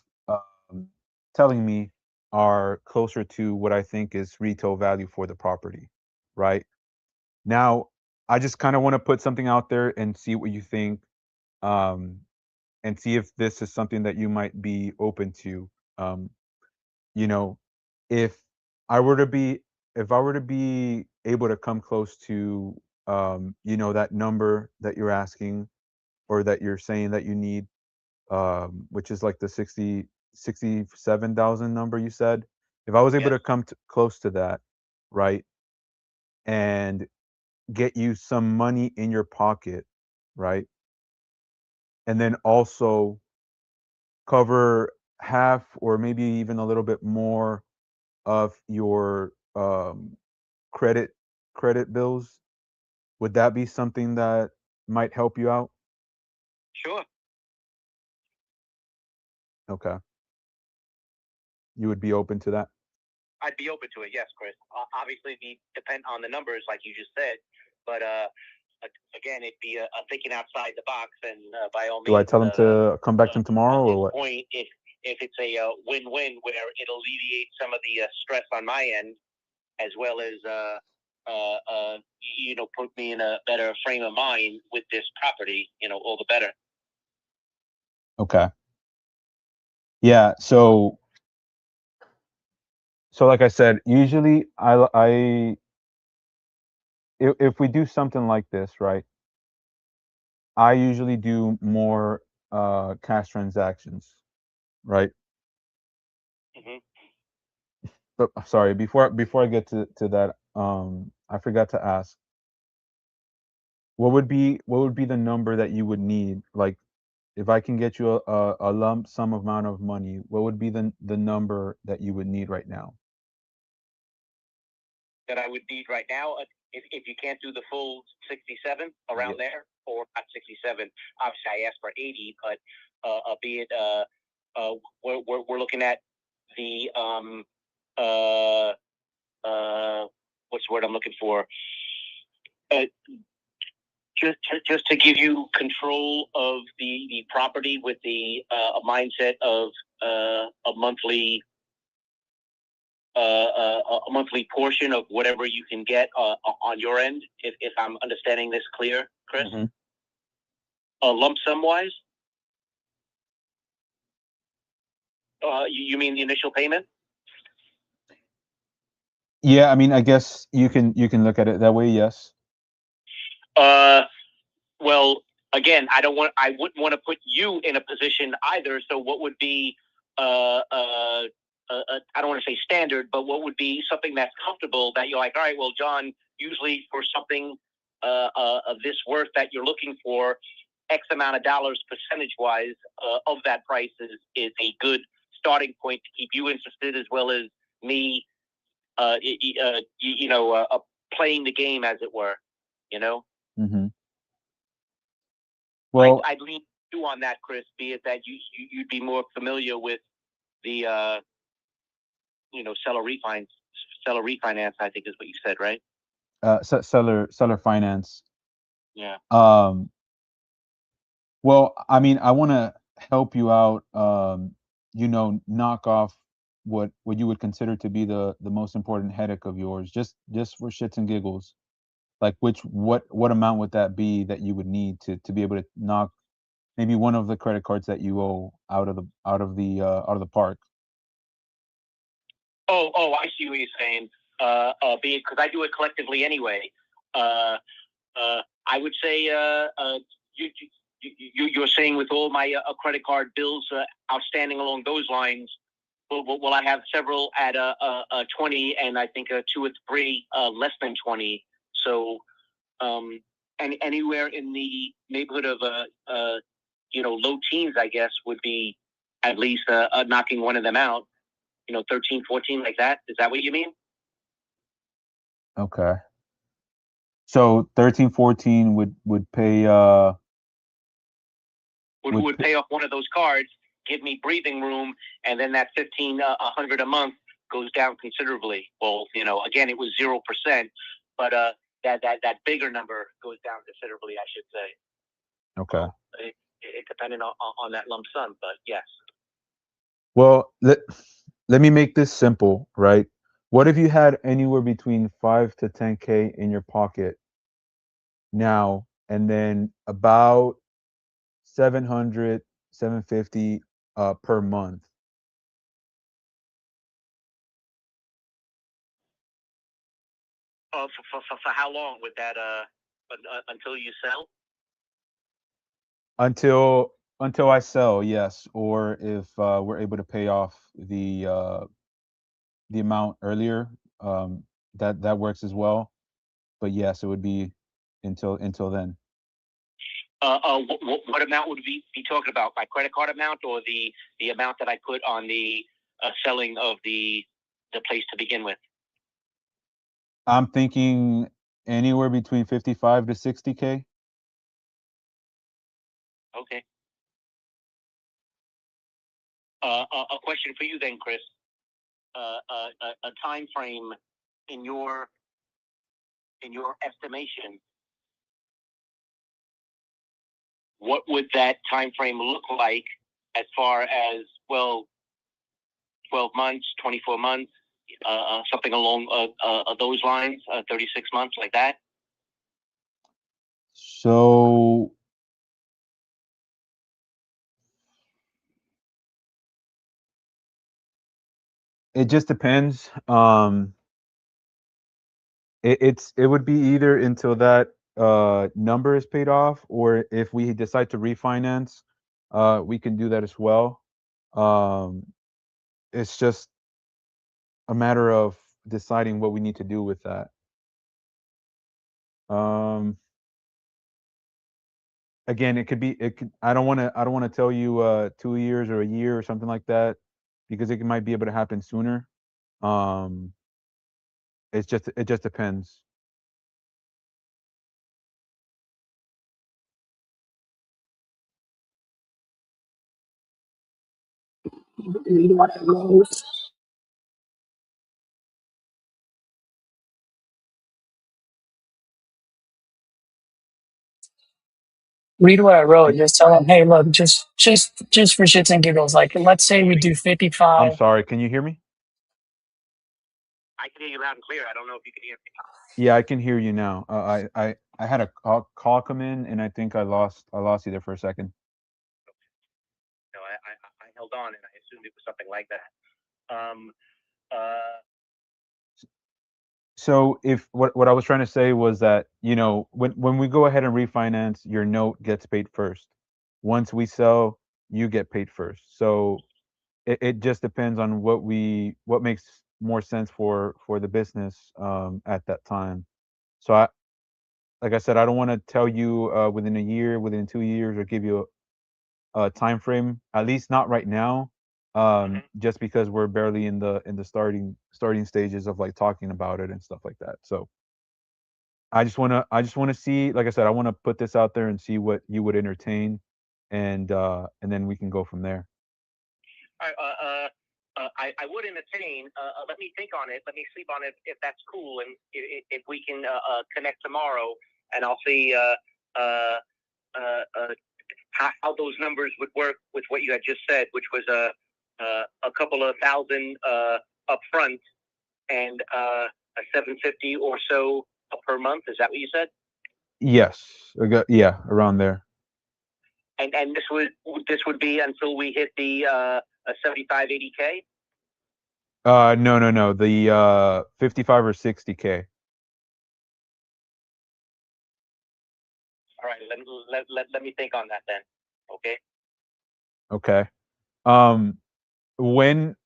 telling me are closer to what I think is retail value for the property, right? Now, I just kind of want to put something out there and see what you think, and see if this is something that you might be open to. You know, if I were to be able to come close to you know, that number that you're asking or that you're saying that you need, which is like the 67,000 number you said. If I was able to come close to that, right, and get you some money in your pocket, right, and then also cover half or maybe even a little bit more of your credit bills, would that be something that might help you out? Sure. Okay. You would be open to that? I'd be open to it. Yes, Chris. Obviously, it depend on the numbers, like you just said. But again, it'd be a thinking outside the box, and by all Do I means, tell them to come back to him tomorrow or this what? point, if it's a win-win where it'll alleviate some of the stress on my end, as well as you know, put me in a better frame of mind with this property, you know, all the better. Okay. Yeah, so like I said, usually if we do something like this, right, I usually do more cash transactions, right? But sorry, before I get to that, I forgot to ask, what would be the number that you would need? Like, if I can get you a lump sum amount of money, what would be the number that you would need right now? That I would need right now, if you can't do the full 67 around there, or not 67, obviously I asked for 80, but be it we're looking at the what's the word I'm looking for? Just to give you control of the property with the a mindset of a monthly portion of whatever you can get on your end, if I'm understanding this clear, Chris. Lump sum wise, you mean the initial payment? Yeah, I mean, I guess you can look at it that way. Yes. Well, again, I wouldn't want to put you in a position either. So what would be I don't want to say standard, but what would be something that's comfortable that you're like, all right, well, John, usually for something of this worth that you're looking for, X amount of dollars percentage wise of that price is a good starting point to keep you interested, as well as me, playing the game, as it were, you know? Mm-hmm. Well, I'd lean you on that, Chris, be it that you'd be more familiar with the, seller refinance, I think is what you said, right? Seller finance. Yeah. Well, I mean, I want to help you out. Knock off what you would consider to be the most important headache of yours, just for shits and giggles. Like, what amount would that be that you would need to be able to knock maybe one of the credit cards that you owe out of the park? Oh, I see what you're saying. Because I do it collectively anyway. I would say you're saying with all my credit card bills outstanding along those lines. Well, I have several at 20, and I think 2 or 3 less than 20. So, anywhere in the neighborhood of low teens, I guess, would be at least knocking one of them out. 13, 14, like that. Is that what you mean? Okay. So 13, 14 would pay would pay off one of those cards, give me breathing room, and then that $1,500 a month goes down considerably. Well, again, it was 0%, but that bigger number goes down considerably, I should say. Okay. It depended on that lump sum, but yes. Well, let me make this simple, right? What if you had anywhere between 5 to 10K in your pocket now, and then about 700, 750 per month? For how long would that until you sell? Until I sell, yes, or if we're able to pay off the amount earlier, that works as well. But yes, it would be until then. What amount would we be talking about? My credit card amount, or the amount that I put on the selling of the place to begin with? I'm thinking anywhere between 55 to 60K. Okay. A question for you then, Chris. A time frame in your estimation. What would that time frame look like as far as 12 months, 24 months, something along those lines, 36 months, like that? So it just depends. It would be either until that number is paid off, or if we decide to refinance, we can do that as well. It's just a matter of deciding what we need to do with that. Again, I don't want to tell you 2 years or a year or something like that, because it might be able to happen sooner. It just depends. Read what I wrote. Read what I wrote. Just tell them, hey, look, just for shits and giggles. Like, let's say we do I'm 55. sorry, can you hear me? I can hear you loud and clear. I don't know if you can hear me. Yeah, I can hear you now. I had a call come in, and I think I lost you there for a second. No, I held on, and I assumed it was something like that. So if what I was trying to say was that, when we go ahead and refinance, your note gets paid first. Once we sell, you get paid first. So it just depends on what makes more sense for the business at that time. So like I said, I don't want to tell you within a year, within 2 years, or give you a time frame. At least not right now, just because we're barely in the starting stages of like talking about it and stuff like that. So I just want to see, like I said, I want to put this out there and see what you would entertain, and then we can go from there. I would entertain. Let me think on it. Let me sleep on it, if that's cool, and if we can connect tomorrow, and I'll see how those numbers would work with what you had just said, which was a couple of thousand up front and a 750 or so per month. Is that what you said? Yes. Yeah, around there. And this would be until we hit the 75, 80K? No. The 55 or 60K. All right, let me think on that then. Okay. Okay. When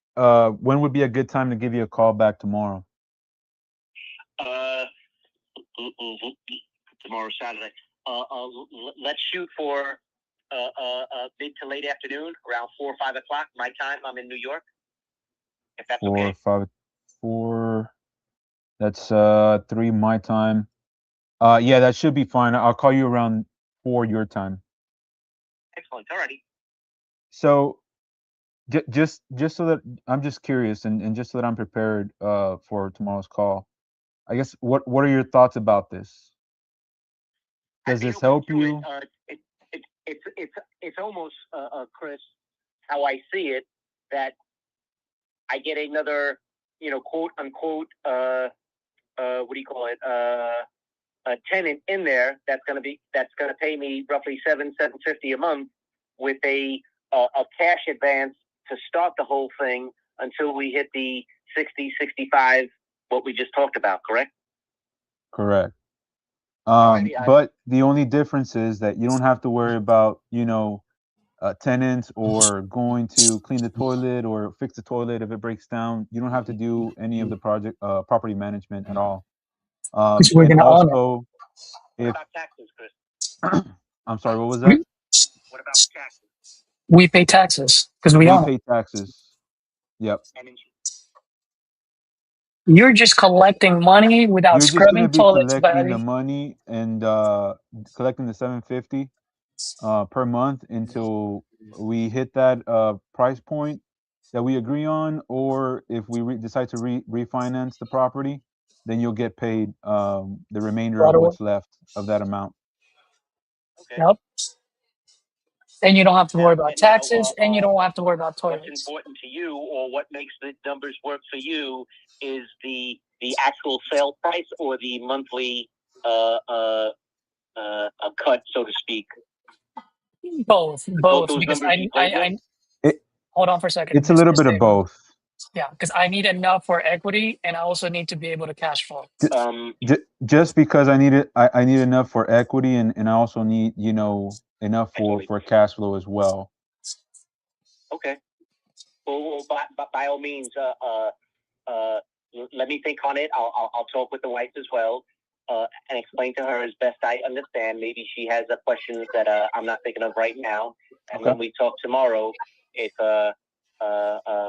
would be a good time to give you a call back tomorrow? Tomorrow's Saturday. Let's shoot for mid to late afternoon, around 4 or 5 o'clock my time. I'm in New York. If that's 4, okay. 5, 4. That's 3 my time. Yeah, that should be fine. I'll call you around 4 your time. Excellent. Alrighty. So just so that I'm just curious and just so that I'm prepared for tomorrow's call. I guess what are your thoughts about this? Does this help you? It's almost Chris, how I see it, that I get another, quote unquote, what do you call it, a tenant in there that's gonna pay me roughly $750 a month with a cash advance to start the whole thing until we hit the 60, 65, what we just talked about, correct? Correct. But the only difference is that you don't have to worry about, tenants or going to clean the toilet or fix the toilet if it breaks down. You don't have to do any of the property management at all. Which we're And gonna honor. also, What if about taxes, Chris? I'm sorry, what was that? What about the taxes? We pay taxes because we We own pay it. taxes. Yep. You're just collecting money without You're just gonna scrubbing be toilets, collecting the buddy. money and collecting the $750 per month until we hit that price point that we agree on, or if we decide to refinance the property, then you'll get paid the remainder Right of away. what's left of that amount. Yep. And you don't have to worry about taxes, and you don't have to worry about What's toilets. important to you, or what makes the numbers work for you, is the actual sale price or the monthly a cut, so to speak. Both, those because numbers be played with? hold on for a second. It's a little bit of both. Yeah, because I need enough for equity, and I also need to be able to cash flow. Just because I need it, I need enough for equity, and I also need enough for cash flow as well. Okay. Well, by all means, let me think on it. I'll talk with the wife as well, and explain to her as best I understand. Maybe she has questions that I'm not thinking of right now. And when we talk tomorrow, if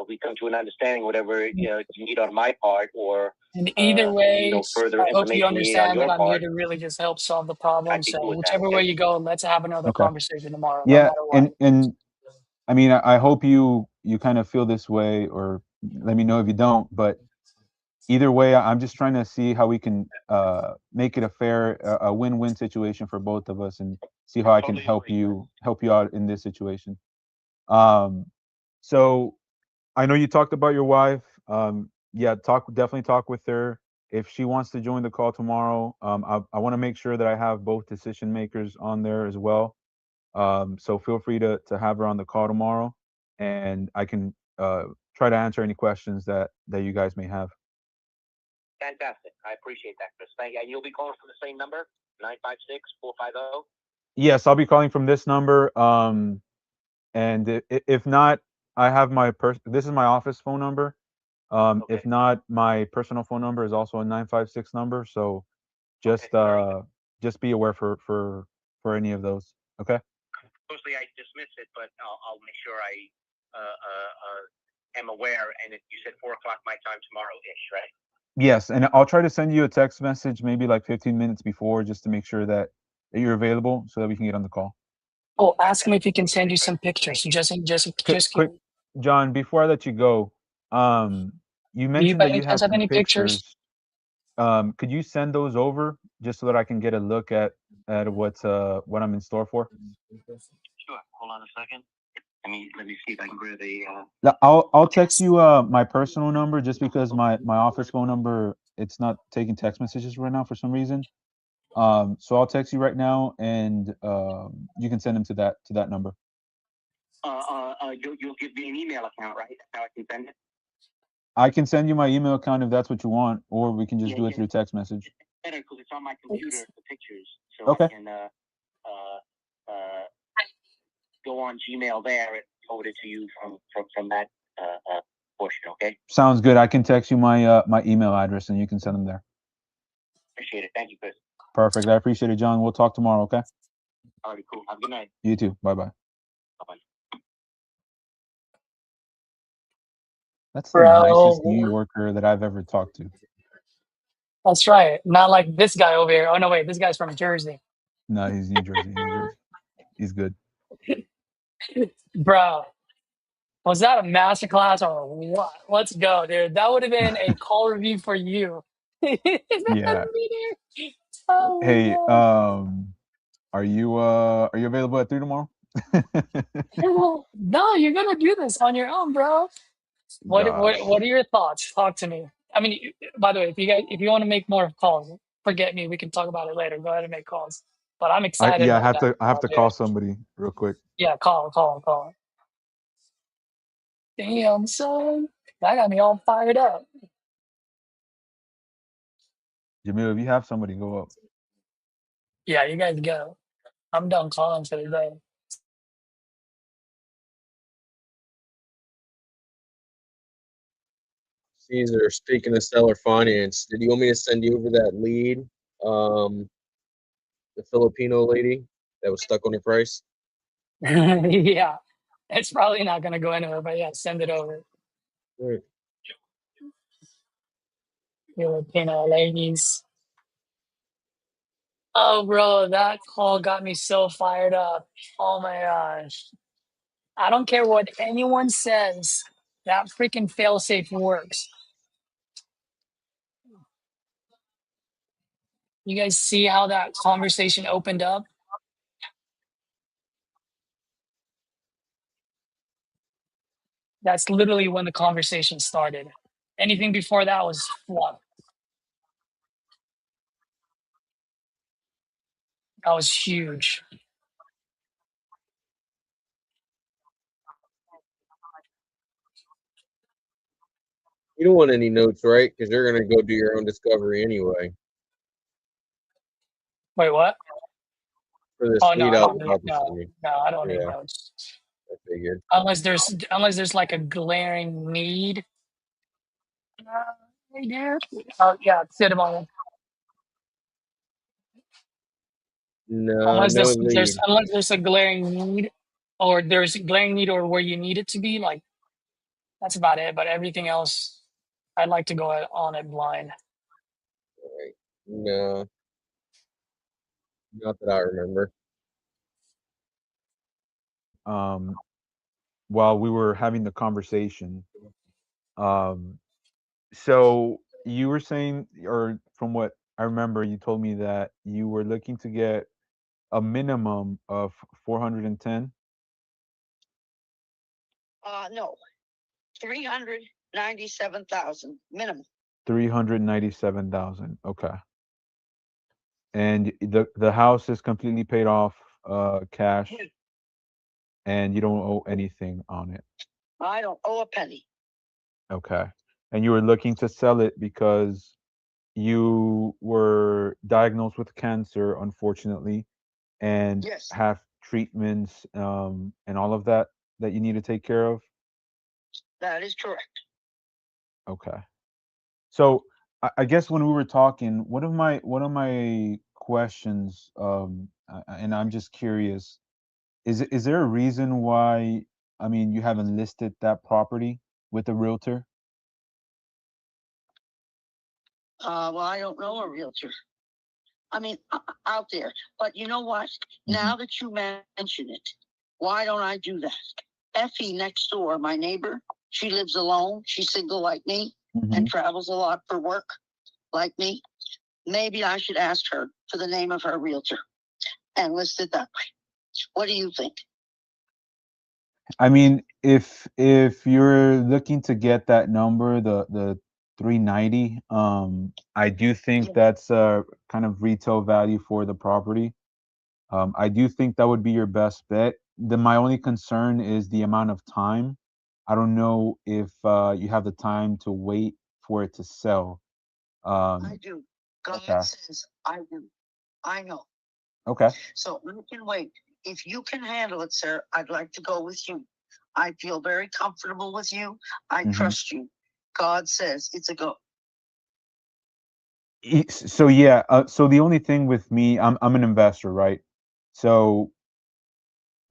we come to an understanding, whatever you need on my part, or And either way, further I hope you information you need on understand that your I'm here part, to really just help solve the problem. I'd be So cool with that, whichever okay? way you go, let's have another Okay. conversation tomorrow, no Yeah, matter what. and I mean, I hope you kind of feel this way, or let me know if you don't. But either way, I'm just trying to see how we can make it a fair, a win-win situation for both of us, and see how I can help you out in this situation. So I know you talked about your wife. Yeah, definitely talk with her. If she wants to join the call tomorrow, I want to make sure that I have both decision makers on there as well. So feel free to have her on the call tomorrow, and I can try to answer any questions that you guys may have. Fantastic. I appreciate that, Chris. Thank you. And you'll be calling from the same number, 956-450? Yes, I'll be calling from this number. And if not, I have my this is my office phone number. If not, my personal phone number is also a 956 number. So just be aware for any of those. Okay. Mostly I dismiss it, but I'll make sure I am aware. And you said 4 o'clock my time tomorrow-ish, right? Yes, and I'll try to send you a text message maybe like 15 minutes before, just to make sure that you're available so that we can get on the call. Oh, ask him if he can send you some pictures. Just Quick, John, before I let you go, you mentioned by that any you chance have have some any pictures? pictures. Could you send those over just so that I can get a look at at what I'm in store for? Sure. Hold on a second. Let me see if I can grab a. I'll text you my personal number just because my office phone number, it's not taking text messages right now for some reason. So I'll text you right now, and you can send them to that number. You'll give me an email account, right? That's how I can send it. I can send you my email account if that's what you want, or we can just Yeah, do it yeah. through text message. Better because it's on my computer, the pictures, so Okay. I can go on Gmail there and forward it to you from that portion. Okay. Sounds good. I can text you my my email address, and you can send them there. Appreciate it. Thank you, Chris. Perfect. I appreciate it, John. We'll talk tomorrow. Okay. All right, cool. Have a good night. You too. Bye bye. Bye-bye. That's the Bro, nicest New Yorker that I've ever talked to. that's right. Not like this guy over here. Oh no, wait, this guy's from Jersey. No, he's New Jersey. He's good. Bro, was that a masterclass or what? Let's go, dude. That would have been a call review for you. Yeah. Oh my Hey, god. are you available at 3 tomorrow? No, you're gonna do this on your own, bro. What Gosh. are your thoughts? Talk to me. I mean, by the way, if you want to make more calls, forget me. We can talk about it later. Go ahead and make calls. But I'm excited I about have that to call, call dude. somebody real quick. Yeah, call. Damn, son, that got me all fired up. Jamil, if you have somebody, go up. Yeah, you guys go. I'm done calling for the day. Caesar, speaking of seller finance, did you want me to send you over that lead? The Filipino lady that was stuck on the price? Yeah, it's probably not gonna go anywhere, but yeah, send it over. Right. Filipino ladies. Oh, bro, that call got me so fired up. Oh my gosh. I don't care what anyone says. That freaking failsafe works. You guys see how that conversation opened up? That's literally when the conversation started. Anything before that was fluff. That was huge. You don't want any notes, right? Because you're gonna go do your own discovery anyway. Wait, what? For this Oh no, lead I out don't need no, opportunity. no, I don't need Yeah, notes. I figured. Unless there's like a glaring need. Hey, dude. Oh yeah, sit him on. No, no lead. Unless there's a glaring need, or there's a glaring need, or where you need it to be. Like that's about it. But everything else, I'd like to go on it blind. Right. No, not that I remember. While we were having the conversation, so you were saying, or from what I remember, you told me that you were looking to get a minimum of 410. No, 397,000 minimum. 397,000. Okay. And the house is completely paid off, cash, and you don't owe anything on it. I don't owe a penny. Okay. And you were looking to sell it because you were diagnosed with cancer, unfortunately, and Yes. have treatments and all of that you need to take care of. That is correct. Okay. So I guess when we were talking, one of my questions, and I'm just curious, is there a reason why, I mean, you haven't listed that property with a realtor? Well, I don't know a realtor. I mean, out there. But you know what? Now that you mention it, why don't I do that? Effie next door, my neighbor, she lives alone. She's single like me and travels a lot for work like me. Maybe I should ask her for the name of her realtor. and list it that way. What do you think? I mean, if you're looking to get that number, the 390, I do think that's kind of retail value for the property. I do think that would be your best bet. My only concern is the amount of time. I don't know if you have the time to wait for it to sell. I do. God Okay. says I do. I know. Okay. So I can wait. If you can handle it, sir, I'd like to go with you. I feel very comfortable with you. I trust you. God says it's a go. So yeah, so the only thing with me, I'm an investor, right? So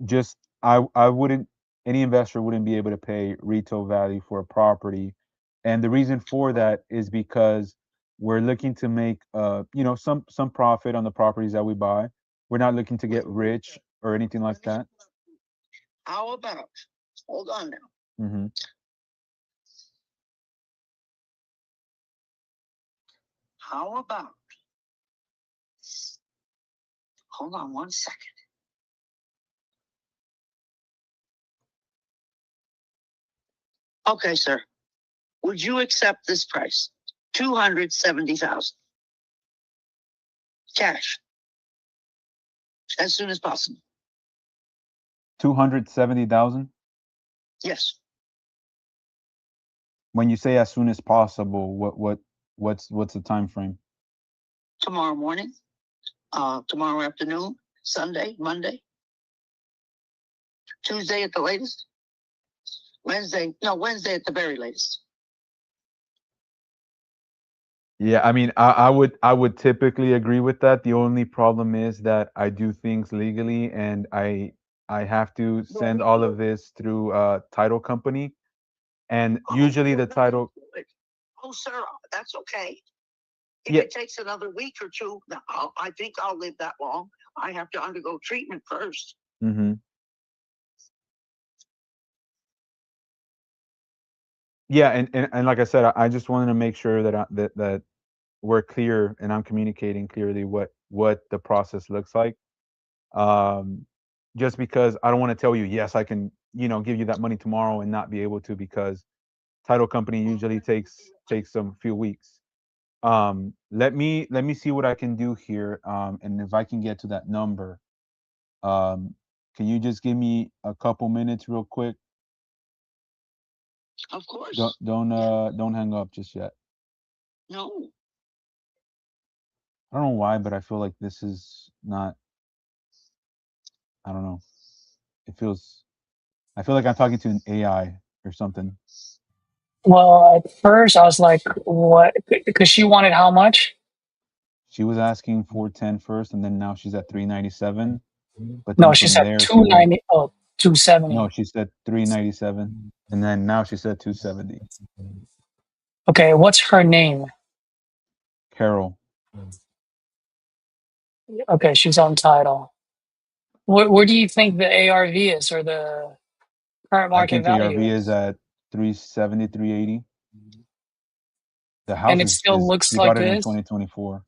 just I wouldn't, any investor wouldn't be able to pay retail value for a property, and the reason for that is because we're looking to make some profit on the properties that we buy. We're not looking to get rich or anything like that. How about, hold on now. Mm-hmm. How about, hold on 1 second. Okay, sir. Would you accept this price? 270,000. Cash. As soon as possible. 270,000. Yes. When you say as soon as possible, what's the time frame? Tomorrow morning, tomorrow afternoon, Sunday, Monday, Tuesday at the latest, Wednesday at the very latest. Yeah, I mean, I would typically agree with that. The only problem is that I do things legally, and I have to send all of this through a title company, and usually the title. Oh, sir, that's okay. If Yeah. it takes another week or two, I think I'll live that long. I have to undergo treatment first. Mm-hmm. Yeah, and like I said, I just wanted to make sure that that we're clear and I'm communicating clearly what the process looks like. Just because I don't want to tell you, yes, I can, give you that money tomorrow and not be able to, because title company usually takes some few weeks. Let me see what I can do here. And if I can get to that number, can you just give me a couple minutes real quick? Of course. Don't hang up just yet. No. I don't know why, but I feel like this is not, I don't know. I feel like I'm talking to an AI or something. Well, at first I was like, what? Because she wanted how much? She was asking 410 first, and then now she's at 397. But No, then she from said there, she went. 290. Oh, 270. No, she said 397, and then now she said 270. Okay, what's her name? Carol. Okay, she's on title. Where do you think the ARV is, or the current I market think the ARV value is at 370, 380. The house and it still is looks she like bought it in this? 2024.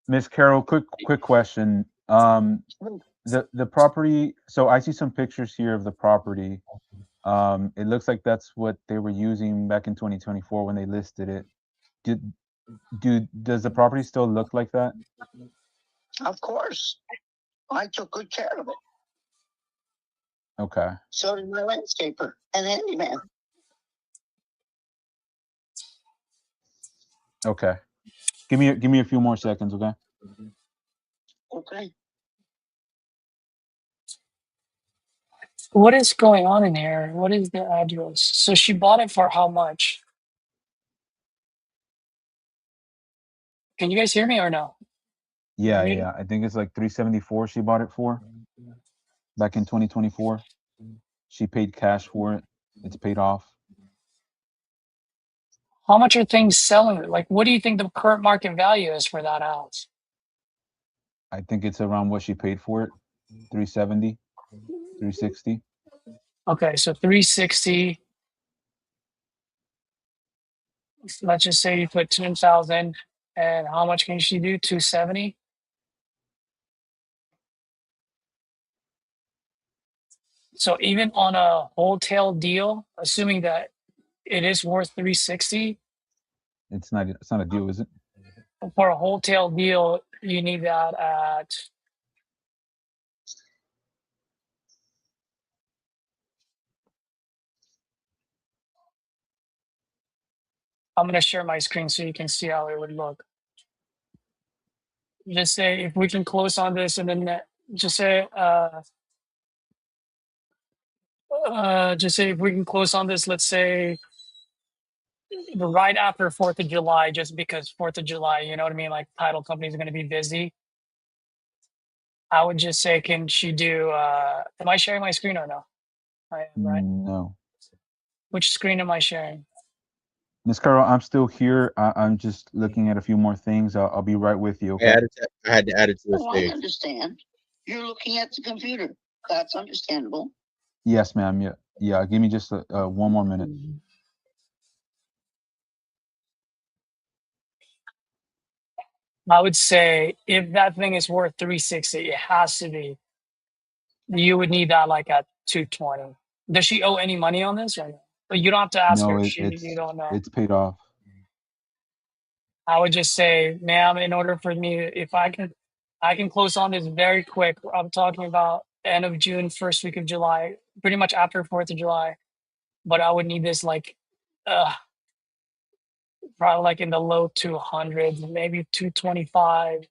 Miss Carol, quick question. The property. So I see some pictures here of the property. It looks like that's what they were using back in 2024 when they listed it. Does the property still look like that? Of course. I took good care of it. Okay. So did my landscaper and handyman. Okay. Give me a few more seconds, okay? Okay. What is going on in here? What is the address? So she bought it for how much? Can you guys hear me or no? Yeah. I think it's like 374 she bought it for back in 2024. She paid cash for it. It's paid off. How much are things selling? Like, what do you think the current market value is for that house? I think it's around what she paid for it. 370, 360. Okay, so 360. Let's just say you put 10,000, and how much can she do? 270. So even on a wholesale deal, assuming that it is worth 360 It's not a deal, is it? for a wholesale deal, you need that at. I'm gonna share my screen so you can see how it would look. Just say if we can close on this, and then just say just say if we can close on this. Let's say right after 4th of July, just because 4th of July, you know what I mean? Like title companies are going to be busy. I would just say, can she do, am I sharing my screen or no? I am, right? No. Which screen am I sharing? Miss Carol, I'm still here. I'm just looking at a few more things. I'll be right with you, okay? I had to add it to the Oh, I stage. understand. You're looking at the computer. That's understandable. Yes, ma'am. Yeah. Give me just one more minute. I would say if that thing is worth 360, it has to be. You would need that like at 220. Does she owe any money on this or no? But you don't have to ask No, her. You don't know. it's paid off. I would just say, ma'am, in order for me, if I can close on this very quick. I'm talking about end of June, first week of July, pretty much after 4th of July. But I would need this like, probably like in the low 200s, maybe 225.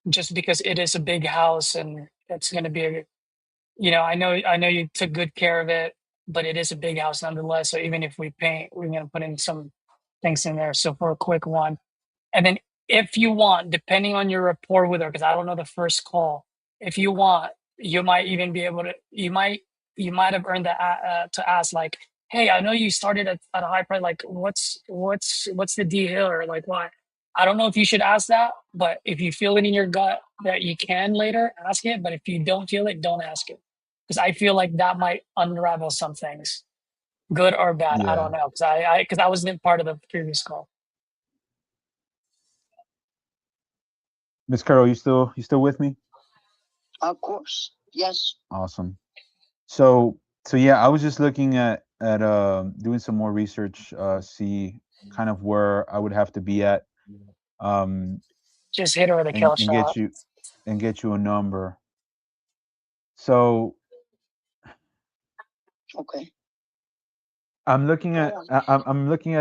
Just because it is a big house and it's going to be I know you took good care of it, but it is a big house nonetheless. So even if we paint, we're going to put in some things in there. So for a quick one, and then if you want, depending on your rapport with her, because I don't know the first call, if you want, you might even be able to. You might have earned to ask like, hey, I know you started at a high price. Like, what's the deal, or like why? I don't know if you should ask that, but if you feel it in your gut that you can later ask it, but if you don't feel it, don't ask it, because I feel like that might unravel some things, good or bad. I Yeah. don't know, because I wasn't part of the previous call. Miss Carol, you still with me? Of course. Yes. Awesome. So yeah, I was just looking at doing some more research, see kind of where I would have to be at, Just hit her with a kill and shot. get you a number. So Okay. I'm looking at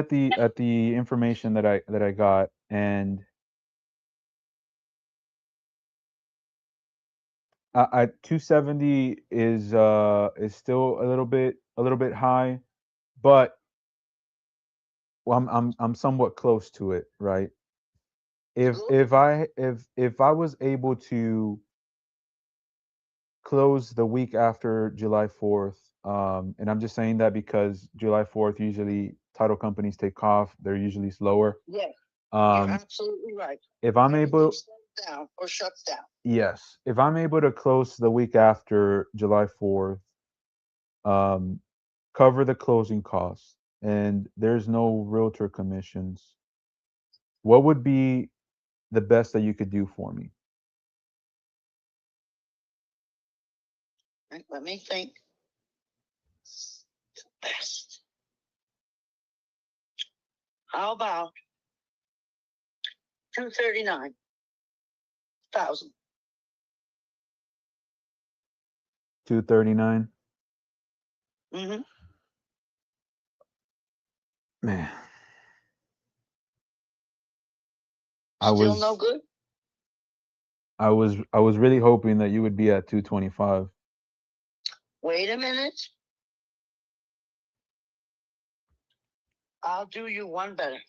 the information that I got, and at 270 is still a little bit high, but well, I'm somewhat close to it, right? If I was able to close the week after July 4th, and I'm just saying that because July 4th usually title companies take off, they're usually slower. Yes. You're absolutely right. If I'm able, Slows down or shuts down. yes, if I'm able to close the week after July 4th, cover the closing costs, and there's no realtor commissions, what would be the best that you could do for me? Right, let me think. Best. How about 239,000? 239. Mm-hmm. Man, Still no good? I was really hoping that you would be at 225. Wait a minute. I'll do you one better.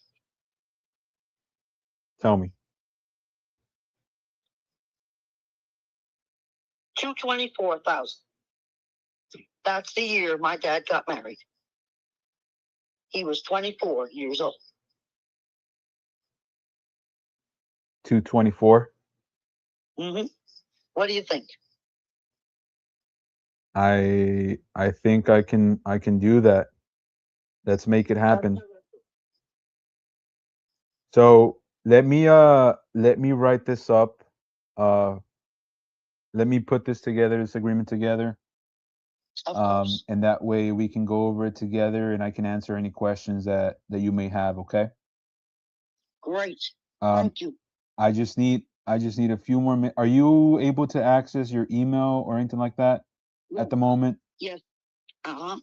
Tell me. 224,000. That's the year my dad got married. He was 24 years old. 224. Mm-hmm. What do you think? I think I can do that. Let's make it happen. So let me write this up let me put this together, this agreement together. And that way we can go over it together, and I can answer any questions that you may have. Okay. Great. Um, Thank you. I just need a few more minutes. Are you able to access your email or anything like that at the moment? Yes. Uh-huh.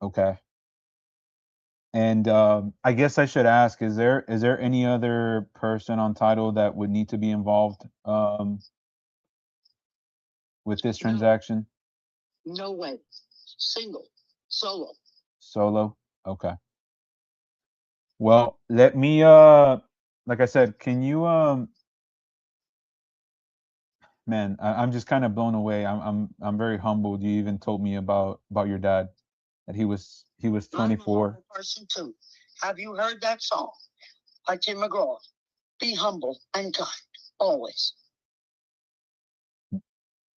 Okay. And I guess I should ask: is there any other person on title that would need to be involved with this transaction? No way. Single. Solo. Solo. Okay. Well, let me like I said, can you man, I'm just kind of blown away. I'm very humbled. You even told me about your dad, that he was 24. Person too. Have you heard that song by Tim McGraw? Be humble and kind, always.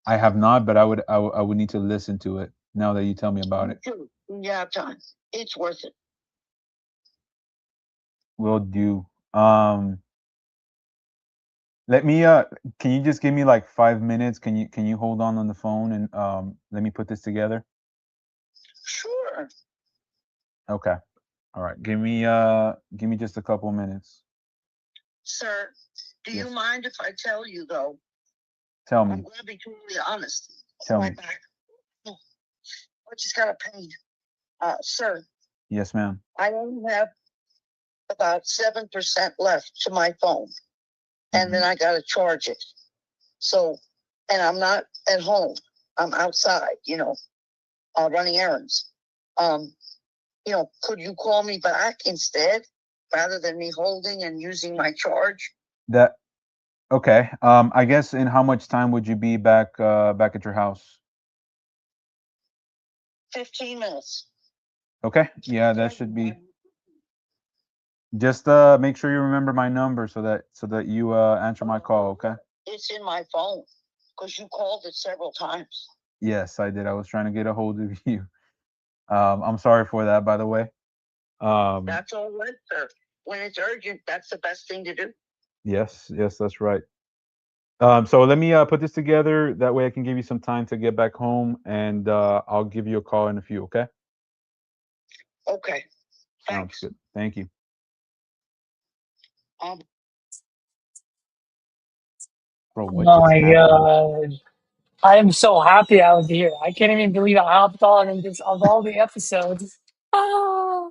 I have not, but I would need to listen to it now that you tell me about it. True. When you have time. It's worth it. Will do. Let me can you just give me like 5 minutes? Can you hold on the phone and let me put this together? Sure. Okay. All right. Give me just a couple minutes. Sir, do you mind if I tell you though? Tell I'm me. gonna be totally honest. Tell My me. back. I just got a pain. Sir, Yes, ma'am. I only have about 7% left to my phone. And then I gotta charge it. So, and I'm not at home. I'm outside, running errands. Could you call me back instead rather than me holding and using my charge? That okay. I guess in how much time would you be back at your house? 15 minutes. Okay. Yeah, that should be. Just make sure you remember my number so that you answer my call, okay? It's in my phone because you called it several times. Yes, I did. I was trying to get a hold of you. I'm sorry for that, by the way. That's all right, sir. When it's urgent, that's the best thing to do. Yes, that's right. So let me put this together. That way I can give you some time to get back home, and I'll give you a call in a few, okay? Okay. Sounds good. Thank you. Bro, what Oh just my happened? god. I am so happy I was here. I can't even believe I hopped on and just of all the episodes. Ah.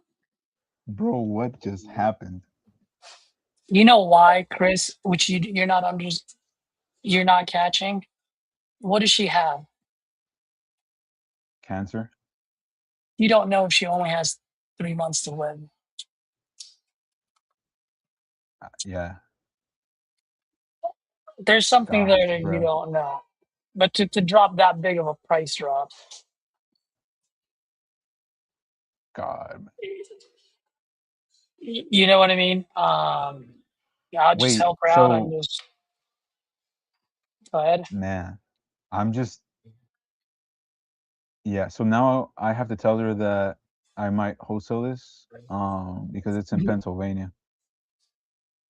Bro, what just happened? You know why, Chris, which you're not catching? What does she have? Cancer? You don't know if she only has 3 months to live. Yeah. There's something Gosh, there that you bro. don't know. But to drop that big of a price drop. God. You know what I mean? Yeah, I'll just Wait, help her out and so just go ahead. man, I'm just yeah, so now I have to tell her that I might wholesale this because it's in Pennsylvania.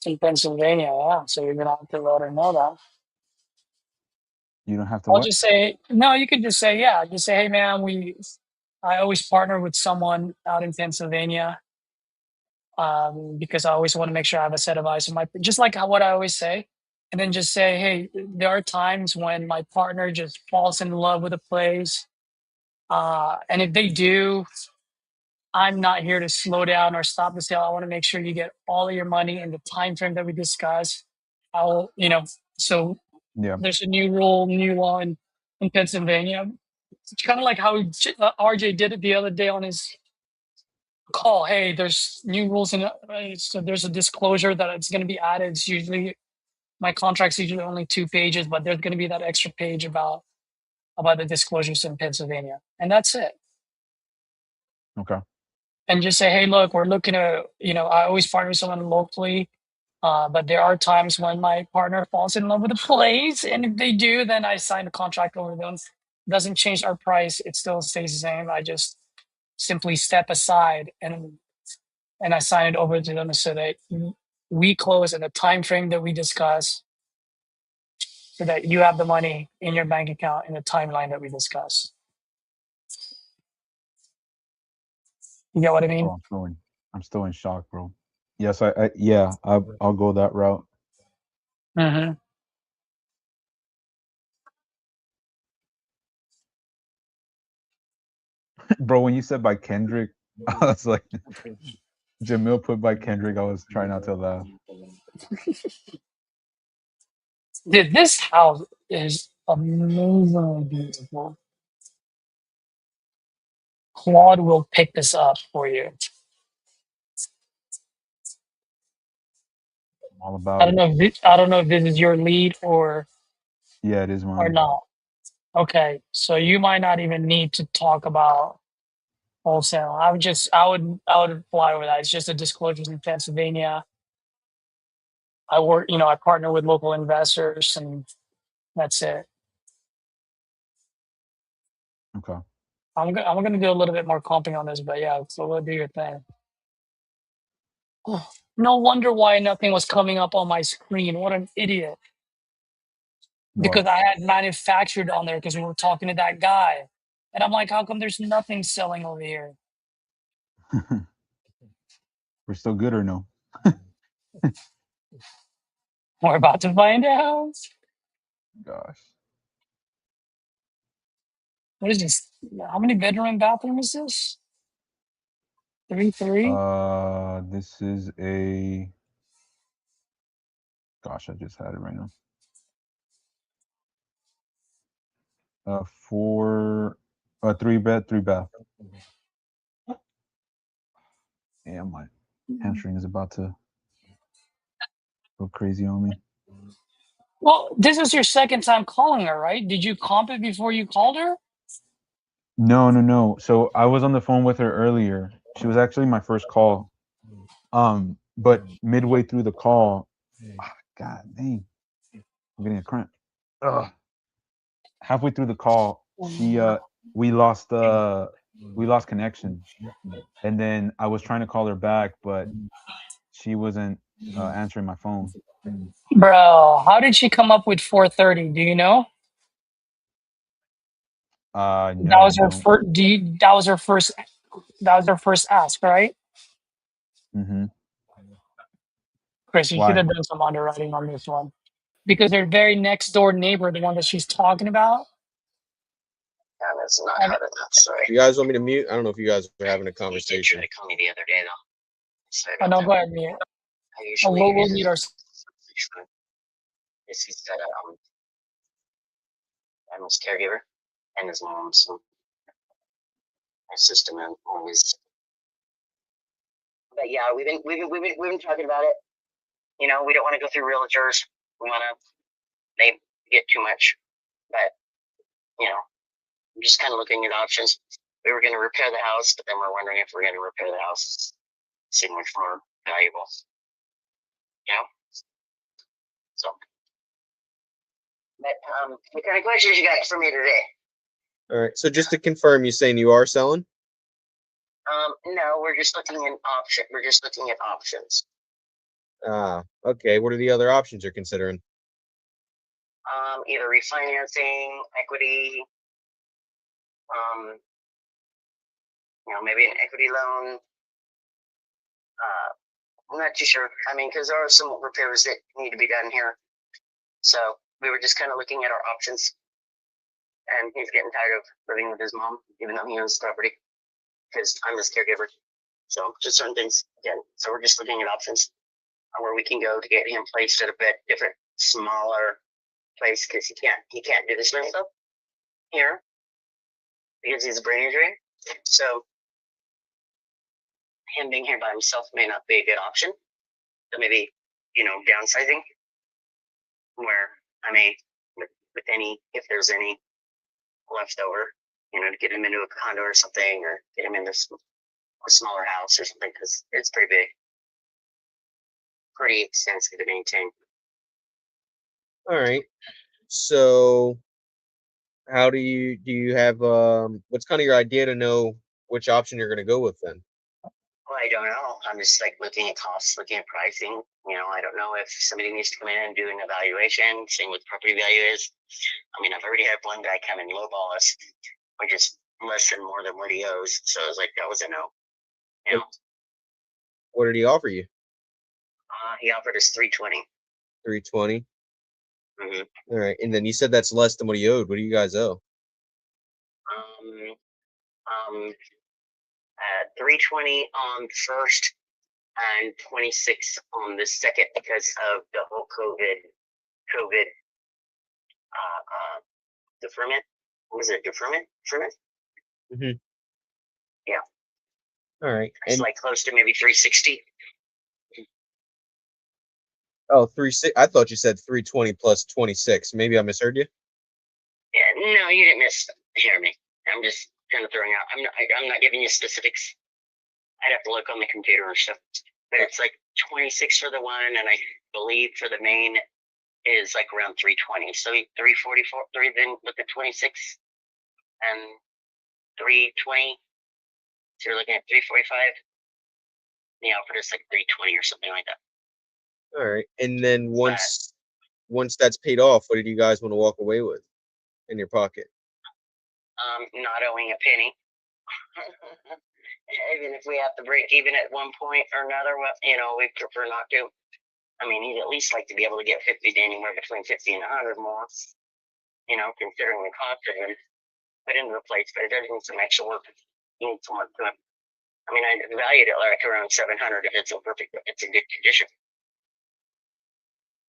In Pennsylvania, yeah. So you're gonna have to let her know that. You don't have to I'll what? just say no. You could just say yeah. Just say, hey man, I always partner with someone out in Pennsylvania because I always want to make sure I have a set of eyes on my. Just like what I always say, and then just say, hey, there are times when my partner just falls in love with a place, and if they do, I'm not here to slow down or stop the sale. I want to make sure you get all of your money in the time frame that we discussed. So Yeah. there's a new law in Pennsylvania. It's kind of like how RJ did it the other day on his call. Hey, there's new rules and so there's a disclosure that it's going to be added. It's usually my contract's usually only 2 pages, but there's going to be that extra page about the disclosures in Pennsylvania, and that's it. Okay. And just say, hey, look, we're looking to, I always partner with someone locally, but there are times when my partner falls in love with a place, and if they do, then I sign a contract over them. Doesn't change our price; it still stays the same. I just simply step aside and I sign it over to them so that we close in the time frame that we discuss. so that you have the money in your bank account in the timeline that we discussed. You get what I mean? Oh, I'm still in shock, bro. Yes, I'll go that route. Mm-hmm. Bro, when you said by Kendrick, I was like, Jamil put by Kendrick. I was trying not to laugh. Dude, this house is amazingly beautiful. Claude will pick this up for you. I'm all about it. I don't know if this is your lead or Yeah, it is mine. not. Okay, so you might not even need to talk about wholesale. I would fly over that. It's just a disclosure in Pennsylvania. I partner with local investors, and that's it. Okay. I'm gonna do a little bit more comping on this, but yeah, so we'll do your thing. Oh, no wonder why nothing was coming up on my screen. What an idiot. Because I had manufactured on there because we were talking to that guy. And I'm like, how come there's nothing selling over here? We're still good or no? We're about to find out. Gosh. What is this? How many bedroom and bathroom is this? 3? This is a. Gosh, I just had it right now. 3 bed, 3 bath. Yeah, my hamstring is about to go crazy on me. Well, this is your second time calling her, right? Did you comp it before you called her? No. So I was on the phone with her earlier. She was actually my first call. But midway through the call, God dang, I'm getting a cramp. Ugh. Halfway through the call, we lost connection, and then I was trying to call her back, but she wasn't answering my phone. Bro, how did she come up with 430? Do you know? No, that was her first. That was her first. That was her first ask, right? Mm-hmm. Chris, you should have done some underwriting on this one because their very next door neighbor, the one that she's talking about. Yeah, that's not how to. Sorry. You guys want me to mute? I don't know if you guys are having a conversation. They called me the other day though. Sorry Oh, about no, that. go ahead, mute. I usually We'll mute our. he's got I'm his caregiver and his mom, so my sister man always. But yeah, we've been talking about it. You know, we don't want to go through realtors. We want to. They get too much, but you know, I'm just kind of looking at options. We were going to repair the house, but then we're wondering if we're going to repair the house. Seem much more valuable. You know? So, but what kind of questions you got for me today? All right. So just to confirm, you saying you are selling? No, we're just looking at option. We're just looking at options. Okay. What are the other options you're considering? Either refinancing, equity, you know, maybe an equity loan. I'm not too sure. I mean, because there are some repairs that need to be done here. So we were just kind of looking at our options. And he's getting tired of living with his mom, even though he owns the property, because I'm his caregiver. So just certain things again. So we're just looking at options on where we can go to get him placed at a bit different, smaller place, because he can't do this himself here because he's a brain injury. So him being here by himself may not be a good option. So maybe, you know, downsizing, where I may, with any, if there's any left over, you know, to get him into a condo or something, or get him into a smaller house or something, because it's pretty big, pretty extensive to maintain. All right. So how do you have what's kind of your idea to know which option you're going to go with then? Well, I don't know. I'm just like looking at costs, looking at pricing. You know, I don't know if somebody needs to come in and do an evaluation, seeing what the property value is. I mean, I've already had one guy come and lowball us, which is less than more than what he owes. So I was like, that was a no. You know, What did he offer you? he offered us 320. 320. Mm-hmm. All right, and then you said that's less than what he owed. What do you guys owe? 320 on the first and 26 on the second because of the whole COVID deferment. What was it? Deferment? Mm-hmm. Yeah. All right. It's And like close to maybe 360. oh, 36. I thought you said 320 plus 26. Maybe I misheard you. Yeah, no, you didn't hear me. I'm just kind of throwing out. I'm not giving you specifics. I'd have to look on the computer and stuff. But it's like 26 for the one, and I believe for the main is like around 320. So 344, then look at 26 and 320. So you're looking at 345. Yeah, for just like 320 or something like that. All right. And then once that's paid off, what did you guys want to walk away with in your pocket? Not owing a penny. Even if we have to break even at one point or another, well, you know, we prefer not to. I mean, you'd at least like to be able to get 50 to anywhere between 50 and 100 more, you know, considering the cost of it. Put into the place, but it does need some extra work. You need some work to it. I mean, I valued it like around 700 if it's in perfect, if it's in good condition.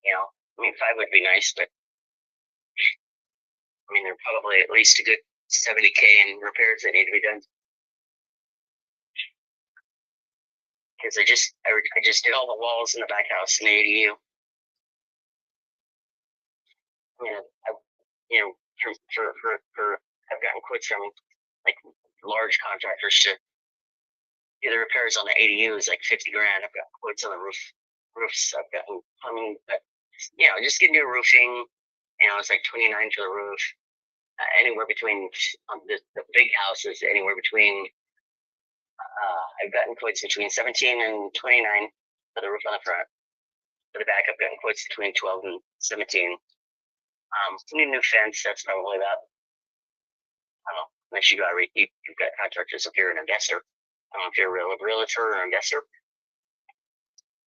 You know, I mean, 5 would be nice, but I mean, they're probably at least a good 70K in repairs that need to be done. Because I just did all the walls in the back house in the ADU. You know, I've gotten quotes from like large contractors to do the repairs on the ADUs, like 50 grand. I've got quotes on the roofs. I've gotten plumbing, but you know, just getting new roofing. You know, it's like 29 for the roof. Anywhere between the big houses, anywhere between. I've gotten quotes between 17 and 29 for the roof on the front. For the back, I've gotten quotes between 12 and 17. New fence, that's probably about, I don't know, unless you've got contractors if you're an investor. I don't know if you're a realtor or an investor.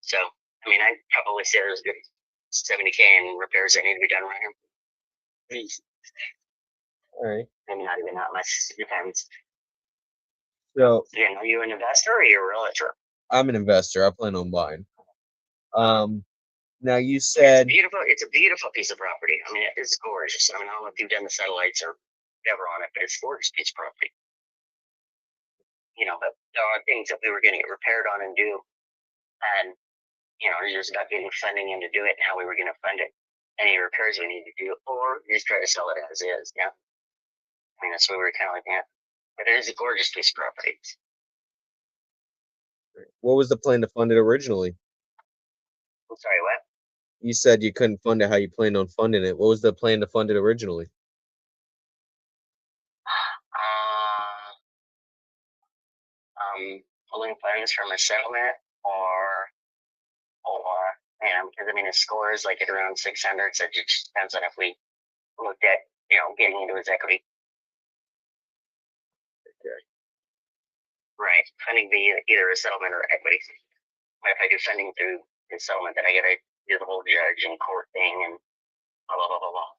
So, I mean, I'd probably say there's a good 70K in repairs that need to be done around here. All right. Maybe not even that much. It depends. So, Again, are you an investor or are you a realtor? I'm an investor. I plan on buying. Now you said It's a beautiful piece of property. I mean, it's gorgeous. I mean, I don't know if you've done the satellites or whatever on it, but it's a gorgeous piece of property. You know, but there are things that we were going to get repaired on and do, and you know, it's just about getting funding in to do it and how we were going to fund it. Any repairs we need to do, or just try to sell it as is. Yeah, I mean, that's what we were kind of looking at. But it is a gorgeous piece of property. what was the plan to fund it originally? I'm sorry, what? You said you couldn't fund it how you planned on funding it. What was the plan to fund it originally? Pulling funds from a settlement or because I mean, his score is like at around 600, so it just depends on if we looked at, you know, getting into his equity. Okay. Right. Funding via either a settlement or equity. But if I do funding through the settlement, then I gotta do the whole judge and court thing and blah blah blah blah blah.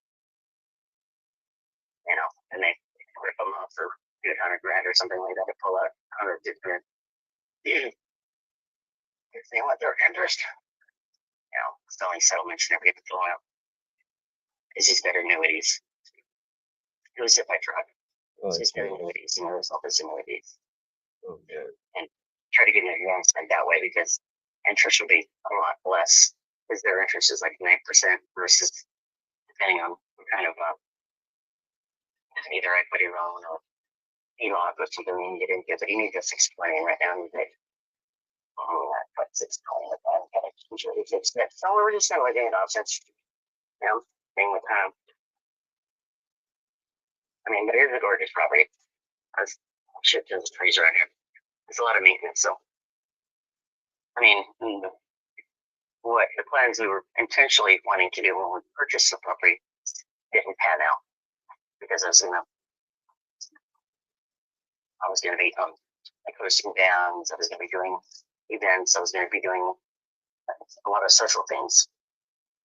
You know, and they rip them off for 100 grand or something like that to pull out 150 grand. If they want their interest, you know, selling settlements never get to fill out. It's just better annuities. It was if I tried. It's just better annuities, you know, there's office annuities. Okay. And try to get an advancement that way because interest will be a lot less because their interest is like 9% versus depending on what kind of either equity loan or HELOC or something you can get into, but you need to 620 right now. You get put 620 with that and usually fix it. So we're just kind of looking at options. You know, thing with time. I mean, but it is a gorgeous property. There's shit, there's trees around here. There's a lot of maintenance, so I mean, what the plans we were intentionally wanting to do when we purchased the property didn't pan out because I was gonna be like hosting bands. I was gonna be doing events. I was gonna be doing a lot of social things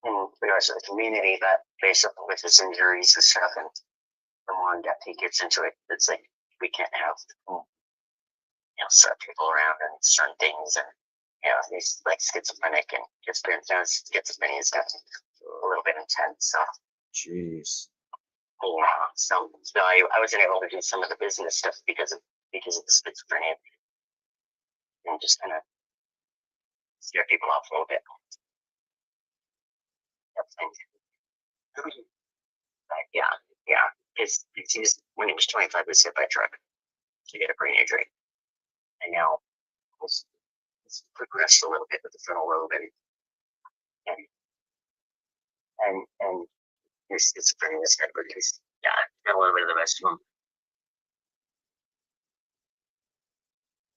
in regards to the community. But based on with his injuries and stuff, and the more in depth he gets into it, it's like we can't have certain people around and certain things, and he's like schizophrenic and schizophrenia is gotten a little bit intense. So, jeez. Yeah, so I wasn't able to do some of the business stuff because of the schizophrenia, and just kind of scare people off a little bit. But yeah, because when he was 25, he was hit by a truck to get a brain injury, and now it's progressed a little bit with the frontal lobe and his schizophrenia is kind of reduced. Yeah, got a little bit of the rest of them.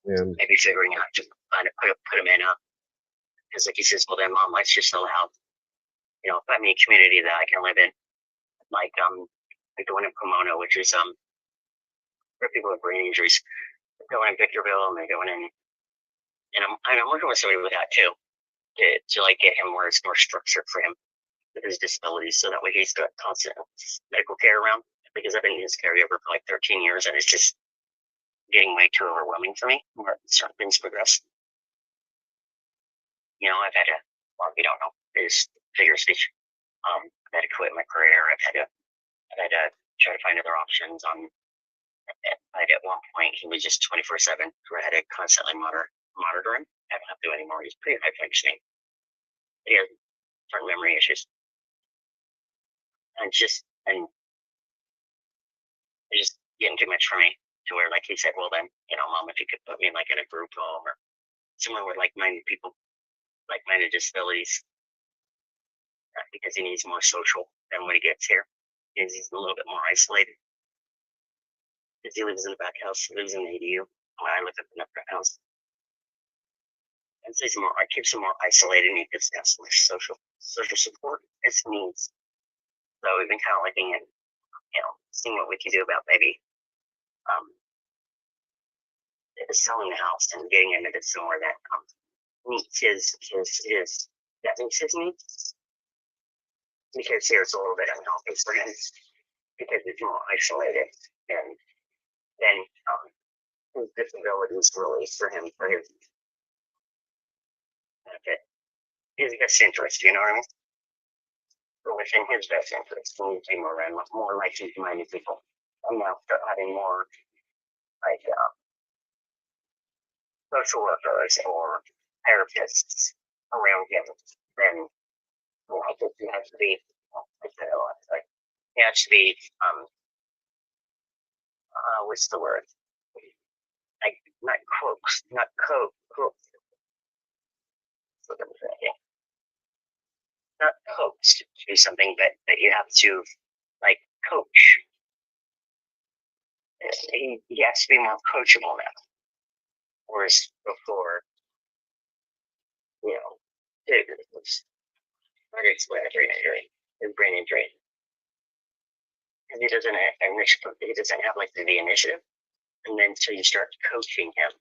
Yeah. Maybe figuring out to put him in because like he says, well then mom, let's just allow find me a community that I can live in, like the one in Pomona, which is for people with brain injuries. They're going in Victorville and they're going in, and I'm working with somebody with that too, to like get him where it's more structured for him with his disabilities, so that way he's got constant medical care around, because I've been his caregiver for like 13 years and it's just getting way too overwhelming for me where certain things progress. I've had to, well, if you don't know, is figure of speech. I've had to quit my career. I've had to try to find other options. At one point he was just 24/7, where I had to constantly monitor him. I don't have to anymore. He's pretty high functioning. He has certain memory issues. And it's just getting too much for me, to where like he said, well then, mom, if you could put me in like in a group home or somewhere with like-minded people, like-minded disabilities, because he needs more social than when he gets here. He's a little bit more isolated. Because he lives in the back house, he lives in the ADU. When I live in the front house. And so it keeps him more isolated, and he just has more social support as he needs. So we've been kind of looking at, seeing what we can do about maybe selling the house and getting him into somewhere that meets his needs. Because here it's a little bit unhealthy for him, because he's more isolated, and then his disabilities really for him, for his benefit, his best interest, you know what I mean? Within his best interest, he needs to be more like-minded people. I'm now start having more like social workers or therapists around him. Then I think he has to be, what's the word? Like not coaxed to do something, but that you have to like coach. He has to be more coachable now. Whereas before, it was hard to explain a brain injury. And he doesn't have like the initiative. And then so you start coaching him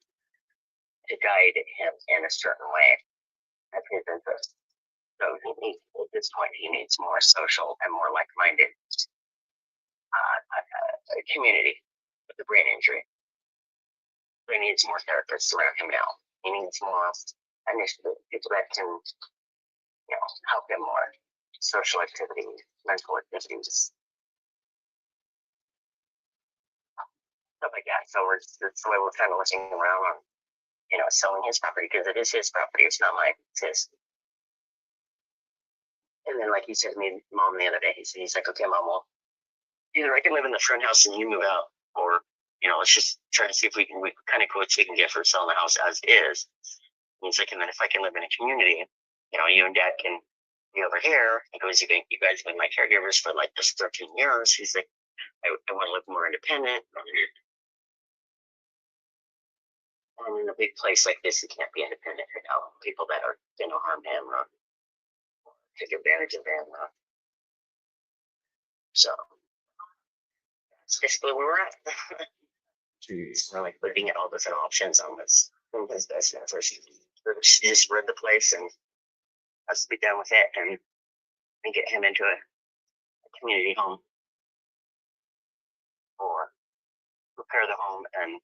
to guide him in a certain way of his interest. So at this point, he needs more social and more like-minded community with the brain injury. He needs more therapists around him now. He needs more initiative, people that can, help him more. Social activities, mental activities, stuff like that. So that's the way we're kind of looking around on, selling his property, because it is his property. It's not mine. It's his. And then, like he said to me, mom, the other day, he's like, okay, mom, well, either I can live in the front house and you move out, or, let's just try to see if we kind of quotes we can get for selling the house as is. And he's like, and then if I can live in a community, you and dad can be over here. He goes, you guys have been my caregivers for like this 13 years. He's like, I want to live more independent. And in a big place like this, you can't be independent. You know, people that are going to harm him or take advantage of him. So that's basically where we're at. Jeez. We're like looking at all different options on this. His best interest. She just read the place and has to be done with it and get him into a community home or repair the home and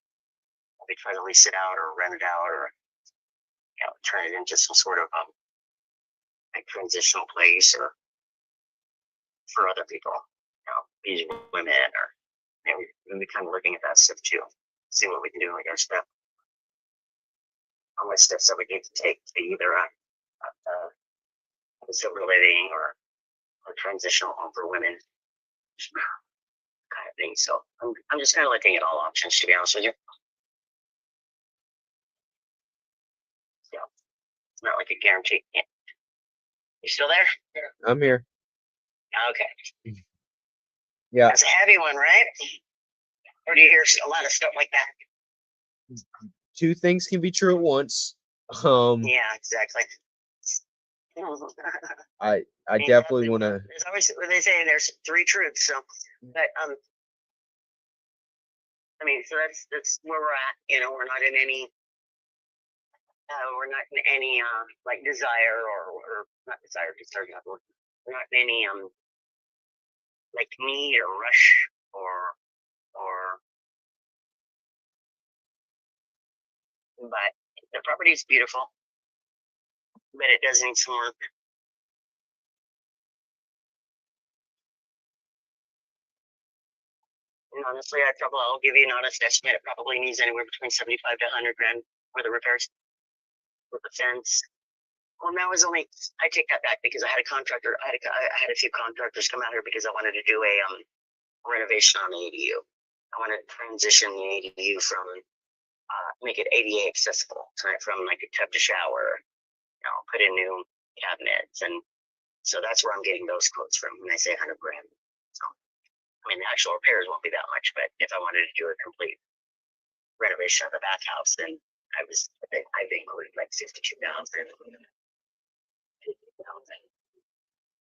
maybe try to lease it out or rent it out or turn it into some sort of like transitional place or for other people, these women or we'll be kind of looking at that stuff too, see what we can do, like our step, how much steps that we need to take to either a sober living or a transitional home for women kind of thing. So I'm just kind of looking at all options, to be honest with you. So it's not like a guarantee. You still there? I'm here. Okay. Yeah. That's a heavy one, right? Or do you hear a lot of stuff like that? Two things can be true at once. Yeah, exactly. I definitely want to. There's always, they say there's three truths. So, but I mean, so that's where we're at. You know, we're not in any like desire or not desire. We're not in any like need or rush or but the property is beautiful, but it does need some work. And honestly, I'll give you an honest estimate. It probably needs anywhere between 75 to 100 grand for the repairs with the fence. Well, that was only, I take that back because I had a contractor, I had a few contractors come out here because I wanted to do a renovation on the ADU. I wanted to transition the ADU from, make it ADA accessible, right? From like a tub to shower, put in new cabinets. And so that's where I'm getting those quotes from when I say 100 grand. So, I mean, the actual repairs won't be that much, but if I wanted to do a complete renovation of the bathhouse, then I've included like 52,000.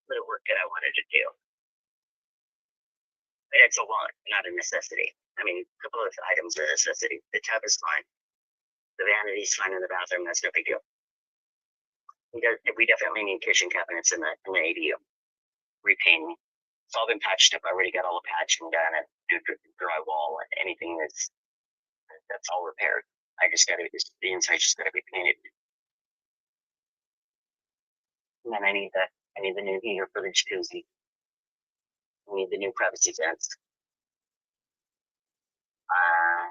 The work that I wanted to do. But it's a want, not a necessity. I mean, a couple of items are a necessity. The tub is fine. The vanity's fine in the bathroom. That's no big deal. We definitely need kitchen cabinets in the ADU. Repainting. It's all been patched up. I already got all the patching done and new drywall and anything that's all repaired. I just gotta the inside just gotta be painted. And then I need the new heater for the jacuzzi. I need the new privacy fence.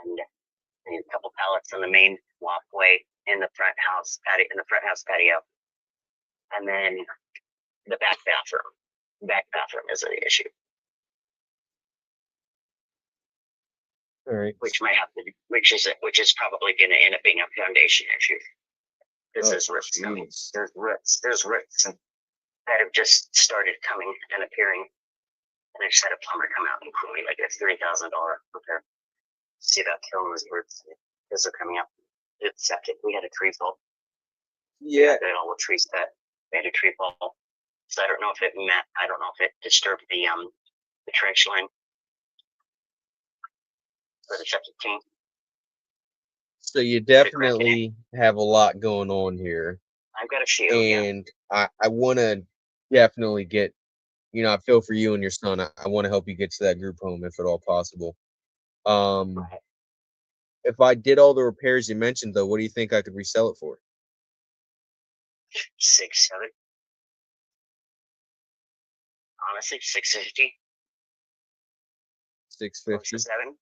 And I need a couple pallets on the main walkway in the front house patio. And then the back bathroom. Back bathroom is the issue. All right. Which is probably going to end up being a foundation issue. Because there's roots coming. There's roots that have just started coming and appearing. And I just had a plumber come out and quote me like a $3,000 repair. See about killing those roots because they're coming up. It's septic. We had a tree fall. Yeah. All the trees that we had a tree fall. So I don't know if it disturbed the trench line for the septic tank. So you definitely have a lot going on here. I've got a few. And I want to definitely get, I feel for you and your son. I want to help you get to that group home if at all possible. If I did all the repairs you mentioned, though, what do you think I could resell it for? 6, 7. Honestly, 650. 650. 7.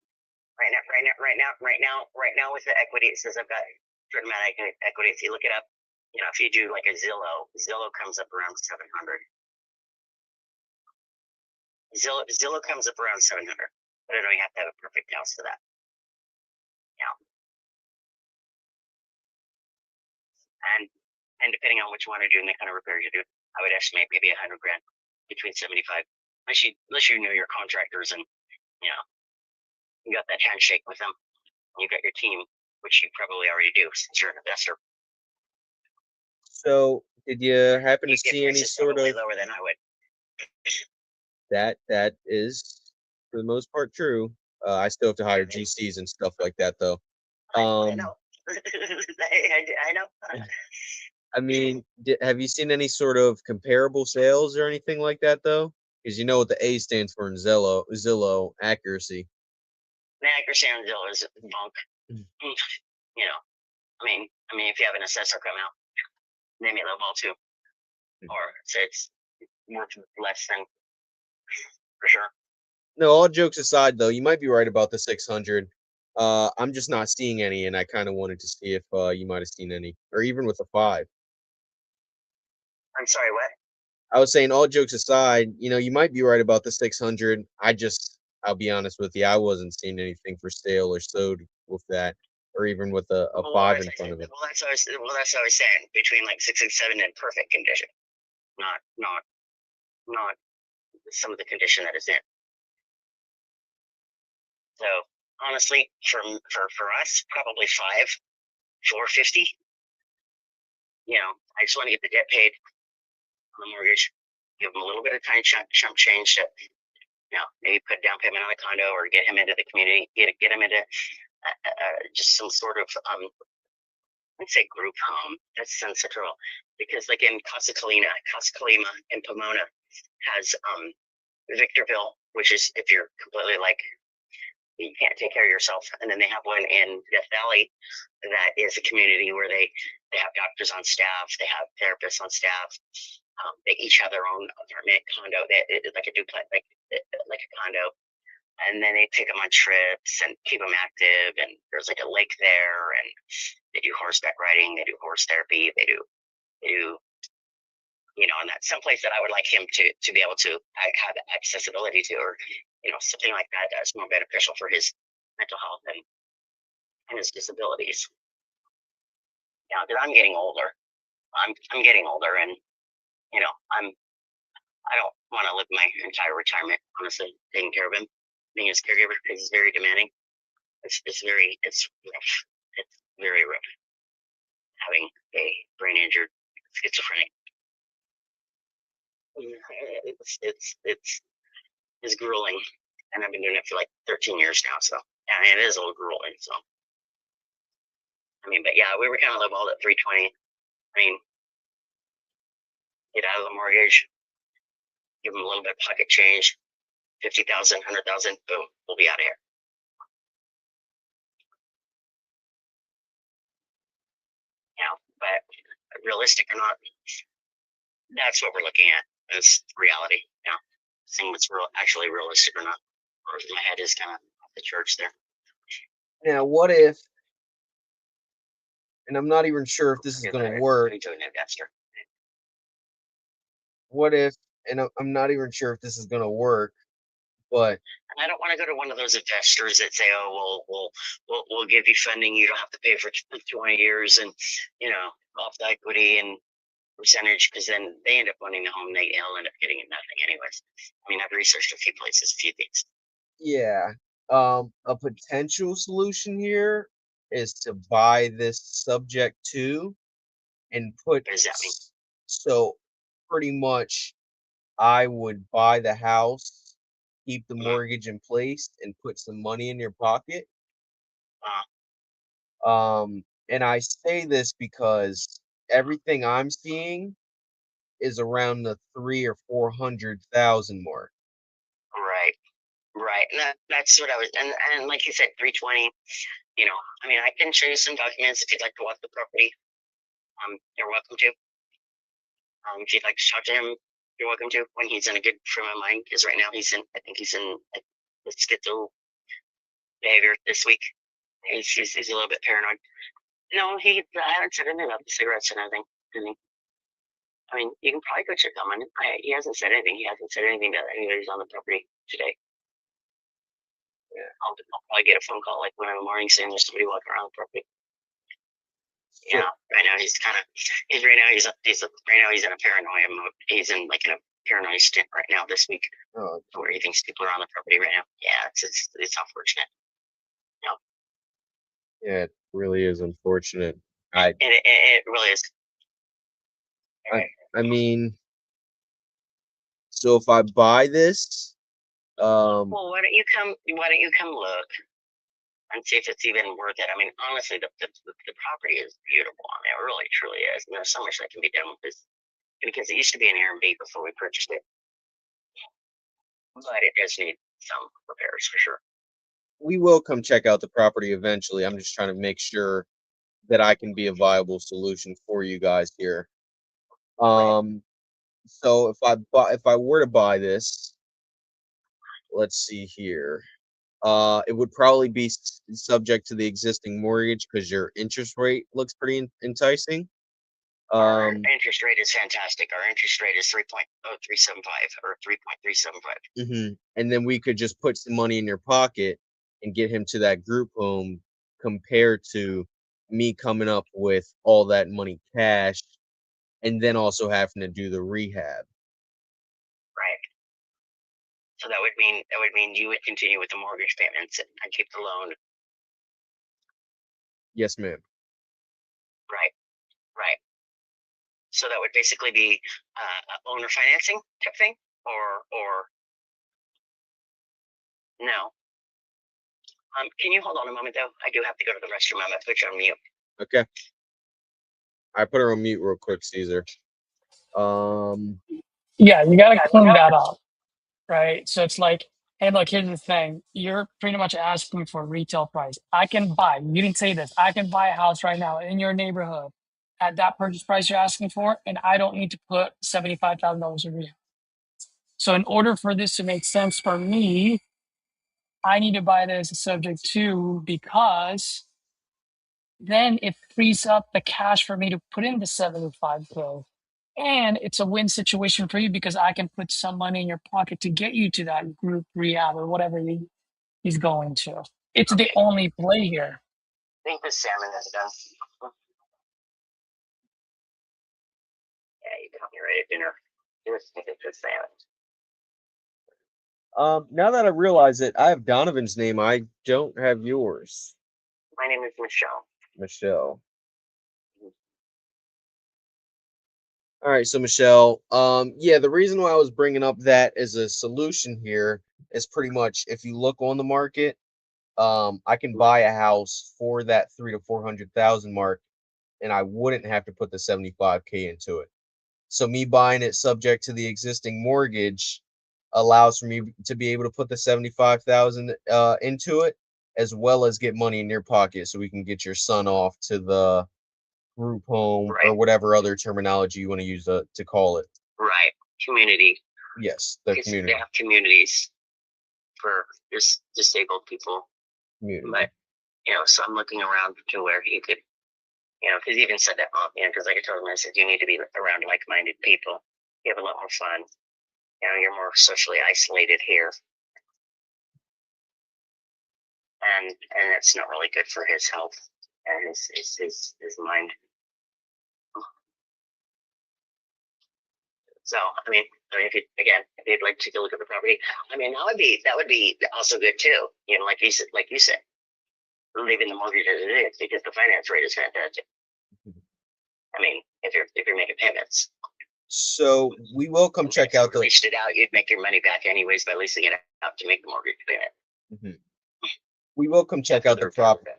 Right now with the equity, it says I've got a certain amount of equity. If you look it up, if you do like a Zillow comes up around 700. Zillow comes up around 700. But I know you have to have a perfect house for that. And depending on what you want to do and the kind of repairs you do, I would estimate maybe 100 grand, between 75. Unless you know your contractors and you got that handshake with them, you got your team. which you probably already do since you're an investor. So, did you happen to You get see any prices sort probably of lower than I would. that is for the most part true. I still have to hire GCs and stuff like that, though. I know. I know. I mean, have you seen any sort of comparable sales or anything like that, though? Because you know what the A stands for in Zillow accuracy. The accuracy on Zillow is bunk. You know, I mean, if you have an assessor come out, name it level 2, or it's worth less than for sure. No, all jokes aside, though, you might be right about the 600. I'm just not seeing any, and I kind of wanted to see if you might have seen any, or even with the 5. I'm sorry, what? I was saying, all jokes aside, you might be right about the 600. I'll be honest with you, I wasn't seeing anything for sale or sold with that, or even with a 5 in front of it. Well, that's what I was saying. Between like 6 and 7 in perfect condition, not some of the condition that is in. So honestly, for us, probably 5, 450. I just want to get the debt paid on the mortgage, give him a little bit of time chump change to, maybe put a down payment on a condo or get him into the community, get him into just some sort of I'd say group home. That sounds so true, because like in Casa Colima in Pomona has Victorville, which is if you're completely like you can't take care of yourself, and then they have one in Death Valley that is a community where they have doctors on staff, they have therapists on staff. They each have their own apartment condo, like a duplex, like a condo, and then they take them on trips and keep them active. And there's like a lake there, and they do horseback riding, they do horse therapy, they do, and that's someplace that I would like him to be able to have accessibility to, or something like that that's more beneficial for his mental health and his disabilities. Because I'm getting older. I'm getting older, and I don't want to live my entire retirement, honestly, taking care of him, being his caregiver, because he's very demanding. It's rough. It's very rough having a brain injured schizophrenic. It's grueling, and I've been doing it for like 13 years now. So it is a little grueling. So but yeah, we were kind of lowballed at 320. Get out of the mortgage, give them a little bit of pocket change, 50,000, 100,000, boom, we'll be out of here. But realistic or not, that's what we're looking at as reality. Seeing what's actually realistic or not. Or if my head is kind of off the church there. Now, what if, and I'm not even sure if this is going to work. What if, and I'm not even sure if this is going to work, but I don't want to go to one of those investors that say, "Oh, we'll give you funding. You don't have to pay for 20 years, and off the equity and percentage," because then they end up wanting the home. They'll end up getting nothing, anyways. I've researched a few places, a few things. Yeah, a potential solution here is to buy this subject to and put. What does that mean? So pretty much, I would buy the house, keep the mortgage in place, and put some money in your pocket. And I say this because everything I'm seeing is around the 300,000 or 400,000 mark. Right. And that's what I was, and like you said, 320. I can show you some documents if you'd like to walk the property. You're welcome to. If you'd like to talk to him, you're welcome to, when he's in a good frame of mind, because right now I think he's in schizo behavior this week. He's a little bit paranoid. No, I haven't said anything about the cigarettes and everything. You can probably go check on him. He hasn't said anything. He hasn't said anything that anybody's on the property today. Yeah. I'll probably get a phone call like 1 in the morning saying there's somebody walking around the property. Sure. Right now he's in a paranoia mode. He's in like in a paranoia stint right now this week, where he thinks people are on the property right now. Yeah, it's unfortunate. Yeah, it really is unfortunate. And it really is. I mean, so if I buy this, Well, why don't you come look and see if it's even worth it? I mean, honestly, the property is beautiful. I mean, it really truly is. And there's so much that can be done with this because it used to be an Airbnb before we purchased it, but it does need some repairs for sure. we will come check out the property eventually. I'm just trying to make sure that I can be a viable solution for you guys here. So if I were to buy this, let's see here. It would probably be subject to the existing mortgage because your interest rate looks pretty enticing. Our interest rate is fantastic. Our interest rate is 3.0375 or 3.375. And then we could just put some money in your pocket and get him to that group home compared to me coming up with all that money cash and then also having to do the rehab. Right. So that would mean you would continue with the mortgage payments and keep the loan. Yes, ma'am. Right. So that would basically be owner financing type thing, or no. Can you hold on a moment though? I do have to go to the restroom. I'm gonna put you on mute. Okay. I put her on mute real quick, Caesar. Yeah, you gotta clean that up, right? So it's like, hey, look, here's the thing. You're pretty much asking for retail price. I can buy, you didn't say this, I can buy a house right now in your neighborhood at that purchase price you're asking for, and I don't need to put $75,000 a year. So in order for this to make sense for me, I need to buy this as a subject to, because then it frees up the cash for me to put in the 75K. And it's a win situation for you because I can put some money in your pocket to get you to that group rehab or whatever he's going to. It's the only play here. I think the salmon is done. Yeah, you got me right at dinner. Just think it's the salmon. Now that I realize it, I have Donovan's name. I don't have yours. My name is Michelle. Michelle. All right, so Michelle, yeah, the reason why I was bringing up that as a solution here is pretty much if you look on the market, I can buy a house for that 300,000 to 400,000 mark, and I wouldn't have to put the 75K into it. So me buying it subject to the existing mortgage allows for me to be able to put the 75,000 into it, as well as get money in your pocket, so we can get your son off to the group home or whatever other terminology you want to use to call it. Right. Community. Yes, the Because community. they have communities for disabled people. Community. But, so I'm looking around to where he could, because he even said that, because like I told him, I said, you need to be around like-minded people. You have a lot more fun. You're more socially isolated here. And it's not really good for his health and his mind. So, if you'd like to take a look at the property, that would be also good too. Like you said, leaving the mortgage as it is because the finance rate is fantastic. If you're making payments. So we will come check out the. Leased it out, you'd make your money back anyways by leasing it out to make the mortgage payment. We will come check out the property.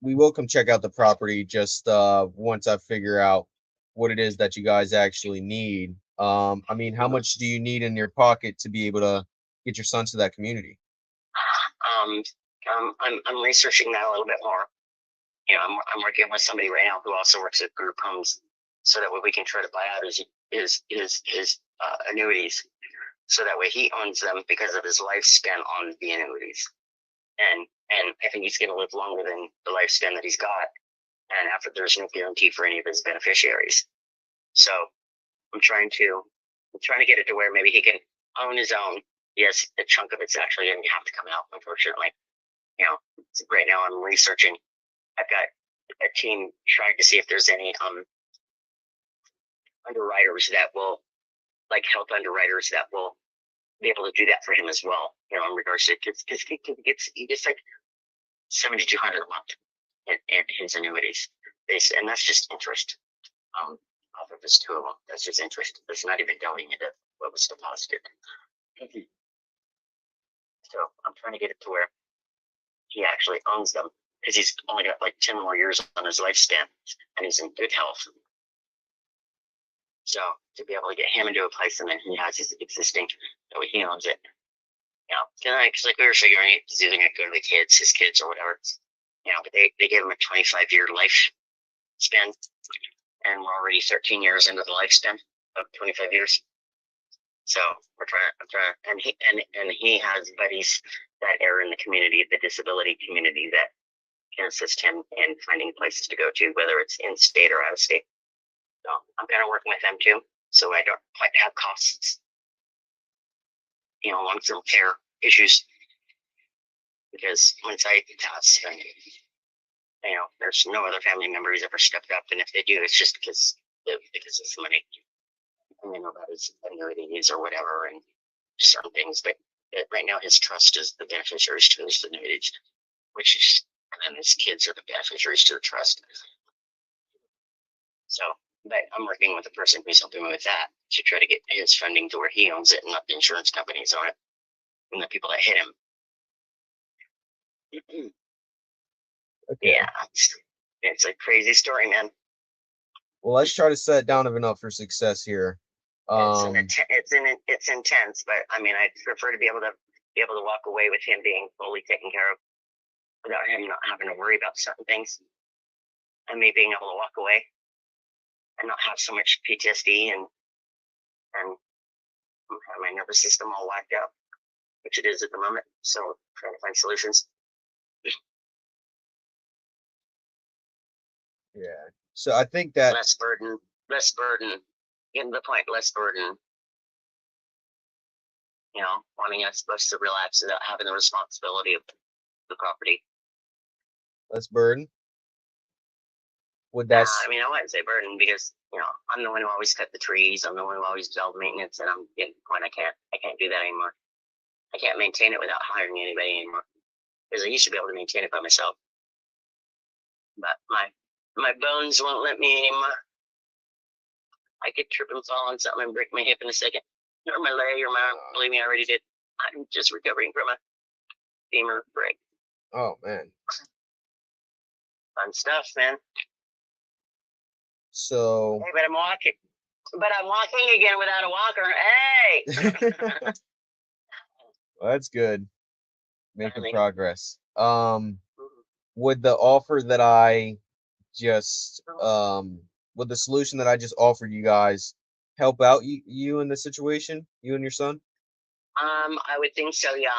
We will come check out the property just once I figure out what it is that you guys actually need. How much do you need in your pocket to be able to get your son to that community? I'm researching that a little bit more. I'm working with somebody right now who also works at group homes, so that way we can try to buy out his annuities, so that way he owns them because of his lifespan on the annuities. And I think he's going to live longer than the lifespan that he's got. And after, there's no guarantee for any of his beneficiaries. So I'm trying to get it to where maybe he can own his own. Yes, a chunk of it's actually going to have to come out, unfortunately. Right now I'm researching. I've got a team trying to see if there's any underwriters that will, like health underwriters that will be able to do that for him as well. In regards to, because he gets like $7,200 a month. in his annuities. And that's just interest. Off of his 2 of them, that's just interest. That's not even delving into what was deposited. So I'm trying to get it to where he actually owns them because he's only got like 10 more years on his lifespan and he's in good health. So to be able to get him into a place and then he has his existing, so he owns it. You know, because like we were figuring he's either going to go to his kids or whatever. You know, but they gave him a 25-year lifespan, and we're already 13 years into the lifespan of 25 years. So I'm trying, and he has buddies that are in the community, the disability community, that can assist him in finding places to go to, whether it's in state or out of state. So I'm kind of working with them too, so I don't quite have costs, you know, long-term care issues. Because once I pass, you know, there's no other family member who's ever stepped up, and if they do, it's just because it's money. And they know about his annuities or whatever, and certain things. But right now, his trust is the beneficiaries to his annuities, which is, and then his kids are the beneficiaries to the trust. So, but I'm working with a person who's helping me with that to try to get his funding to where he owns it and not the insurance companies on it, and the people that hit him. Okay. Yeah, it's a crazy story, man. Well, let's try to set Donovan up for success here. It's intense, but I mean, I'd prefer to be able to walk away with him being fully taken care of, without him not having to worry about certain things, and me being able to walk away and not have so much PTSD and have my nervous system all whacked out, which it is at the moment. So trying to find solutions. Yeah. So I think that less burden. Getting to the point, less burden. You know, wanting us to relax without having the responsibility of the property. less burden. Would that? I mean, I wouldn't say burden because, you know, I'm the one who always cut the trees. I'm the one who always does all the maintenance, and I'm getting to the point I can't do that anymore. I can't maintain it without hiring anybody anymore, because I used to be able to maintain it by myself. But my bones won't let me anymore. I could trip and fall on something and break my hip in a second, or my leg, or my arm. Believe me, I already did. I'm just recovering from a femur break. Oh man, fun stuff, man. So. Hey, but I'm walking. But I'm walking again without a walker. Hey. Well, that's good. Making progress. Would the offer that I just would the solution that I just offered you guys help out you in the situation, you and your son? I would think so, yeah.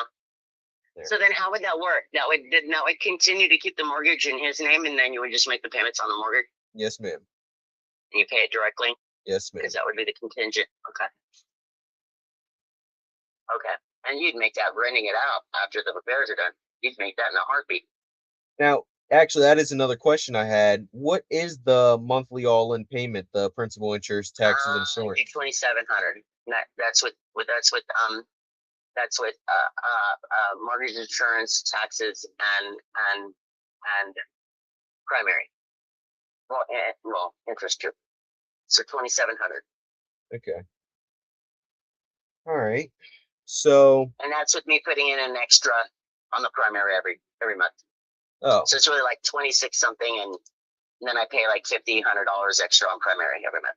There. So then how would that work? That would continue to keep the mortgage in his name, and then you would just make the payments on the mortgage? Yes, ma'am. And you pay it directly? Yes, ma'am. Because that would be the contingent. Okay. Okay. And you'd make that renting it out after the repairs are done. You'd make that in a heartbeat. Now, actually, that is another question I had. What is the monthly all-in payment, the principal, interest, taxes, and insurance? $2,700. That's with mortgage, insurance, taxes, and primary. Well, interest too. So $2,700. Okay. All right. So. And that's with me putting in an extra on the primary every month. Oh. So it's really like 26 something, and then I pay like $100 extra on primary every month.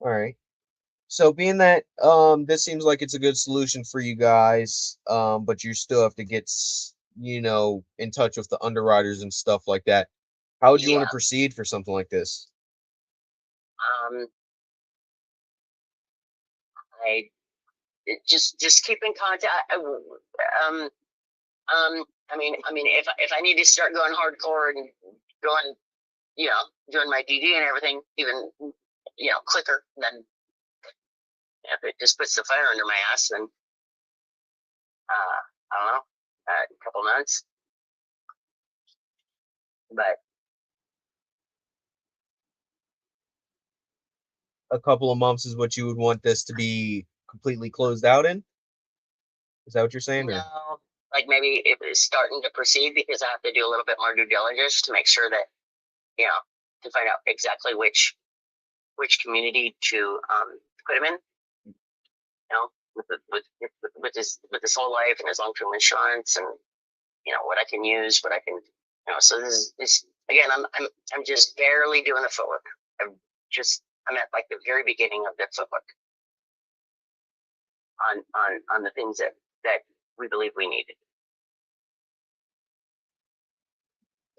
All right. So being that this seems like it's a good solution for you guys, but you still have to get in touch with the underwriters and stuff like that. How would you want to proceed for something like this? I just keep in contact. I mean, if I need to start going hardcore and going, doing my DD and everything, even, quicker, then if it just puts the fire under my ass, then I don't know, a couple months. But a couple of months is what you would want this to be completely closed out in? Is that what you're saying? Or? No, like maybe it is starting to proceed because I have to do a little bit more due diligence to make sure that, you know, to find out exactly which community to put him in. You know, with his whole life and his long term insurance, and you know what I can use, what I can, you know. So this again, I'm just barely doing the footwork. I'm at like the very beginning of the footwork on the things that we believe we need.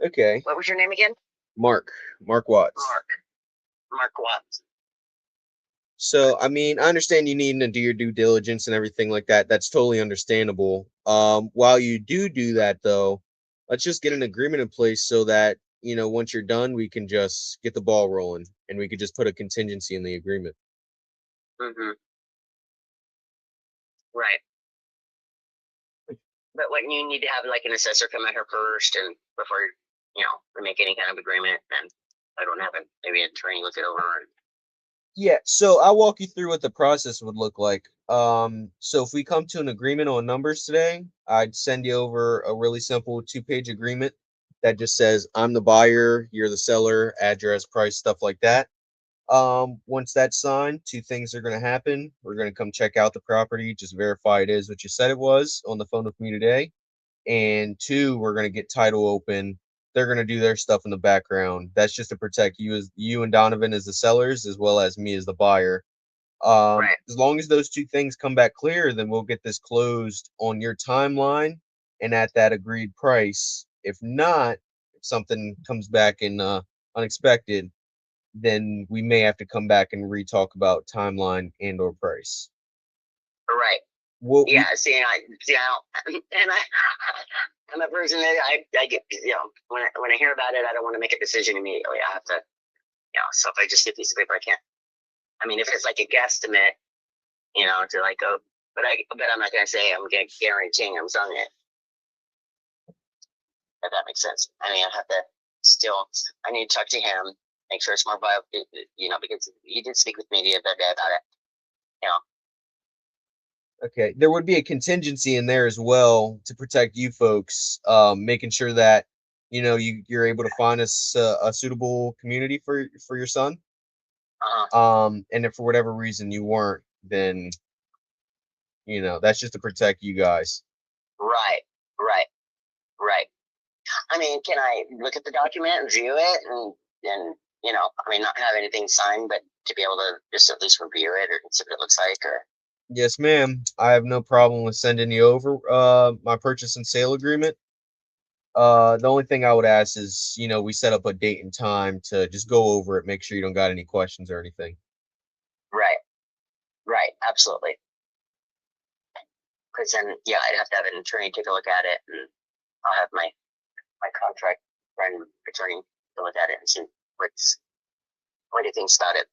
Okay. What was your name again? Mark Watts. Mark Watts. So, I mean, I understand you needing to do your due diligence and everything like that. That's totally understandable. While you do that, though, let's just get an agreement in place so that, you know, once you're done, we can just get the ball rolling and we could just put a contingency in the agreement. Mm-hmm. Right. But when you need to have like an assessor come out here first, and before, you know, we make any kind of agreement, and I don't have maybe an attorney look it over. Yeah, so I'll walk you through what the process would look like. So if we come to an agreement on numbers today, I'd send you over a really simple 2-page agreement that just says I'm the buyer, you're the seller, address, price, stuff like that. Once that's signed, 2 things are going to happen. We're going to come check out the property, just verify it is what you said it was on the phone with me today. And 2, we're going to get title open. They're going to do their stuff in the background. That's just to protect you and Donovan as the sellers, as well as me as the buyer. As long as those 2 things come back clear, then we'll get this closed on your timeline and at that agreed price. If not, if something comes back in unexpected, then we may have to come back and re-talk about timeline and or price. Right. Well, yeah. I'm a person that I get, you know, when I hear about it, I don't want to make a decision immediately. I have to, you know. So if I just get a piece of paper, I can't. I mean, if it's like a guesstimate, you know, to like go, but I'm not gonna say I'm guaranteeing I'm selling it. If that makes sense. I mean, I have to I need to talk to him, make sure it's more viable, you know, because he did speak with me the other day about it, you know. Okay, there would be a contingency in there as well to protect you folks, making sure that, you know, you're able to find us a suitable community for your son. And if for whatever reason you weren't, then, you know, that's just to protect you guys. Right. I mean, can I look at the document and view it and you know, I mean, not have anything signed, but to be able to just at least review it or see what it looks like, or. Yes, ma'am. I have no problem with sending you over my purchase and sale agreement. The only thing I would ask is, you know, we set up a date and time to just go over it, make sure you don't got any questions or anything. Right. Absolutely. Because then, yeah, I'd have to have an attorney take a look at it, and I'll have my contract attorney to look at it and see what he thinks about it.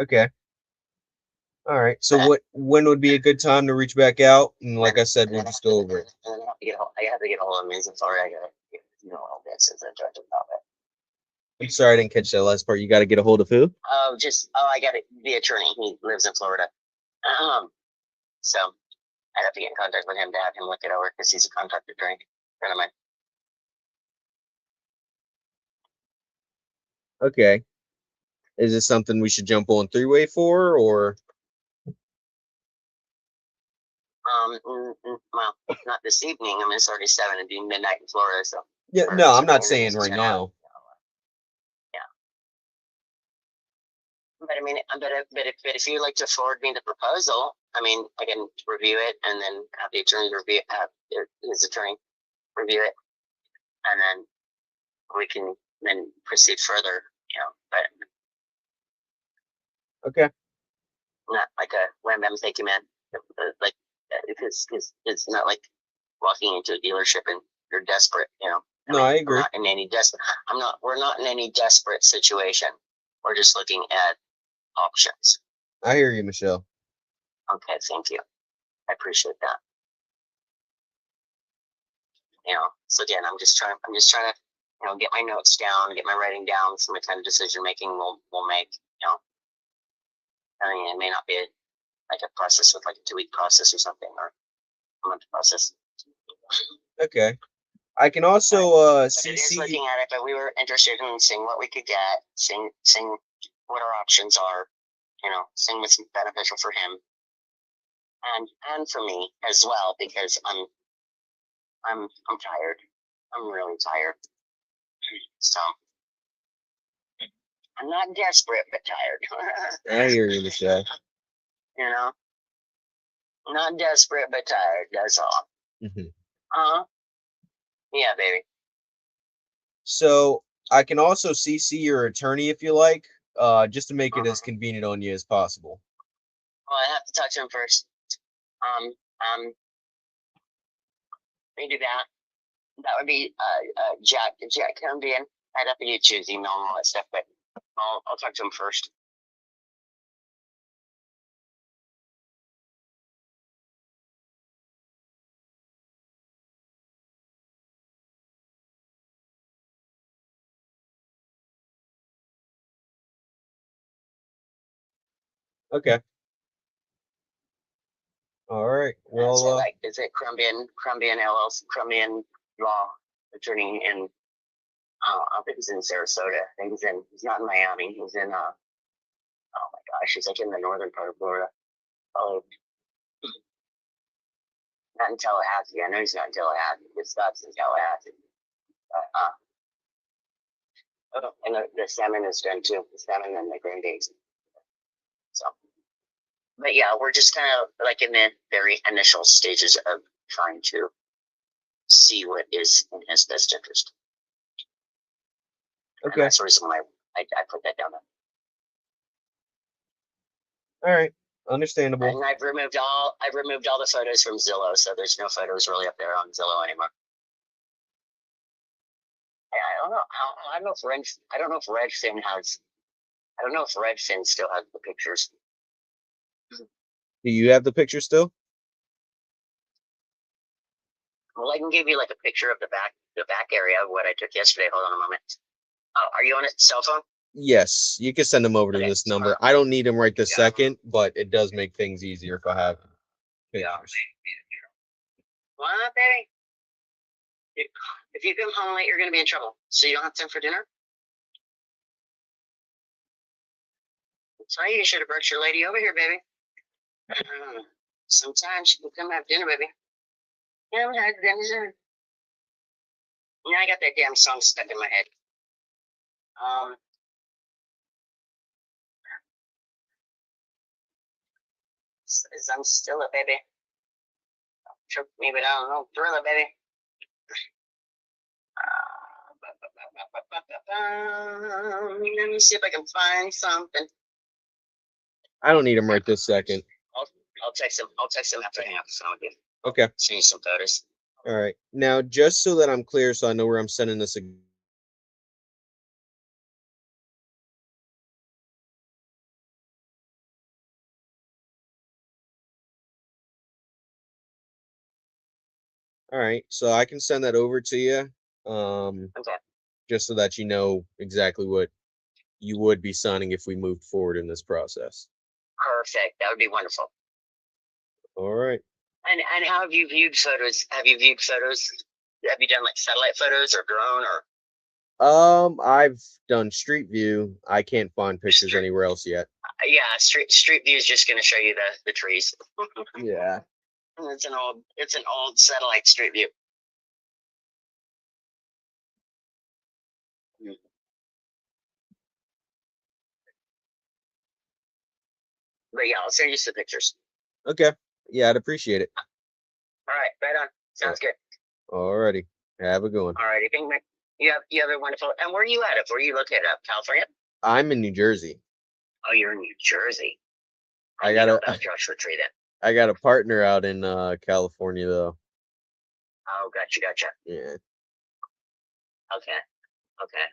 Okay. All right. So when would be a good time to reach back out? And like I said, we'll just go over it. And I have to get a hold of him. I'm sorry, I gotta get, you know, all that since I talked about it. I'm sorry I didn't catch that last part. You got to get a hold of who? I got it. The attorney. He lives in Florida. So I'd have to get in contact with him to have him look it over because he's a contract attorney friend of mine. Okay. Is this something we should jump on 3-way for, or? Well, not this evening. I mean, it's already 7 and being midnight in Florida, so. Yeah, no, I'm not saying right now. Yeah. But I mean, but if you'd like to forward me the proposal, I mean, I can review it and then have the attorney review, have his attorney review it, and then we can then proceed further. You know, but. Okay. Not like a wham bam thank you man, like because it's not like walking into a dealership and you're desperate, you know. I agree. We're not in any desperate situation. We're just looking at options. I hear you, Michelle. Okay, thank you. I appreciate that. You know, so again, I'm just trying to, you know, get my notes down, get my writing down, so my kind of decision making we'll make, you know. I mean, it may not be like a process with like a 2-week process or something, or a month process. Okay. I can also But it is CC. looking at it, but we were interested in seeing what we could get, seeing what our options are, seeing what's beneficial for him and for me as well, because I'm tired. I'm really tired. So I'm not desperate, but tired. I hear you, Michelle. Not desperate, but tired. That's all. Mm-hmm. Yeah, baby. So I can also CC your attorney if you like, just to make it as convenient on you as possible. Well, I have to talk to him first. We do that. That would be Jack Colombian. I'd have to get you his email and all that stuff, but I'll talk to him first. Okay. All right. Well, is it Colombian LLC, Colombian law attorney in? I think he's in Sarasota. I think he's not in Miami. He's in oh my gosh, he's like in the northern part of Florida. Oh, not in Tallahassee. I know he's not in Tallahassee. His stuff's in Tallahassee. And the salmon is done too. The salmon and the green eggs. So, but yeah, we're just kind of like in the very initial stages of trying to see what is in his best interest. Okay. And that's the reason why I put that down there. All right. Understandable. And I've removed all the photos from Zillow, so there's no photos really up there on Zillow anymore. Yeah, I don't know if Redfin still has the pictures. Do you have the picture still? Well, I can give you like a picture of the back area of what I took yesterday. Hold on a moment. Are you on a cell phone? Yes, you can send them over to this number. I don't need them right this second, but it does make things easier if I have pictures. What, baby? If you come home late, you're going to be in trouble. So you don't have time for dinner? That's right. You should have brought your lady over here, baby. Sometimes you can come have dinner, baby. Come have dinner. Now I got that damn song stuck in my head. I'm still a baby. Choke me, but I don't know. Thriller, baby. Let me see if I can find something. I don't need them right this second. I'll text him. I'll text him after I hang up the phone with you. Okay. Send you some photos. All right. Now, just so that I'm clear, so I know where I'm sending this. All right. So I can send that over to you. Okay. Just so that you know exactly what you would be signing if we moved forward in this process. Perfect. That would be wonderful. All right. And how have you viewed photos? Have you done like satellite photos or drone or? I've done Street View. I can't find pictures anywhere else yet. Yeah, Street View is just going to show you the trees. Yeah. It's an old satellite Street View. But yeah, I'll send you some pictures. Okay. Yeah, I'd appreciate it. All right, right on. Sounds good. Alrighty. Have a good one. All righty, you have a wonderful. And where are you at? Where are you located at? California? I'm in New Jersey. Oh, you're in New Jersey. I got a Joshua Tree then. I got a partner out in California though. Oh, gotcha. Yeah. Okay.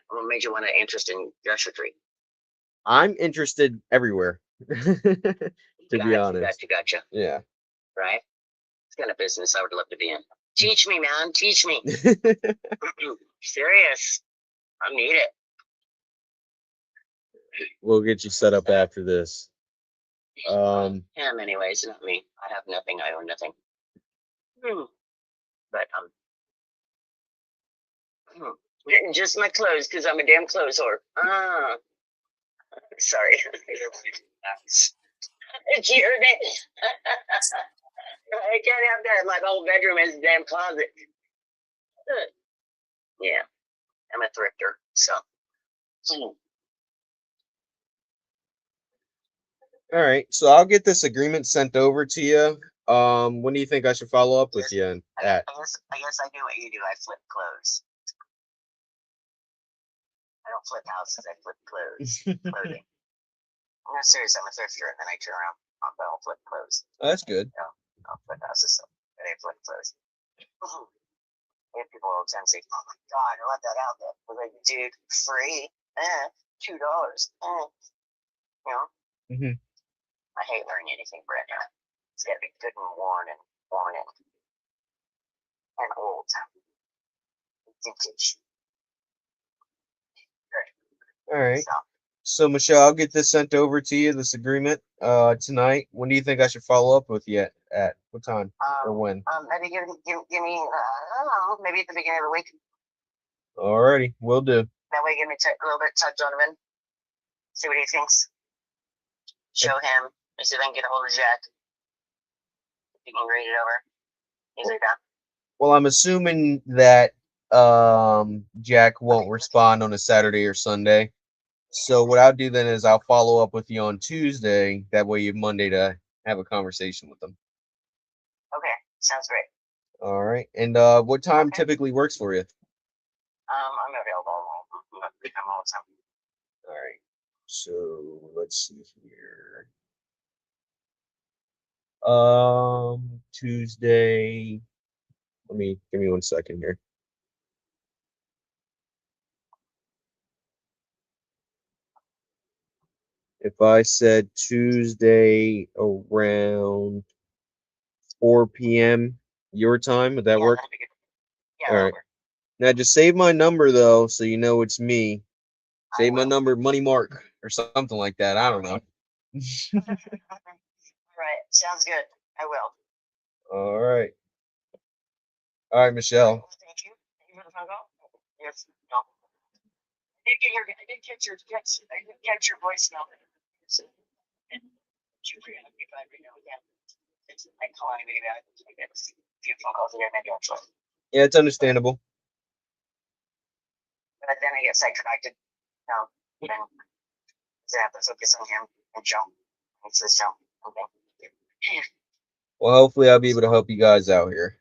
What made you want to interest in Joshua Tree? I'm interested everywhere. to be honest. Gotcha. Yeah. Right? It's kind of business I would love to be in. Teach me, man. Teach me. Serious. I need it. We'll get you set up after this. Him, anyways, not me. I have nothing. I own nothing. But getting just my clothes because I'm a damn clothes whore. Sorry. You heard it. I can't have that. My whole bedroom is a damn closet. Yeah, I'm a thrifter, so. All right, so I'll get this agreement sent over to you. When do you think I should follow up with you at? I guess I do what you do. I flip clothes. I don't flip houses. I flip clothing. No, seriously, I'm a thrifter, and then I turn around. I'll flip clothes. Oh, that's good. I'll flip houses, so I didn't flip clothes. And people all the time say, "Oh my God, I let that out there." I was like, "Dude, free? $2? You know?" Mm-hmm. I hate wearing anything brand new. It's got to be good and worn and old. Vintage. All right. So Michelle, I'll get this sent over to you. This agreement tonight. When do you think I should follow up with you at what time or when? Maybe give me, I don't know, maybe at the beginning of the week. Alrighty, will do. That way, give me a little bit of touch Donovan. See what he thinks. Show him. See if I can get a hold of Jack. If he can read it over. He's like that. Well, I'm assuming that Jack won't respond on a Saturday or Sunday. So what I'll do then is I'll follow up with you on Tuesday. That way you have Monday to have a conversation with them. Okay, sounds great. All right. And what time typically works for you? I'm available. I'm all the time. All right. So let's see here. Tuesday. Give me 1 second here. If I said Tuesday around 4 p.m. your time, would that work? Yeah, all right. Now just save my number though, so you know it's me. Save my number, Money Mark, or something like that. I don't know. Right, sounds good. I will. All right. All right, Michelle. Thank you. Thank you for the phone call. Yes. No. I did catch your voicemail. I call anybody back. I get a few phone calls a day, maybe actually. Yeah, it's understandable. But then I get sidetracked. Then I have to focus on him and Joe. It's this Joe. Okay. Well, hopefully I'll be able to help you guys out here.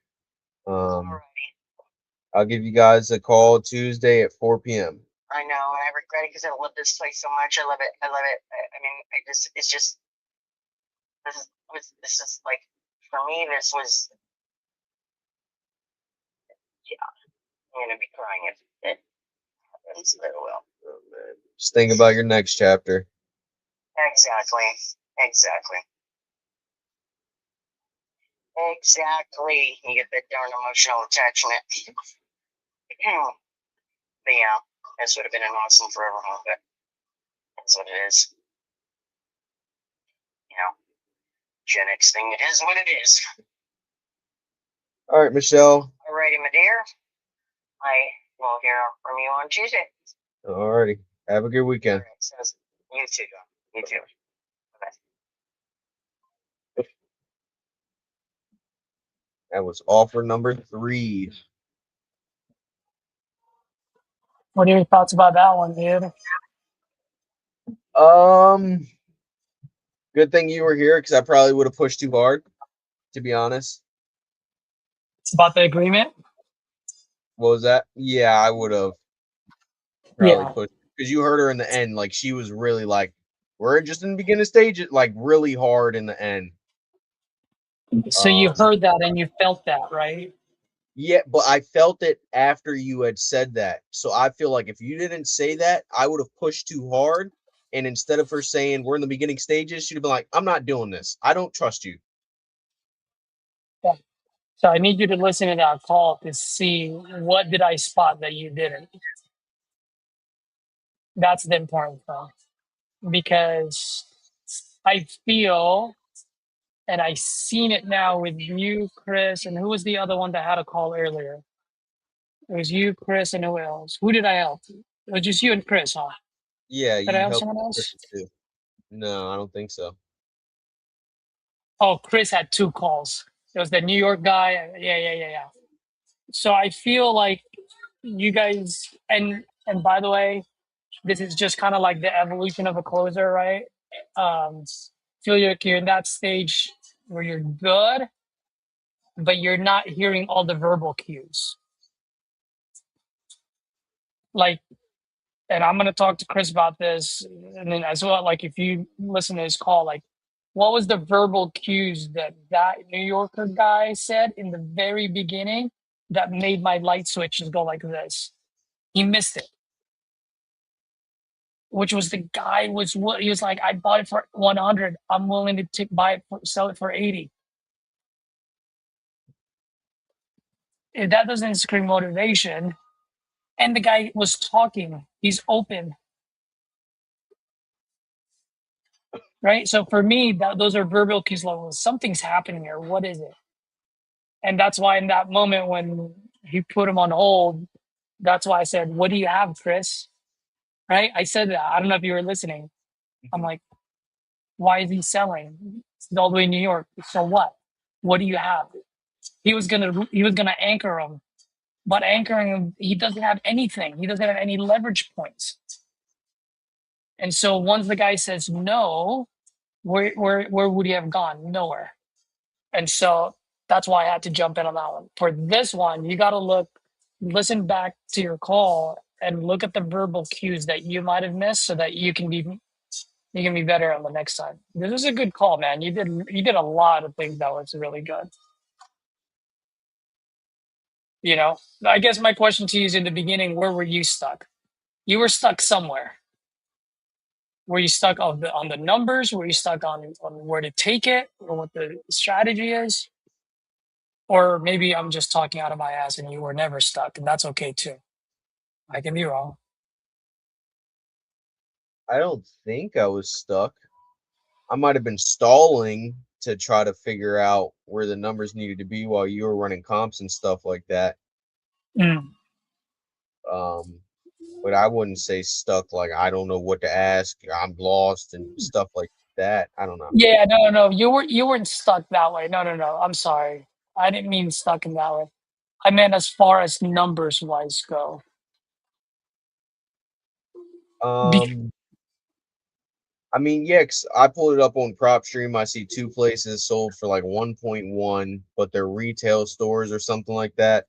I'll give you guys a call Tuesday at 4 p.m. I know, and I regret it because I love this place so much. I love it. I mean, it's just, this is like, for me, this was, yeah, I'm going to be crying if it happens very well. Oh, man. Just think about your next chapter. Exactly. You get that darn emotional attachment. But yeah, this would have been an awesome forever home, but that's what it is. You know, Gen X thing, it is what it is. All right, Michelle. Alrighty, my dear. I will hear from you on Tuesday. All righty. Have a good weekend. You too, John. You too. Bye. That was offer number 3. What are your thoughts about that one, dude? Good thing you were here because I probably would have pushed too hard, to be honest. It's about the agreement? What was that? Yeah, I would have probably pushed because you heard her in the end. Like she was really like, we're just in the beginning stage, like really hard in the end. So you heard that and you felt that, right? Yeah, but I felt it after you had said that. So I feel like if you didn't say that, I would have pushed too hard. And instead of her saying we're in the beginning stages, she'd have been like, I'm not doing this. I don't trust you. Yeah. So I need you to listen to that call to see what did I spot that you didn't. That's the important thing. Because I feel, and I seen it now with you, Chris, and who was the other one that had a call earlier? It was you, Chris, and who else? Who did I help? It was just you and Chris, huh? Yeah, Did I you help helped someone else? Chris too. No, I don't think so. Oh, Chris had 2 calls. It was the New York guy. Yeah. So I feel like you guys, and by the way, this is just kind of like the evolution of a closer, right? Feel you're in that stage where you're good, but you're not hearing all the verbal cues. Like, and I'm gonna talk to Chris about this, and then as well, like if you listen to his call, like what was the verbal cues that New Yorker guy said in the very beginning that made my light switch just go like this? He missed it. Which was the guy he was like, I bought it for 100. I'm willing to sell it for 80. If that doesn't scream motivation, and the guy was talking, he's open, right? So for me, those are verbal cues. Like, something's happening here. What is it? And that's why in that moment when he put him on hold, that's why I said, "What do you have, Chris?" Right? I said that. I don't know if you were listening. I'm like, why is he selling? He's all the way in New York. So what? What do you have? He was gonna anchor him, but anchoring him, he doesn't have anything. He doesn't have any leverage points. And so once the guy says no, where would he have gone? Nowhere. And so that's why I had to jump in on that one. For this one, you got to listen back to your call and look at the verbal cues that you might have missed, so that you can be better on the next time. This is a good call, man. You did a lot of things that was really good. You know, I guess my question to you is, in the beginning, where were you stuck? You were stuck somewhere. Were you stuck on the numbers? Were you stuck on where to take it, or what the strategy is? Or maybe I'm just talking out of my ass and you were never stuck, and that's okay too. I can be wrong. I don't think I was stuck. I might have been stalling to try to figure out where the numbers needed to be while you were running comps and stuff like that. But I wouldn't say stuck, like I don't know what to ask, I'm lost and stuff like that. I don't know. Yeah, no. You weren't stuck that way. No. I'm sorry. I didn't mean stuck in that way. I meant as far as numbers wise go. I mean, yeah, 'cause I pulled it up on PropStream. I see 2 places sold for like 1.1, but they're retail stores or something like that.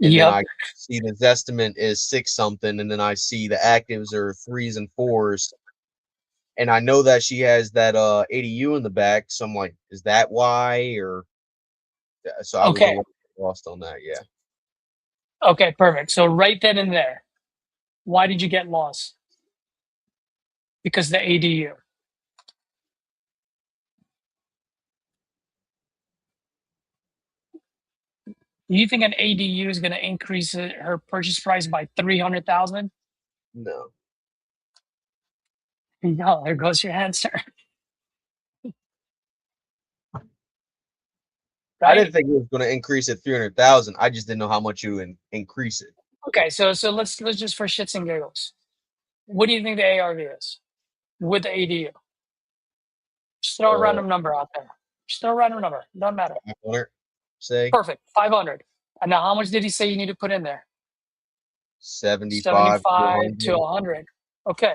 And then I see the Zestimate is 6 something, and then I see the actives are 3s and 4s. And I know that she has that ADU in the back, so I'm like, is that why? Or so I was a little lost on that, yeah. Okay, perfect. So right then and there, why did you get lost? Because the ADU. Do you think an ADU is going to increase her purchase price by 300,000? No. No, there goes your answer. I didn't think it was going to increase at 300,000. I just didn't know how much you would increase it. Okay, so let's just, for shits and giggles, what do you think the ARV is with the ADU? Just throw a random number out there. Just throw a random number. Doesn't matter. 500, say. Perfect. 500. And now, how much did he say you need to put in there? 75 to 100. Okay.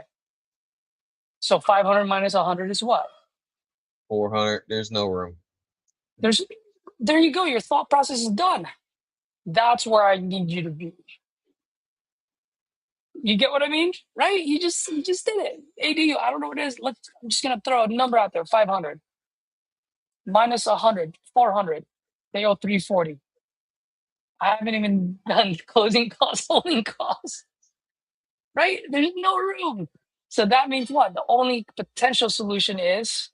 So 500 minus 100 is what? 400. There's no room. There you go. Your thought process is done. That's where I need you to be. You get what I mean? Right? You just did it. ADU, I don't know what it is. I'm just gonna throw a number out there. 500 minus 100, 400. They owe 340. I haven't even done closing costs, holding costs. Right? There's no room. So that means what? The only potential solution is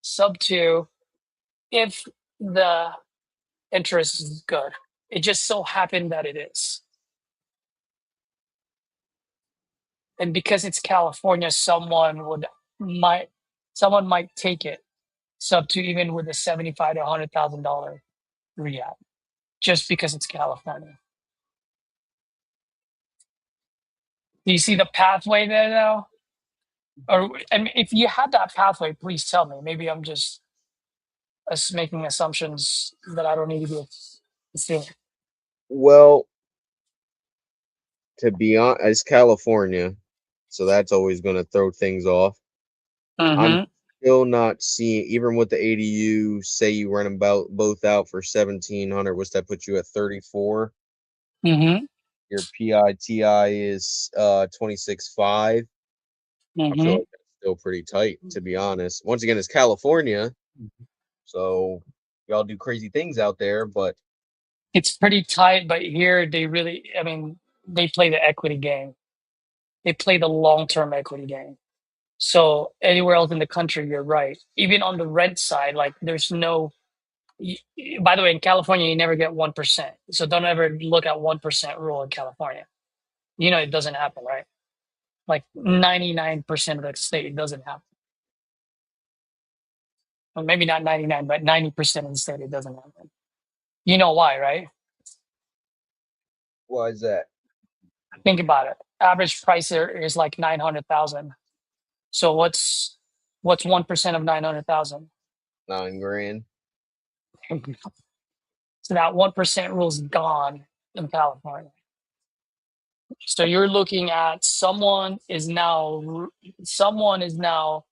sub 2 if the interest is good. It just so happened that it is. And because it's California, someone might someone might take it sub to even with a $75,000 to $100,000 rehab, just because it's California. Do you see the pathway there now? Or I mean, if you had that pathway, please tell me. Maybe I'm just making assumptions that I don't need to be assuming. Well, to be honest, it's California, so that's always going to throw things off. I'm still not seeing, even with the ADU, say you run them both out for 1,700. What's that put you at 34? Mm-hmm. Your PITI is 26.5. I feel like that's still pretty tight, to be honest. Once again, it's California, so y'all do crazy things out there, but It's pretty tight, but here they really, I mean, they play the equity game. They play the long-term equity game. So anywhere else in the country, you're right. Even on the rent side, like there's no. By the way, in California, you never get 1%. So don't ever look at 1% rule in California. You know it doesn't happen, right? Like 99% of the state, it doesn't happen. Well, maybe not 99, but 90% of the state, it doesn't happen. You know why, right? why is that? Think about it. Average price here is like 900,000. So what's 1% of 900,000? $9,000. So that 1% rule is gone in California. So you're looking at someone now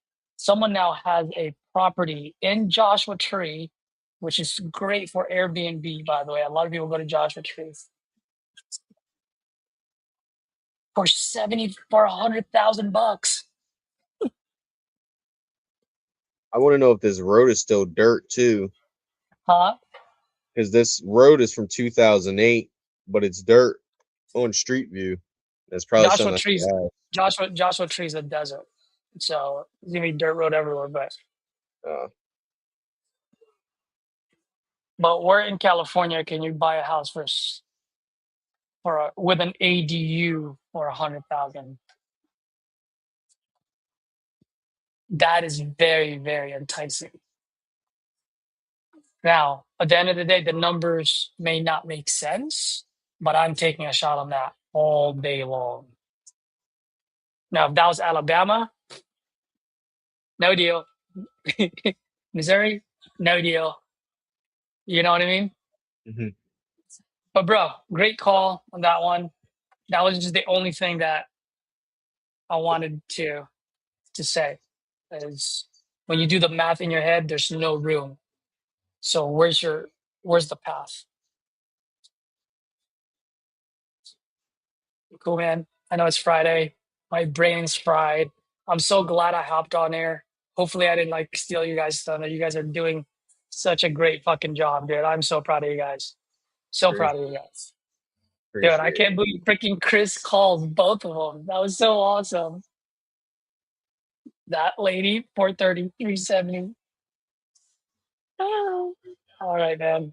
has a property in Joshua Tree, which is great for Airbnb, by the way. A lot of people go to Joshua Tree for $100,000. I want to know if this road is still dirt too. Huh? Because this road is from 2008, but it's dirt on Street View. That's probably Joshua something. Tree's Joshua Tree's a desert, so there's gonna be dirt road everywhere. But where in California can you buy a house with an ADU for 100,000? That is very, very enticing. Now, at the end of the day, the numbers may not make sense, but I'm taking a shot on that all day long. Now, if that was Alabama, no deal. Missouri, no deal. You know what I mean? Mm-hmm. But bro, great call on that one. That was just the only thing that I wanted to say. Is when you do the math in your head, there's no room. So where's the path? Cool, man. I know it's Friday. My brain's fried. I'm so glad I hopped on here. Hopefully I didn't like steal you guys' thunder. You guys are doing such a great fucking job, dude. I'm so proud of you guys. So proud of you guys. Dude, I can't believe freaking Chris called both of them. That was so awesome. That lady, 430, 370. Oh. All right, man.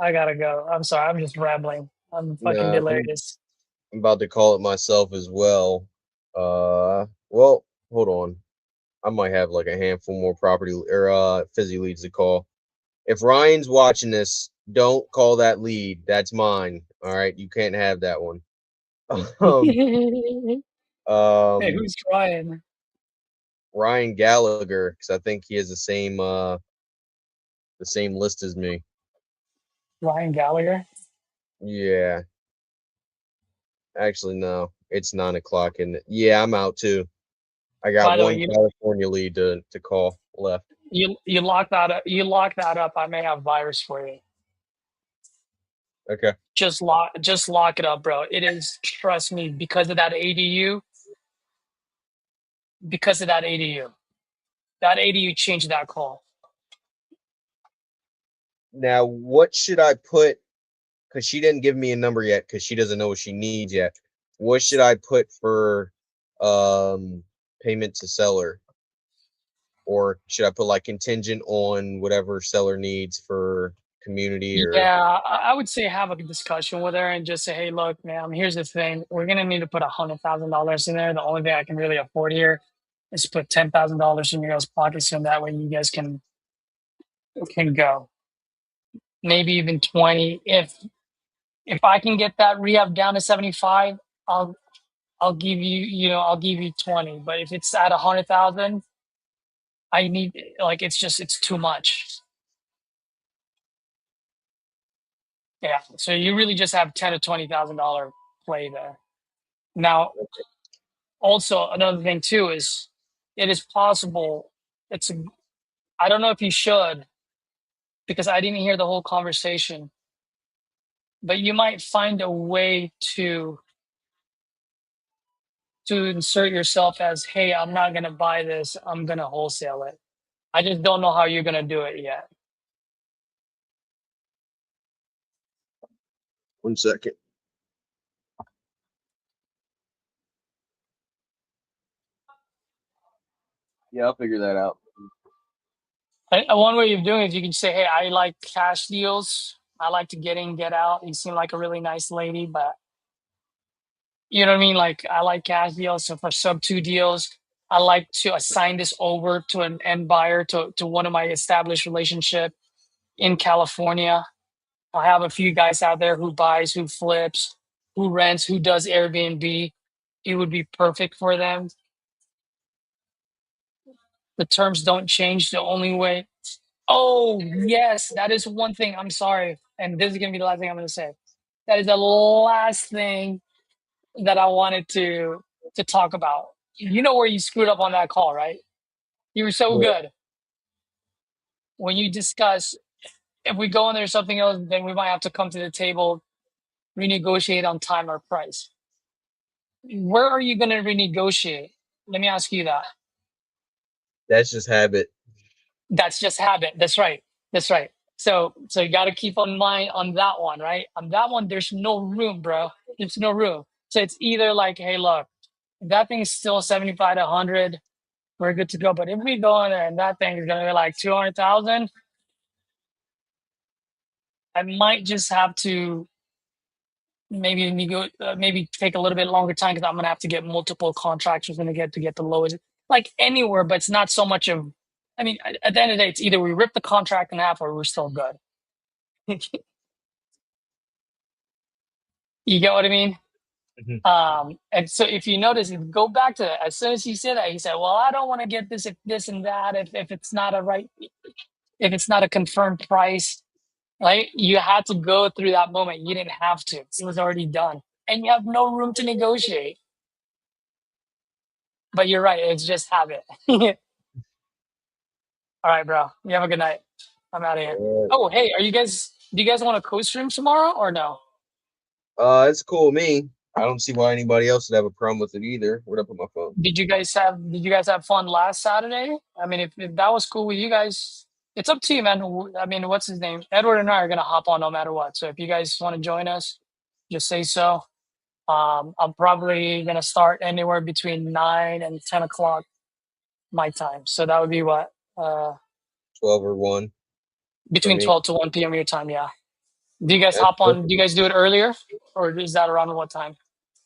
I gotta go. I'm sorry. I'm just rambling. I'm fucking delirious. I'm about to call it myself as well. Well, hold on. I might have like a handful more property or fizzy leads to call. If Ryan's watching this, don't call that lead. That's mine. All right, you can't have that one. Hey, who's Ryan? Ryan Gallagher, because I think he has the same list as me. Ryan Gallagher? Yeah. Actually, no. It's 9 o'clock, and yeah, I'm out too. I got one California lead to call left. You lock that up. You lock that up. I may have virus for you. Okay. Just lock it up, bro. It is, trust me, because of that ADU. Because of that ADU. That ADU changed that call. Now, what should I put? Because she didn't give me a number yet, because she doesn't know what she needs yet. What should I put for payment to seller? Or should I put like contingent on whatever seller needs for community? Or Yeah, I would say have a discussion with her and just say, hey, look, man, here's the thing. We're gonna need to put $100,000 in there. The only thing I can really afford here is put $10,000 in your guys' pockets, and that way you guys can go. Maybe even 20. If I can get that rehab down to 75, I'll give you, I'll give you 20. But if it's at 100,000, I need, like, it's too much. Yeah. So you really just have $10,000 to $20,000 play there. Now, also another thing too is it is possible. I don't know if you should, because I didn't hear the whole conversation, but you might find a way to insert yourself as, hey, I'm not going to buy this. I'm going to wholesale it. I just don't know how you're going to do it yet. 1 second. Yeah, I'll figure that out. One way of doing it is you can say, hey, I like cash deals. I like to get in, get out. You seem like a really nice lady, but you know what I mean? Like, I like cash deals. So for sub 2 deals, I like to assign this over to an end buyer, to one of my established relationship in California. I have a few guys out there who buys, who flips, who rents, who does Airbnb. It would be perfect for them. The terms don't change. The only way. Oh, yes, that is one thing. I'm sorry. And this is going to be the last thing I'm going to say. That is the last thing that I wanted to talk about. You know where you screwed up on that call, right? You were so good. When you discuss, if we go in there something else, then we might have to come to the table, renegotiate on time or price. Where are you going to renegotiate? Let me ask you that. That's just habit. That's just habit. That's right. That's right. So you got to keep in mind on that one, right? On that one, there's no room, bro. There's no room. So it's either like, hey, look, if that thing's still 75 to 100, we're good to go. But if we go in there and that thing is going to be like 200,000, I might just have to maybe take a little bit longer time, because I'm going to have to get multiple contractors going to get the lowest, like anywhere, but it's not so much of, I mean, at the end of the day, it's either we rip the contract in half or we're still good. You get what I mean? And so if you notice, if you go back to that, as soon as he said that, he said, well, I don't want to get this, if this and that, if it's not if it's not a confirmed price, right? You had to go through that moment. You didn't have to. It was already done. And you have no room to negotiate. But you're right. It's just habit. All right, bro. You have a good night. I'm out of here. Oh, hey, do you guys want to co-stream tomorrow or no? It's cool with me. I don't see why anybody else would have a problem with it either. Where'd I put my phone? Did you guys have fun last Saturday? I mean, if that was cool with you guys, it's up to you, man. I mean, what's his name? Edward and I are gonna hop on no matter what. So if you guys want to join us, just say so. I'm probably gonna start anywhere between 9 and 10 o'clock my time. So that would be what? 12 or 1. Between 12 to 1 p.m. your time, yeah. Do you guys hop on? Do you guys do it earlier, or is that around what time?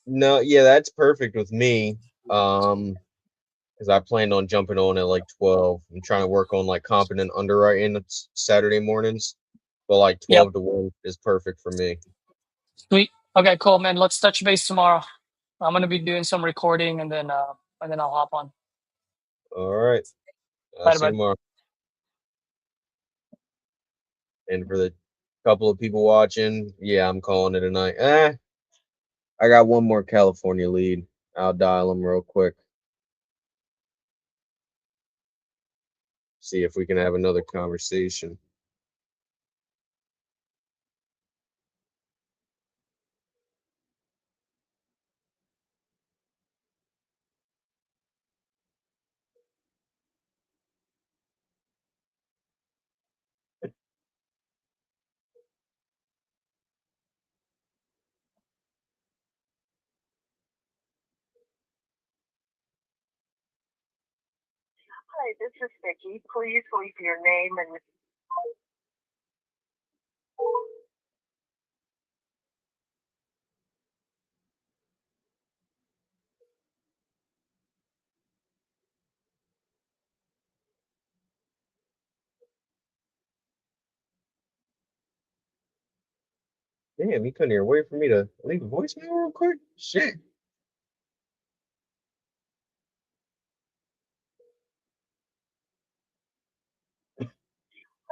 No, yeah, that's perfect with me. Because I planned on jumping on at like 12. I'm trying to work on like competent underwriting Saturday mornings, but like 12 to 1 is perfect for me. Sweet. Okay, cool, man. Let's touch base tomorrow. I'm gonna be doing some recording, and then I'll hop on. All right. Bye, See you tomorrow. And for the couple of people watching, yeah, I'm calling it a night. I got one more California lead. I'll dial them real quick. See if we can have another conversation. Hi, this is Vicki. Please leave your name and Damn, he couldn't even wait for me to leave a voicemail real quick. Shit.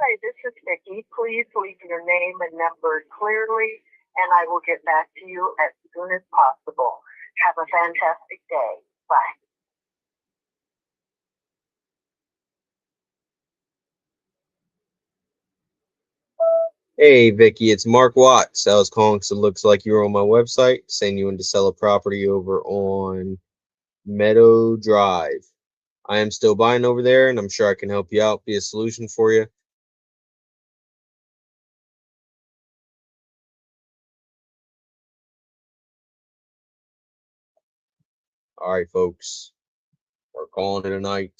Hi, this is Vicki. Please leave your name and number clearly, and I will get back to you as soon as possible. Have a fantastic day. Bye. Hey, Vicky, it's Mark Watts. I was calling because it looks like you were on my website saying you wanted to sell a property over on Meadow Drive. I am still buying over there, and I'm sure I can help you out, be a solution for you. All right, folks, we're calling it a night.